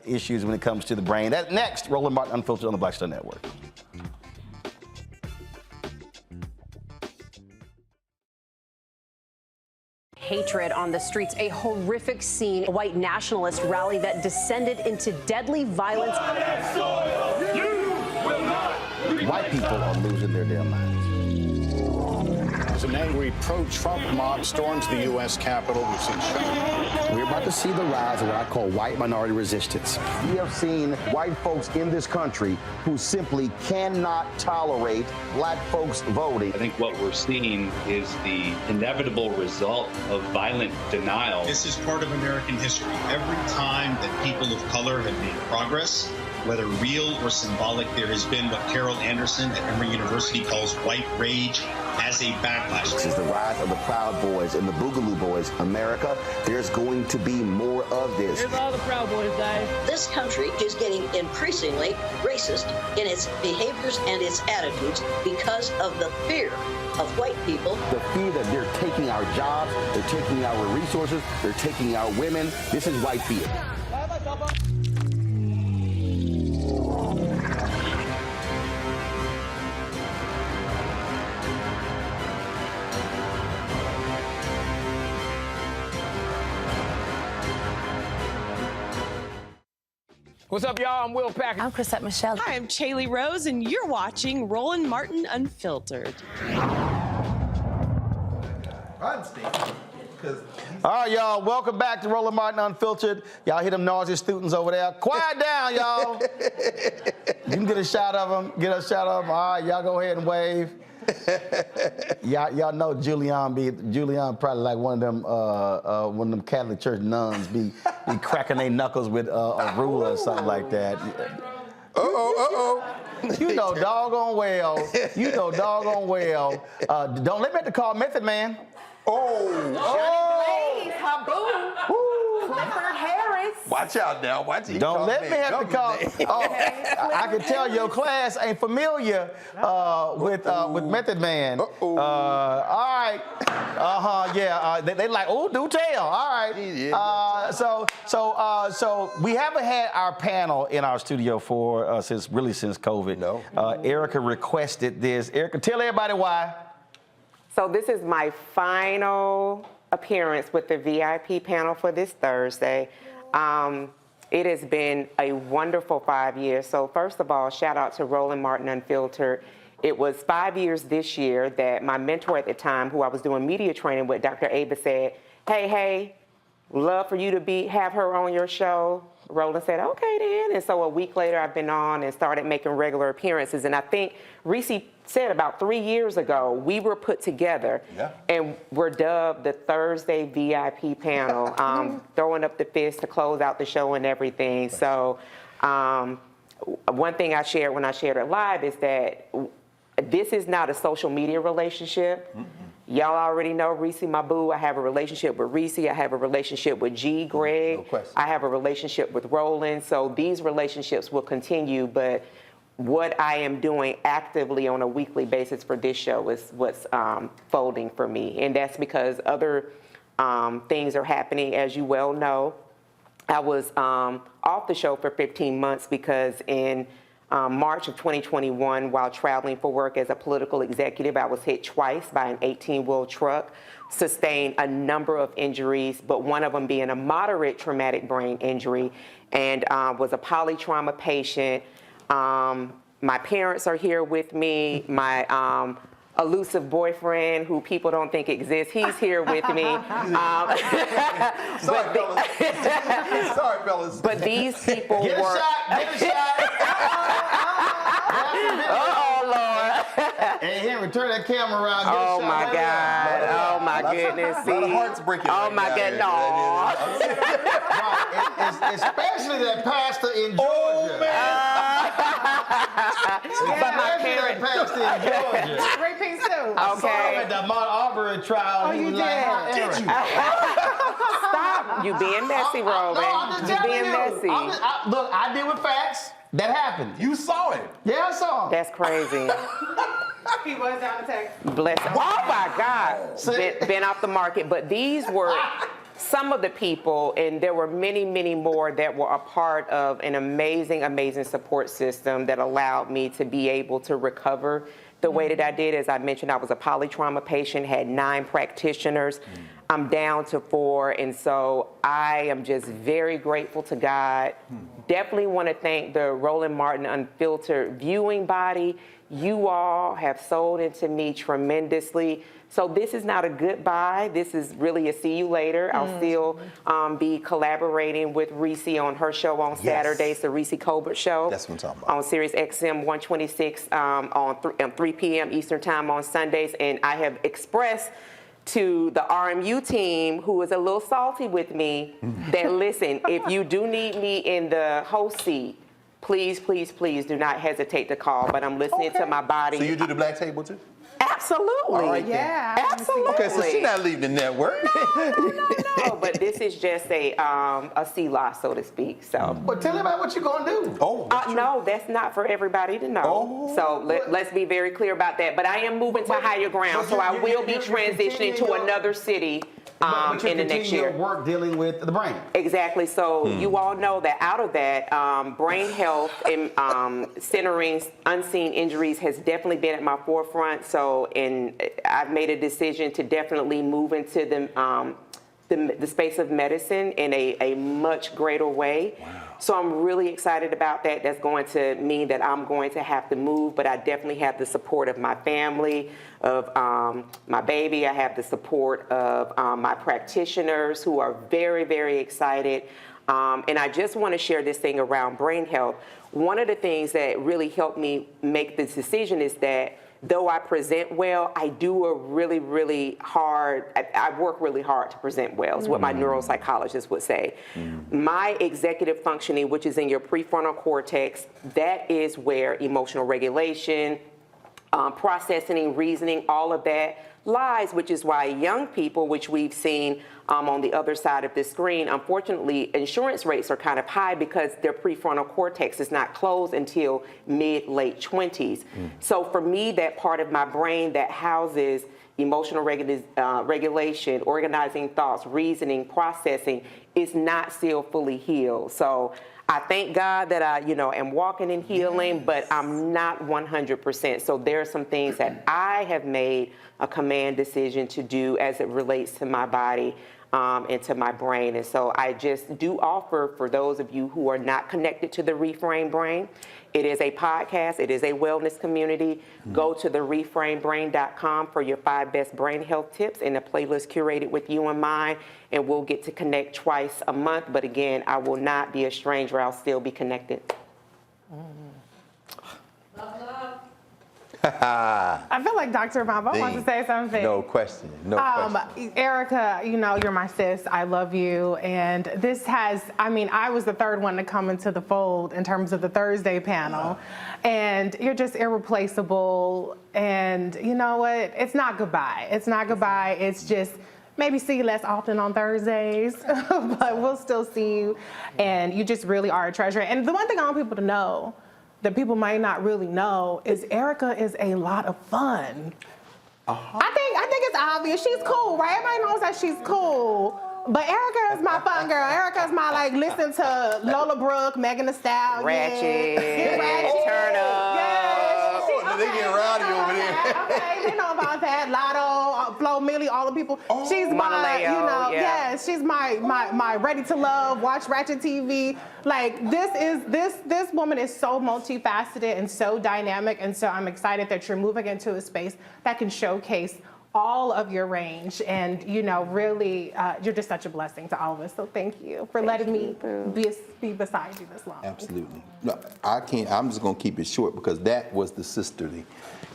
issues when it comes to the brain. That's next. Roland Martin Unfiltered on the Black Star Network. Hatred on the streets, a horrific scene, a white nationalist rally that descended into deadly violence. White people are losing their damn minds. As an angry pro-Trump mob storms the U.S. Capitol, we've seen shots. We're about to see the rise of what I call white minority resistance. We have seen white folks in this country who simply cannot tolerate black folks voting. I think what we're seeing is the inevitable result of violent denial. This is part of American history. Every time that people of color have made progress, whether real or symbolic, there has been what Carol Anderson at Emory University calls white rage as a backlash. This is the rise of the Proud Boys and the Boogaloo Boys. America, there's going to be more of this. Here's all the Proud Boys, guys. This country is getting increasingly racist in its behaviors and its attitudes because of the fear of white people. The fear that they're taking our jobs, they're taking our resources, they're taking our women. This is white fear. What's up, y'all? I'm Will Packer. I'm Chrisette Michelle. Hi, I'm Chaley Rose, and you're watching Roland Martin Unfiltered. All right, y'all, welcome back to Roland Martin Unfiltered. Y'all hear them noisy students over there. Quiet down, y'all. You can get a shot of them. Get a shot of them. All right, y'all go ahead and wave. Y'all know Julian probably like one of them Catholic church nuns be cracking their knuckles with a ruler or something like that. You know doggone well. Don't let me have to call Method Man. Blaze, Clifford Harris. Watch out now. Watch it. Don't let me have to call. I can tell your class ain't familiar with Method Man. All right. Yeah. They like, do tell. All right. So we haven't had our panel in our studio for since COVID. No. Erica requested this. Erica, tell everybody why. So this is my final appearance with the VIP panel for this Thursday. It has been a wonderful 5 years. So first of all, shout out to Roland Martin Unfiltered. It was 5 years this year that my mentor at the time, who I was doing media training with, Dr. Ava, said, hey, love for you to have her on your show. Roland said, okay then. And so a week later, I've been on and started making regular appearances. And I think Reese said about 3 years ago, we were put together and were dubbed the Thursday VIP panel, throwing up the fist to close out the show and everything. So one thing I shared when I shared it live is that this is not a social media relationship. Y'all already know Reese, my boo. I have a relationship with Reese. I have a relationship with Greg. No question. I have a relationship with Roland. So these relationships will continue, but what I am doing actively on a weekly basis for this show is what's folding for me. And that's because other things are happening, as you well know. I was off the show for 15 months because in March of 2021, while traveling for work as a political executive, I was hit twice by an 18-wheel truck, sustained a number of injuries, but one of them being a moderate traumatic brain injury, and was a polytrauma patient. My parents are here with me. My elusive boyfriend, who people don't think exists, he's here with me. Sorry, fellas. But these people Get a shot. Hey, Henry, turn that camera around. Oh my God. Oh my goodness. A lot of hearts breaking. Oh my goodness. Especially that pastor in Georgia. But my parents. Pastor in Georgia. Great pink suit. I saw him at the Mount Auburn trial. Oh, He you was did? like, Did you? Stop. You being messy, Roland. You being messy. Look, I deal with facts. That happened. You saw it. Yeah, I saw him. That's crazy. He was down the text. Bless him. Oh my God. Been off the market. But these were some of the people, and there were many, many more that were a part of an amazing, amazing support system that allowed me to be able to recover the way that I did. As I mentioned, I was a polytrauma patient, had 9 practitioners. I'm down to 4, and so I am just very grateful to God. Definitely want to thank the Roland Martin Unfiltered viewing body. You all have sold into me tremendously. So this is not a goodbye. This is really a see you later. I'll still be collaborating with Reese on her show on Saturdays, the Reese Colbert Show. That's what I'm talking about. On Sirius XM 126 on 3 p.m. Eastern Time on Sundays. And I have expressed to the RMU team, who is a little salty with me, that listen, if you do need me in the host seat, please, please, please do not hesitate to call. But I'm listening to my body. So you do the black table too? Absolutely. All right, yeah. Absolutely. Okay, so she's not leaving the network. No, but this is just a sea loss, so to speak. So. Well, tell me about what you're going to do. Oh, no, that's not for everybody to know. Oh, so let's be very clear about that. But I am moving to higher ground, so I will be transitioning to another city in the next year. Your work dealing with the brain. Exactly. So you all know that out of that, brain health and centering unseen injuries has definitely been at my forefront. So, and I've made a decision to definitely move into the space of medicine in a much greater way. Wow. So I'm really excited about that. That's going to mean that I'm going to have to move, but I definitely have the support of my family, of my baby. I have the support of my practitioners who are very, very excited. And I just want to share this thing around brain health. One of the things that really helped me make this decision is that though I present well, I do a really, really hard, I work really hard to present well, is what my neuropsychologist would say. My executive functioning, which is in your prefrontal cortex, that is where emotional regulation, processing, reasoning, all of that lies, which is why young people, which we've seen on the other side of the screen, unfortunately, insurance rates are kind of high because their prefrontal cortex is not closed until mid-late 20s. So for me, that part of my brain that houses emotional regulation, organizing thoughts, reasoning, processing, is not still fully healed. So I thank God that I, am walking in healing, but I'm not 100%. So there are some things that I have made a command decision to do as it relates to my body and to my brain. And so I just do offer, for those of you who are not connected to the Reframe Brain, it is a podcast. It is a wellness community. Go to the reframebrain.com for your 5 best brain health tips and a playlist curated with you in mind. And we'll get to connect twice a month. But again, I will not be a stranger. I'll still be connected. I feel like Dr. Bowman wants to say something. No question. No question. Erica, you're my sis. I love you. And this has, I was the third one to come into the fold in terms of the Thursday panel. And you're just irreplaceable. And you know what? It's not goodbye. It's not goodbye. It's just maybe see you less often on Thursdays, but we'll still see you. And you just really are a treasure. And the one thing I want people to know that people might not really know is Erica is a lot of fun. I think it's obvious. She's cool, right? Everybody knows that she's cool. But Erica is my fun girl. Erica's my listen to Lola Brooke, Megan Thee Stallion. Ratchet. Turn up. Yes. They get rowdy over there. Okay, they know about that. Lotto, Flo Millie, all the people. She's my, yes, she's my ready to love, watch Ratchet TV. Like this woman is so multifaceted and so dynamic, and so I'm excited that you're moving into a space that can showcase all of your range, and really, you're just such a blessing to all of us. So thank you for letting me be beside you this long. Absolutely. No, I can't. I'm just gonna keep it short because that was the sisterly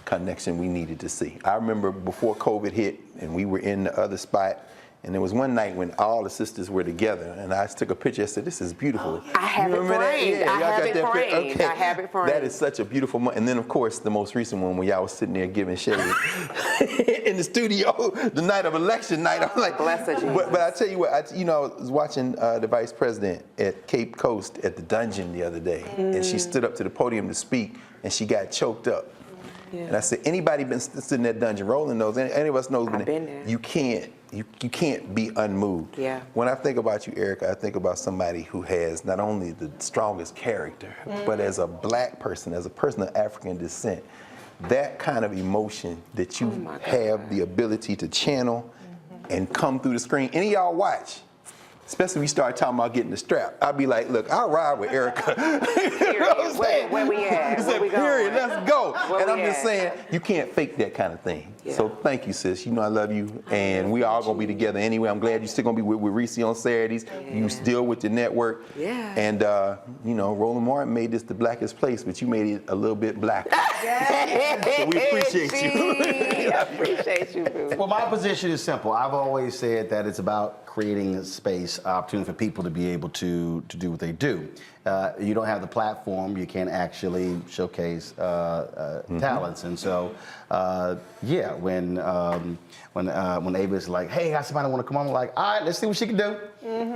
connection we needed to see. I remember before COVID hit, and we were in the other spot. And there was one night when all the sisters were together, and I took a picture. I said, "This is beautiful." I have it framed. Yeah, I have it framed. Okay. I have it framed. That is such a beautiful moment. And then, of course, the most recent one when y'all was sitting there giving shade in the studio the night of election night. I'm like, bless her, but I tell you what, I was watching the vice president at Cape Coast at the dungeon the other day, and she stood up to the podium to speak, and she got choked up. Yeah. And I said, anybody been sitting in that dungeon, Roland knows, any of us knows, I've been there. You can't be unmoved. Yeah. When I think about you, Erica, I think about somebody who has not only the strongest character, but as a black person, as a person of African descent, that kind of emotion that you have the ability to channel and come through the screen. Any of y'all watch, especially when we start talking about getting the strap. I'd be like, look, I'll ride with Erica. You know what I'm saying? Where we at? He said, period, let's go. And I'm just saying, at? you can't fake that kind of thing. Yeah. So thank you, sis. You know I love you. And we all going to be together anyway. I'm glad you're still going to be with Reese on Saturdays. Yeah. You still with the network. Yeah. And, Roland Martin made this the blackest place, but you made it a little bit blacker. So we appreciate you. I appreciate you, boo. Well, my position is simple. I've always said that it's about creating space, opportunity for people to be able to do what they do. You don't have the platform, you can't actually showcase talents, and so yeah, when Ava's like, hey, I got somebody want to come on, I'm like, all right, let's see what she can do.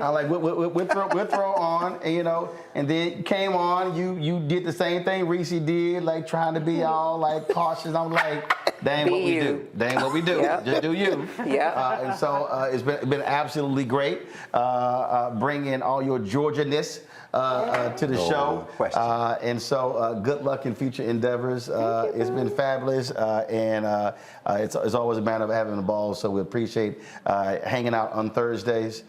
I like we'll throw on, and, you know, and then you came on, you did the same thing Reese did, like trying to be all like cautious. I'm like, that ain't what we do. That ain't what we do. Yep. Just do you. Yeah. And so it's been absolutely great bringing all your Georgia-ness to the show. And so good luck in future endeavors. It's been fabulous, and it's always a matter of having a ball. So we appreciate hanging out on Thursdays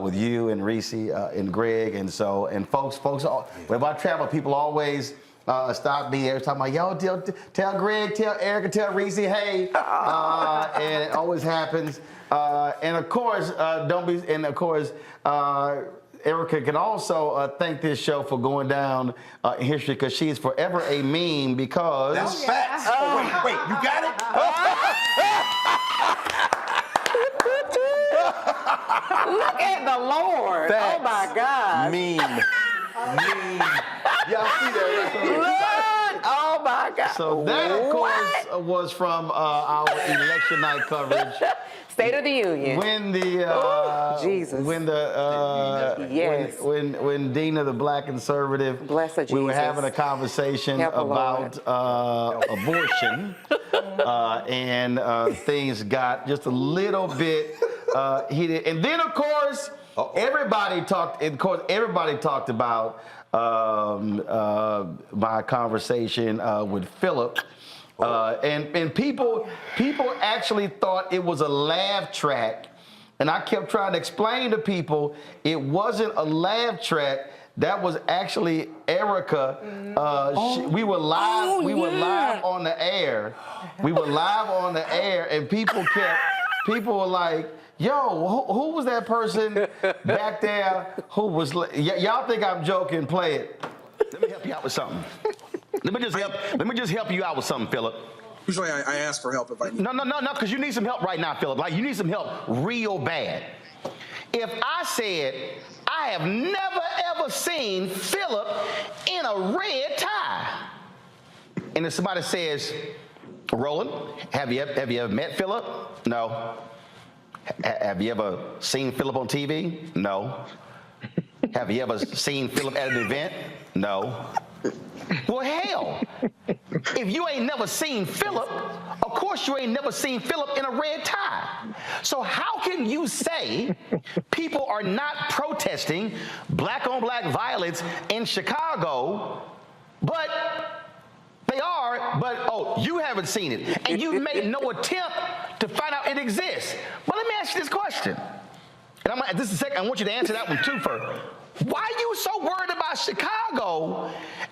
with you and Reese and Greg. And so, and folks, whenever I travel, people always stop me there talking about, yo, tell Greg, tell Erica, tell Reese, hey. And it always happens. And of course, Erica can also thank this show for going down in history, because she is forever a meme, because... That's facts. Oh, wait, you got it? Look at the Lord. Facts. Oh, my God. Meme. Y'all see that? Look. Oh, my God. So that, of course, was from our election night coverage. State of the Union. When the when Dina, the black conservative, bless her, Jesus, we were having a conversation about abortion, and things got just a little bit heated. And then, of course, everybody talked about my conversation with Philip. And people actually thought it was a laugh track, and I kept trying to explain to people it wasn't a laugh track. That was actually Erica. We were live. We were live on the air. We were live on the air, and people were like, "Yo, who was that person back there? Who was? Y'all think I'm joking? Play it. Let me help you out with something." Let me just help you out with something, Philip. Usually I ask for help if I need. No, because you need some help right now, Philip. Like, you need some help real bad. If I said, I have never ever seen Philip in a red tie, and if somebody says, Roland, have you ever met Philip? No. Have you ever seen Philip on TV? No. Have you ever seen Philip at an event? No. Well, hell, if you ain't never seen Philip, of course you ain't never seen Philip in a red tie. So how can you say people are not protesting black-on-black violence in Chicago, but they are, but, you haven't seen it, and you've made no attempt to find out it exists. But let me ask you this question, and this is a second, I want you to answer that one too first. Why are you so worried about Chicago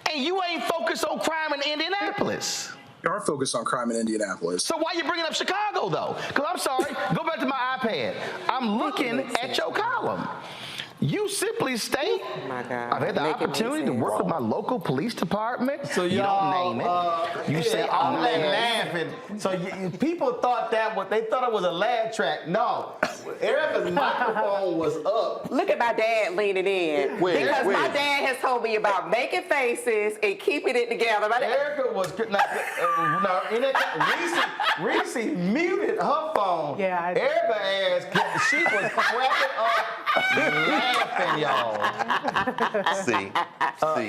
and you ain't focused on crime in Indianapolis? We are focused on crime in Indianapolis. So why are you bringing up Chicago, though? Because I'm sorry, go back to my iPad. I'm looking at your column. You simply state, I've had the opportunity to work with my local police department. So you don't name it. You say all that laughing. So people thought they thought it was a laugh track. No, Erica's microphone was up. Look at my dad leaning in. Because my dad has told me about making faces and keeping it together. Erica was Reese muted her phone. Yeah, Erica ass, she was cracking up. Laughing, y'all.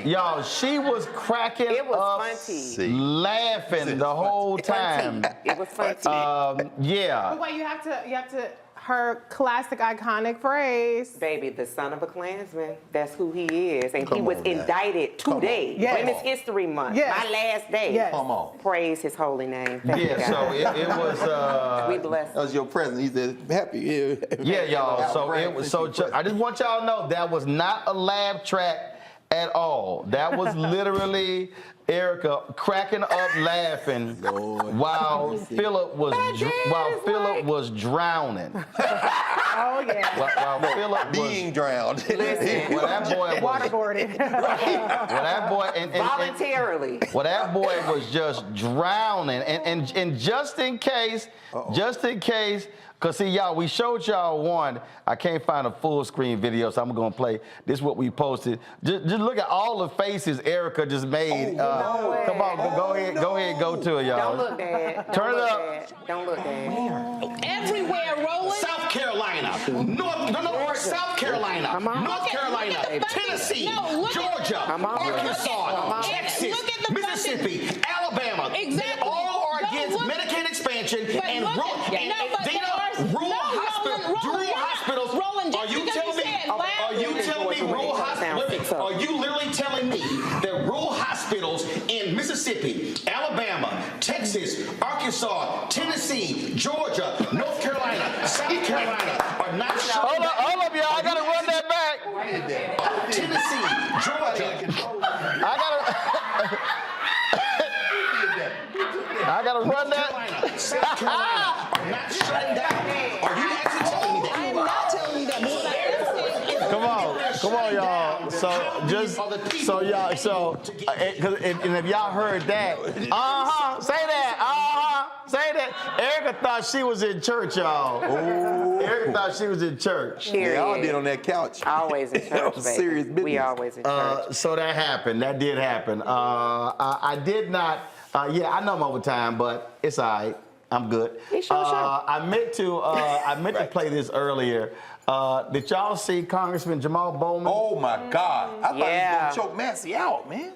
Y'all, she was cracking up, laughing the whole time. It was funny. Yeah. But wait, you have to. Her classic, iconic phrase. Baby, the son of a Klansman. That's who he is. And he was indicted today. Women's History Month. Yes. My last day. Yes. Come on. Praise his holy name. Thank you, God. So it was... we bless him. That was your president. He said, happy. Yeah, y'all. So I just want y'all to know that was not a laugh track at all. That was literally Erica cracking up laughing while Philip was drowning. Oh, yeah. Well, Philip being drowned. Listen. Well, that boy was Waterboarded. well, that boy Voluntarily. well, that boy was just drowning, and just in case, because see, y'all, we showed y'all one. I can't find a full screen video, so I'm gonna play. This is what we posted. Just look at all the faces Erica just made. Come on, go ahead, go to it, y'all. Don't look, Dad. Turn it up. Don't look, Dad. Everywhere, rolling. South Carolina, South Carolina, North Carolina, Tennessee, Georgia, Arkansas, Texas, Mississippi, Alabama. Exactly. They all are against Medicaid expansion and rural hospitals. Are you telling me? Are you telling me rural hospitals? Are you literally telling me that rural hospitals in Mississippi, Alabama, Texas, Arkansas, Tennessee, Georgia, North Carolina, South Carolina are not shutting down? Hold up, y'all. I gotta run that back. Tennessee, Georgia. I gotta run that. South Carolina are not shutting down. Are you actually telling me that? I am not telling you that. What I am saying is Come on, y'all. And if y'all heard that, say that. Erica thought she was in church, y'all. Erica thought she was in church. Yeah, y'all did on that couch. Always in church, baby. Serious business. We always in church. So that happened. That did happen. I did not. Yeah, I know I'm over time, but it's all right. I'm good. I meant to play this earlier. Did y'all see Congressman Jamaal Bowman? Oh my God! I thought he was gonna choke Massie out, man.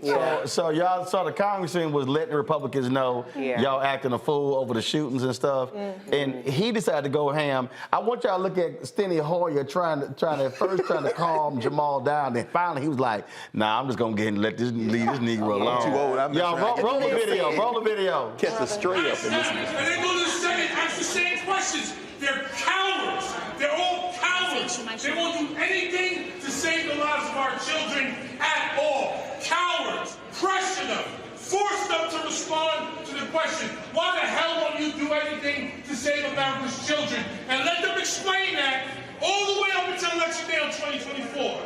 So y'all saw the congressman was letting the Republicans know y'all acting a fool over the shootings and stuff, and he decided to go ham. I want y'all to look at Steny Hoyer trying to calm Jamaal down. Then finally he was like, "Nah, I'm just gonna get and leave this Negro alone." Too old. Y'all roll the video. Roll the video. Catch the straight up and listen. And they go to the Senate, ask the same questions. They're cowards. They're all cowards. They won't do anything to save the lives of our children at all. Cowards. Pressure them. Force them to respond to the question, why the hell won't you do anything to save America's children? And let them explain that all the way up until election day on 2024.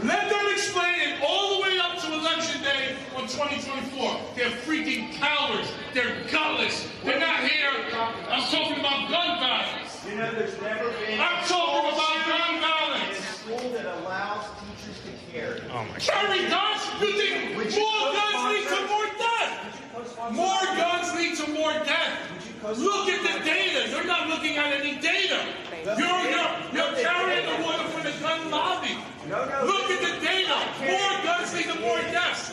Let them explain it all the way up to election day on 2024. They're freaking cowards. They're gutless. They're not here. I'm talking about gun violence. You know, there's never been. I'm talking about gun violence. A school that allows teachers to carry. Oh my God. Carry guns? You think more guns lead to more death? More guns lead to more death. Look at the data. You're not looking at any data. You're carrying the water for the gun lobby. Look at the data. More guns lead to more deaths.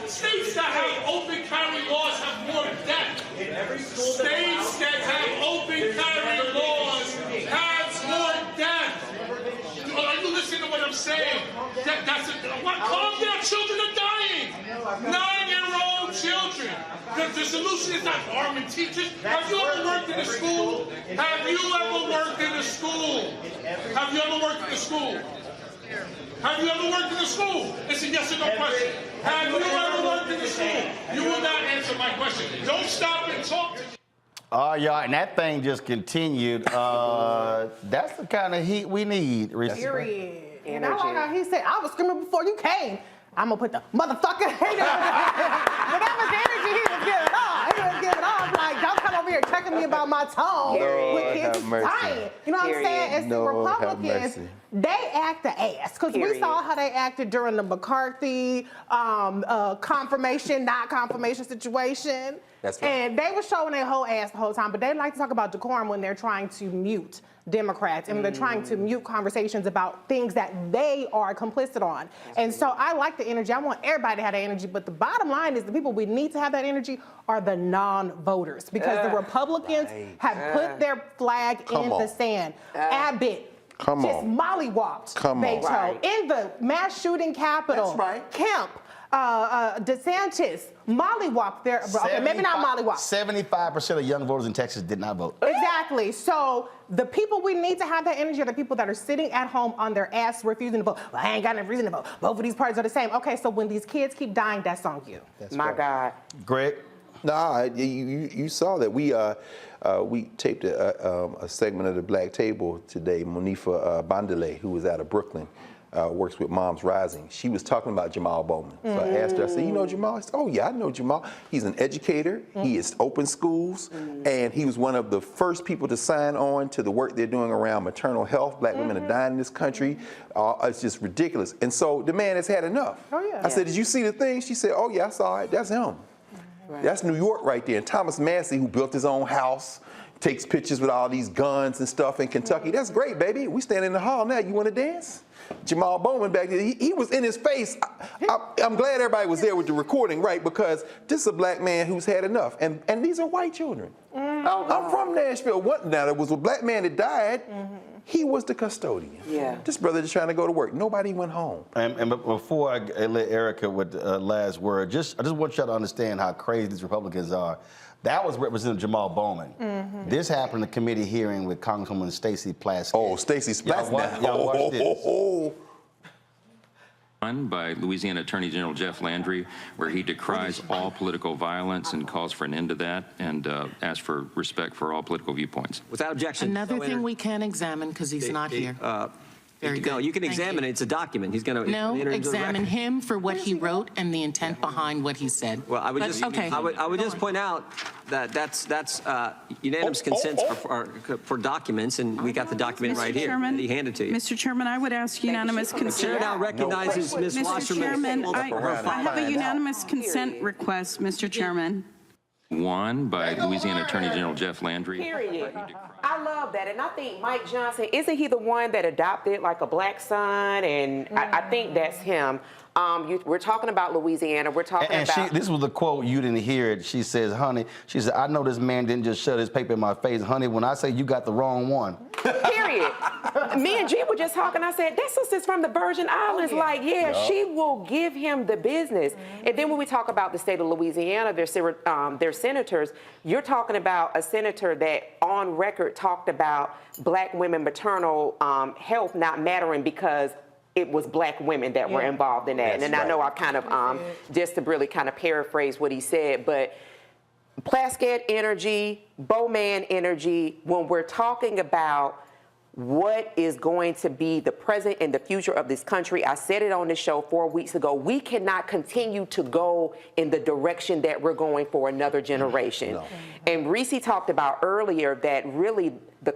States that have open carry laws have more deaths. States that have open carry laws have more deaths. Are you listening to what I'm saying? Calm down. Children are dying. 9-year-old children. The solution is not arming teachers. Have you ever worked in a school? Have you ever worked in a school? Have you ever worked in a school? Have you ever worked in a school? It's a yes or no question. Have you ever worked in a school? You will not answer my question. Don't stop and talk to me. Yeah, and that thing just continued. That's the kind of heat we need. Period. And I like how he said, I was screaming before you came. I'm going to put the motherfucker hater. But that was the energy he was giving off. He was giving off like, don't come over here checking me about my tone with kids dying. You know what I'm saying? It's the Republicans. They act the ass. Because we saw how they acted during the McCarthy confirmation, not confirmation situation. That's right. And they were showing their whole ass the whole time. But they like to talk about decorum when they're trying to mute Democrats and they're trying to mute conversations about things that they are complicit on. And so I like the energy. I want everybody to have that energy. But the bottom line is the people we need to have that energy are the non-voters because the Republicans have put their flag in the sand. Abbott just mollywopped Beto in the mass shooting capital. Kemp. DeSantis, mollywopped there. Okay, maybe not mollywopped. 75% of young voters in Texas did not vote. Exactly. So the people we need to have that energy are the people that are sitting at home on their ass refusing to vote. Well, I ain't got no reason to vote. Both of these parties are the same. Okay, so when these kids keep dying, that's on you. My God. Greg? Nah, you saw that. We taped a segment of the Black Table today. Monifa Bandele, who was out of Brooklyn, works with Moms Rising. She was talking about Jamaal Bowman. So I asked her, I said, you know Jamaal? She said, oh yeah, I know Jamaal. He's an educator. He has opened schools. And he was one of the first people to sign on to the work they're doing around maternal health. Black women are dying in this country. It's just ridiculous. And so the man has had enough. I said, did you see the thing? She said, oh yeah, I saw it. That's him. That's New York right there. And Thomas Massie, who built his own house, takes pictures with all these guns and stuff in Kentucky. That's great, baby. We stand in the hall now. You want to dance? Jamaal Bowman back there, he was in his face. I'm glad everybody was there with the recording, right? Because this is a black man who's had enough. And these are white children. I'm from Nashville. Now, there was a black man that died. He was the custodian. This brother just trying to go to work. Nobody went home. And before I let Erica with the last word, I just want y'all to understand how crazy these Republicans are. That was Representative Jamaal Bowman. This happened in a committee hearing with Congresswoman Stacey Plaskett. Oh, Stacey Plaskett. Y'all watch this. By Louisiana Attorney General Jeff Landry, where he decries all political violence and calls for an end to that and asks for respect for all political viewpoints. Without objection. Another thing we can examine because he's not here. Very good. No, you can examine it. It's a document. He's going to examine him for what he wrote and the intent behind what he said. Well, I would just point out that that's unanimous consent for documents, and we got the document right here that he handed to you. Mr. Chairman, I would ask unanimous consent. The chair now recognizes Ms. Wasserman. Mr. Chairman, I have a unanimous consent request, Mr. Chairman. One by Louisiana Attorney General Jeff Landry. Period. I love that. And I think Mike Johnson, isn't he the one that adopted like a black son? And I think that's him. We're talking about Louisiana. We're talking about... this was the quote, you didn't hear it. She says, honey, she said, I know this man didn't just shove his paper in my face. Honey, when I say you got the wrong one. Period. Me and G were just talking. I said, that sister's from the Virgin Islands. She will give him the business. And then when we talk about the state of Louisiana, their senators, you're talking about a senator that on record talked about black women maternal health not mattering because it was black women that were involved in that. And I know I kind of, just to really kind of paraphrase what he said, but Plaskett energy, Bowman energy, when we're talking about what is going to be the present and the future of this country, I said it on the show 4 weeks ago, we cannot continue to go in the direction that we're going for another generation. And Reese talked about earlier that really the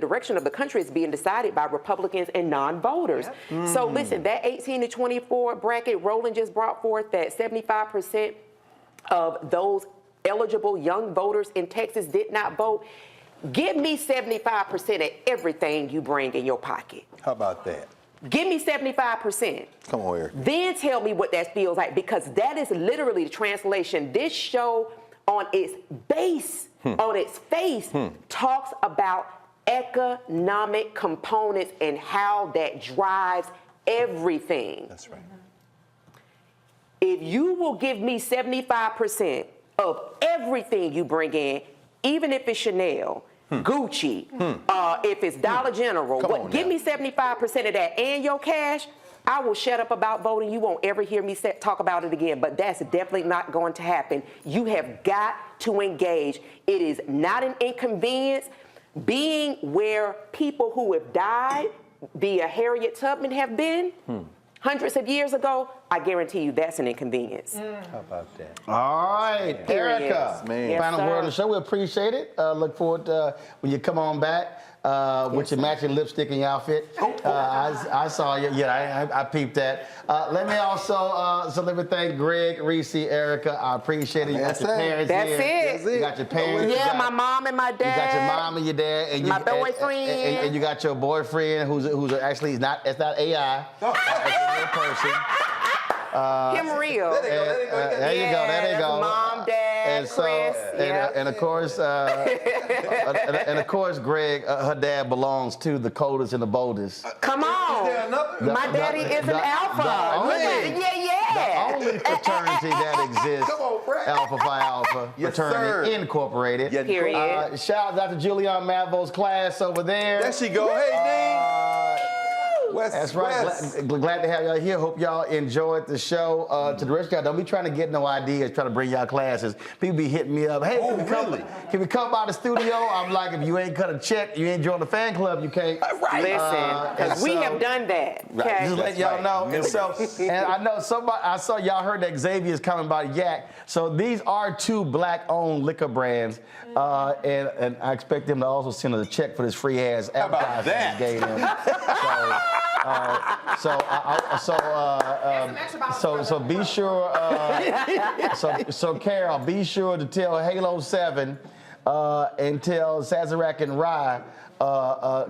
direction of the country is being decided by Republicans and non-voters. So listen, that 18 to 24 bracket, Roland just brought forth that 75% of those eligible young voters in Texas did not vote. Give me 75% of everything you bring in your pocket. How about that? Give me 75%. Come on here. Then tell me what that feels like, because that is literally the translation. This show on its base, on its face, talks about economic components and how that drives everything. That's right. If you will give me 75% of everything you bring in, even if it's Chanel, Gucci, if it's Dollar General, give me 75% of that and your cash, I will shut up about voting. You won't ever hear me talk about it again, but that's definitely not going to happen. You have got to engage. It is not an inconvenience. Being where people who have died via Harriet Tubman have been hundreds of years ago, I guarantee you that's an inconvenience. How about that? All right, Erica. Final word on the show. We appreciate it. Look forward to when you come on back with your matching lipstick and your outfit. I saw you. Yeah, I peeped that. Let me also, so let me thank Greg, Reese, Erica. I appreciate it. You got your parents here. That's it. You got your parents. Yeah, my mom and my dad. You got your mom and your dad. And my boyfriend. And you got your boyfriend who's actually not AI. It's a real person. Him real. There you go. There you go. Mom, dad, and so, Chris. And of course, Greg, her dad belongs to the coldest and the boldest. Come on. My daddy is an alpha. The only fraternity that exists, Alpha Phi Alpha Fraternity Incorporated. Shout out to Julianne Mavo's class over there. There she go. Hey, Dean. That's right. Glad to have y'all here. Hope y'all enjoyed the show. To the rest of y'all, don't be trying to get no ideas, trying to bring y'all classes. People be hitting me up. Hey, can we come by the studio? I'm like, if you ain't cut a check, you ain't joined the fan club, you can't. Right. Listen, because we have done that. Okay? Just let y'all know. And I know I saw y'all heard that Xavier's coming by Yak. So these are 2 black-owned liquor brands. And I expect them to also send us a check for this free ass advertising we gave them. So be sure. So Carol, be sure to tell Halo 7 and tell Sazerac and Rye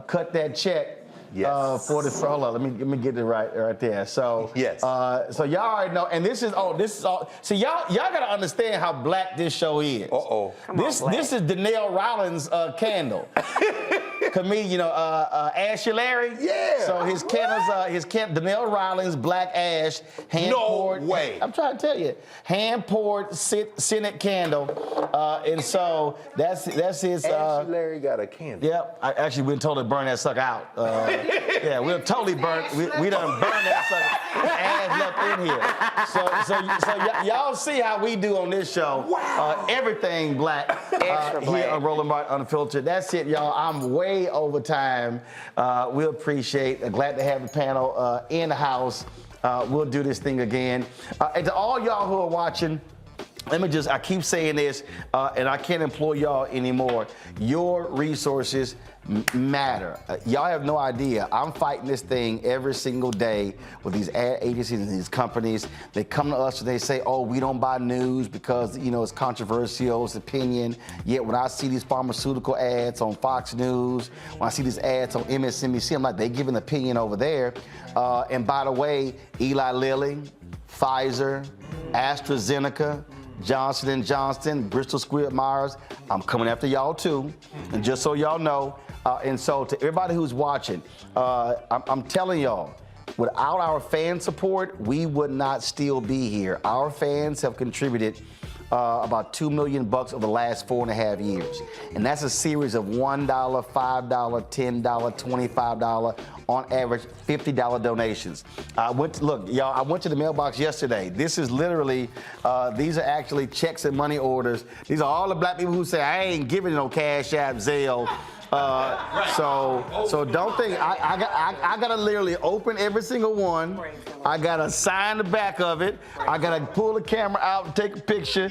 cut that check. Yes. For the hold on, let me get it right there. So yes. So y'all already know, and this is all. So y'all gotta understand how black this show is. This is Donnell Rollins' candle. Comedian, Ashy Larry. Yeah. So his candles, Donnell Rollins Black Ash hand poured. No way. I'm trying to tell you, hand poured Senate candle, and so that's his. Ashy Larry got a candle. Yep. Actually, we told to burn that sucker out. Yeah, we'll totally burn. We done burned that sucker. Ass left in here. So y'all see how we do on this show. Wow. Everything black. Extra black. Here on Roland Martin Unfiltered. That's it, y'all. I'm way over time. We appreciate. Glad to have the panel in the house. We'll do this thing again. And to all y'all who are watching, I keep saying this, and I can't employ y'all anymore. Your resources matter. Y'all have no idea. I'm fighting this thing every single day with these ad agencies and these companies. They come to us and they say, oh, we don't buy news because, it's controversial, it's opinion. Yet when I see these pharmaceutical ads on Fox News, when I see these ads on MSNBC, I'm like, they give an opinion over there. And by the way, Eli Lilly, Pfizer, AstraZeneca, Johnson & Johnson, Bristol Squibb Myers, I'm coming after y'all too. And just so y'all know, and so to everybody who's watching, I'm telling y'all, without our fan support, we would not still be here. Our fans have contributed about $2 million over the last 4.5 years. And that's a series of $1, $5, $10, $25, on average $50 donations. I went to the mailbox yesterday. This is literally, these are actually checks and money orders. These are all the black people who say, I ain't giving no Cash App, Zelle. So don't think I gotta literally open every single one. I gotta sign the back of it. I gotta pull the camera out and take a picture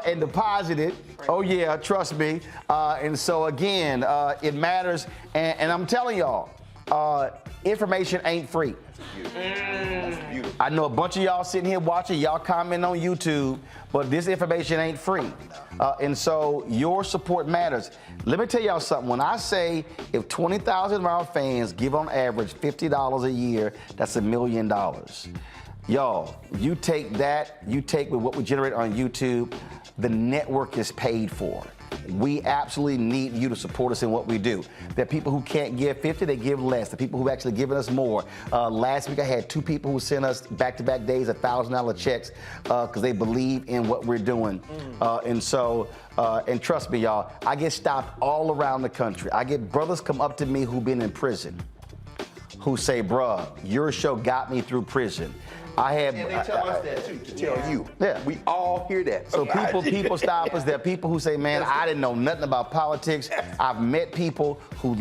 and deposit it. Oh yeah, trust me. And so again, it matters. And I'm telling y'all, information ain't free. I know a bunch of y'all sitting here watching, y'all comment on YouTube, but this information ain't free. And so your support matters. Let me tell y'all something. When I say if 20,000 of our fans give on average $50 a year, that's $1 million. Y'all, you take with what we generate on YouTube, the network is paid for. We absolutely need you to support us in what we do. There are people who can't give 50, they give less. The people who've actually given us more. Last week I had 2 people who sent us back-to-back days $1,000 checks because they believe in what we're doing. And so, and trust me, y'all, I get stopped all around the country. I get brothers come up to me who've been in prison who say, bruh, your show got me through prison. And they tell us that too, to tell you. Yeah. We all hear that. So people stop us. There are people who say, man, I didn't know nothing about politics. I've met people who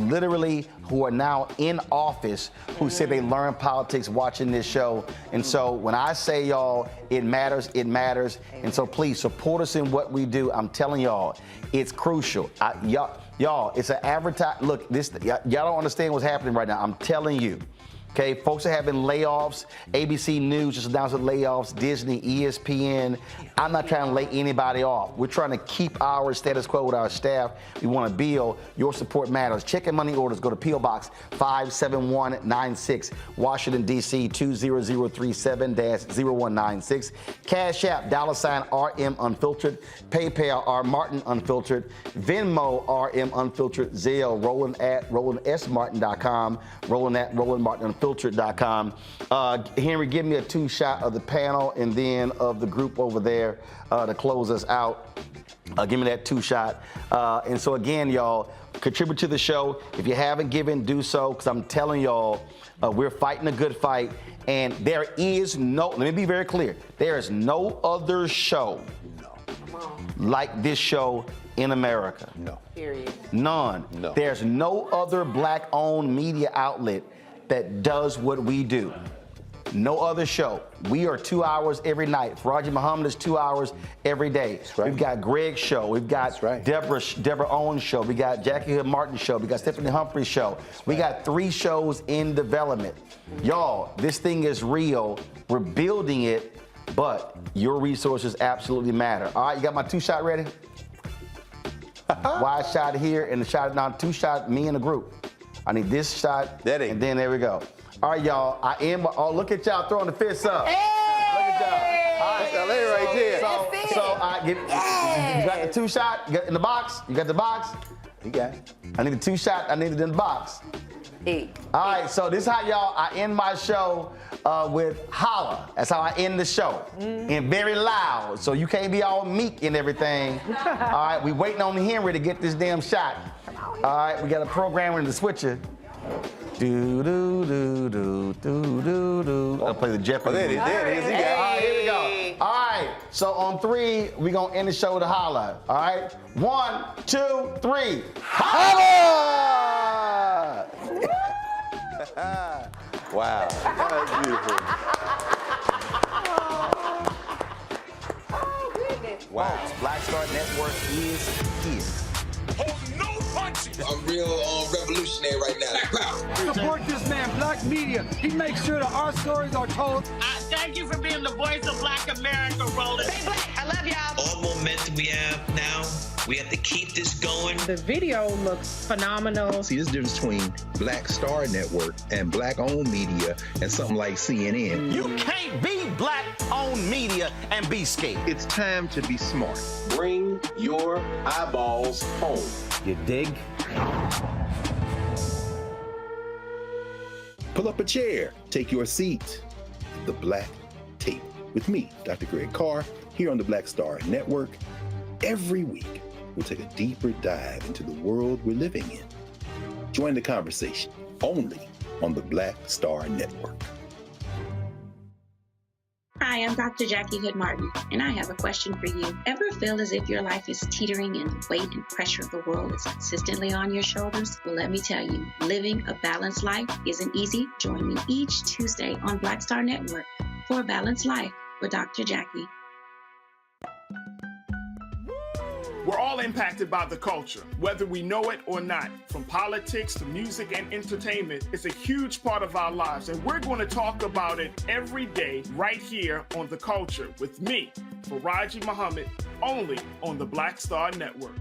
are now in office who say they learned politics watching this show. And so when I say, y'all, it matters, it matters. And so please support us in what we do. I'm telling y'all, it's crucial. Y'all, it's an advertise. Look, y'all don't understand what's happening right now. I'm telling you. Okay, folks are having layoffs. ABC News just announced layoffs. Disney, ESPN. I'm not trying to lay anybody off. We're trying to keep our status quo with our staff. We want to build. Your support matters. Check and money orders. Go to P.O. Box 57196, Washington, D.C. 20037-0196. Cash App, $RM Unfiltered. PayPal, R Martin Unfiltered. Venmo, RM Unfiltered. Zelle, Roland@RolandSMartin.com. Roland@RolandMartin Unfiltered. unfiltered.com. Henry, give me a 2-shot of the panel and then of the group over there to close us out. Give me that 2-shot. And so again, y'all, contribute to the show. If you haven't given, do so, because I'm telling y'all, we're fighting a good fight. And there is no, let me be very clear, there is no other show like this show in America. No. Period. None. No. There's no other black-owned media outlet that does what we do. No other show. We are 2 hours every night. Roger Muhammad is 2 hours every day. Right. We've got Greg's show. We've got Deborah Owens' show. We got Jackie Hood Martin's show. We got Stephanie Humphrey's show. We got 3 shows in development. Y'all, this thing is real. We're building it, but your resources absolutely matter. All right, you got my 2-shot ready? Wide shot here and the shot now, 2-shot, me and the group. I need this shot, and then there we go. All right, y'all. I am. Oh, look at y'all throwing the fists up. Hey! Look at y'all. All right, LA right there. So I get. You got the 2-shot. You got in the box. You got the box. You got it. I need the 2-shot. I need it in the box. All right. So this is how y'all. I end my show with holla. That's how I end the show. And very loud. So you can't be all meek and everything. All right. We waiting on Henry to get this damn shot. All right. We got a programmer in the switcher. Do do do do do do do. I'll play the Jeopardy. There it is. There it is. He got it. All right, here we go. All right. So on 3, we're gonna end the show with a holla. All right. 1, 2, 3. Holla! Wow. That was beautiful. Wow. Black Star Network is here. I'm real revolutionary right now. Black power. Support this man, Black Media. He makes sure that our stories are told. Thank you for being the voice of Black America, Roland. Stay black. I love y'all. All momentum we have now, we have to keep this going. The video looks phenomenal. See, this difference between Black Star Network and black-owned media and something like CNN. You can't be black-owned media and be scared. It's time to be smart. Bring your eyeballs home. You dig? Pull up a chair. Take your seat. The Black Tape with me, Dr. Greg Carr, here on the Black Star Network. Every week, we'll take a deeper dive into the world we're living in. Join the conversation only on the Black Star Network. Hi, I'm Dr. Jackie Hood Martin, and I have a question for you. Ever feel as if your life is teetering and the weight and pressure of the world is consistently on your shoulders? Well, let me tell you, living a balanced life isn't easy. Join me each Tuesday on Black Star Network for A Balanced Life with Dr. Jackie. We're all impacted by the culture, whether we know it or not. From politics to music and entertainment, it's a huge part of our lives, and we're going to talk about it every day right here on The Culture with me, Faraji Muhammad, only on the Black Star Network.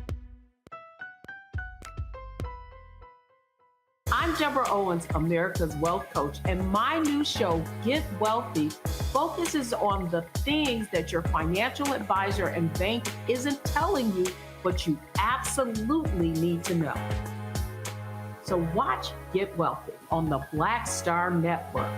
I'm Deborah Owens, America's Wealth Coach, and my new show, Get Wealthy, focuses on the things that your financial advisor and bank isn't telling you, but you absolutely need to know. So watch Get Wealthy on the Black Star Network.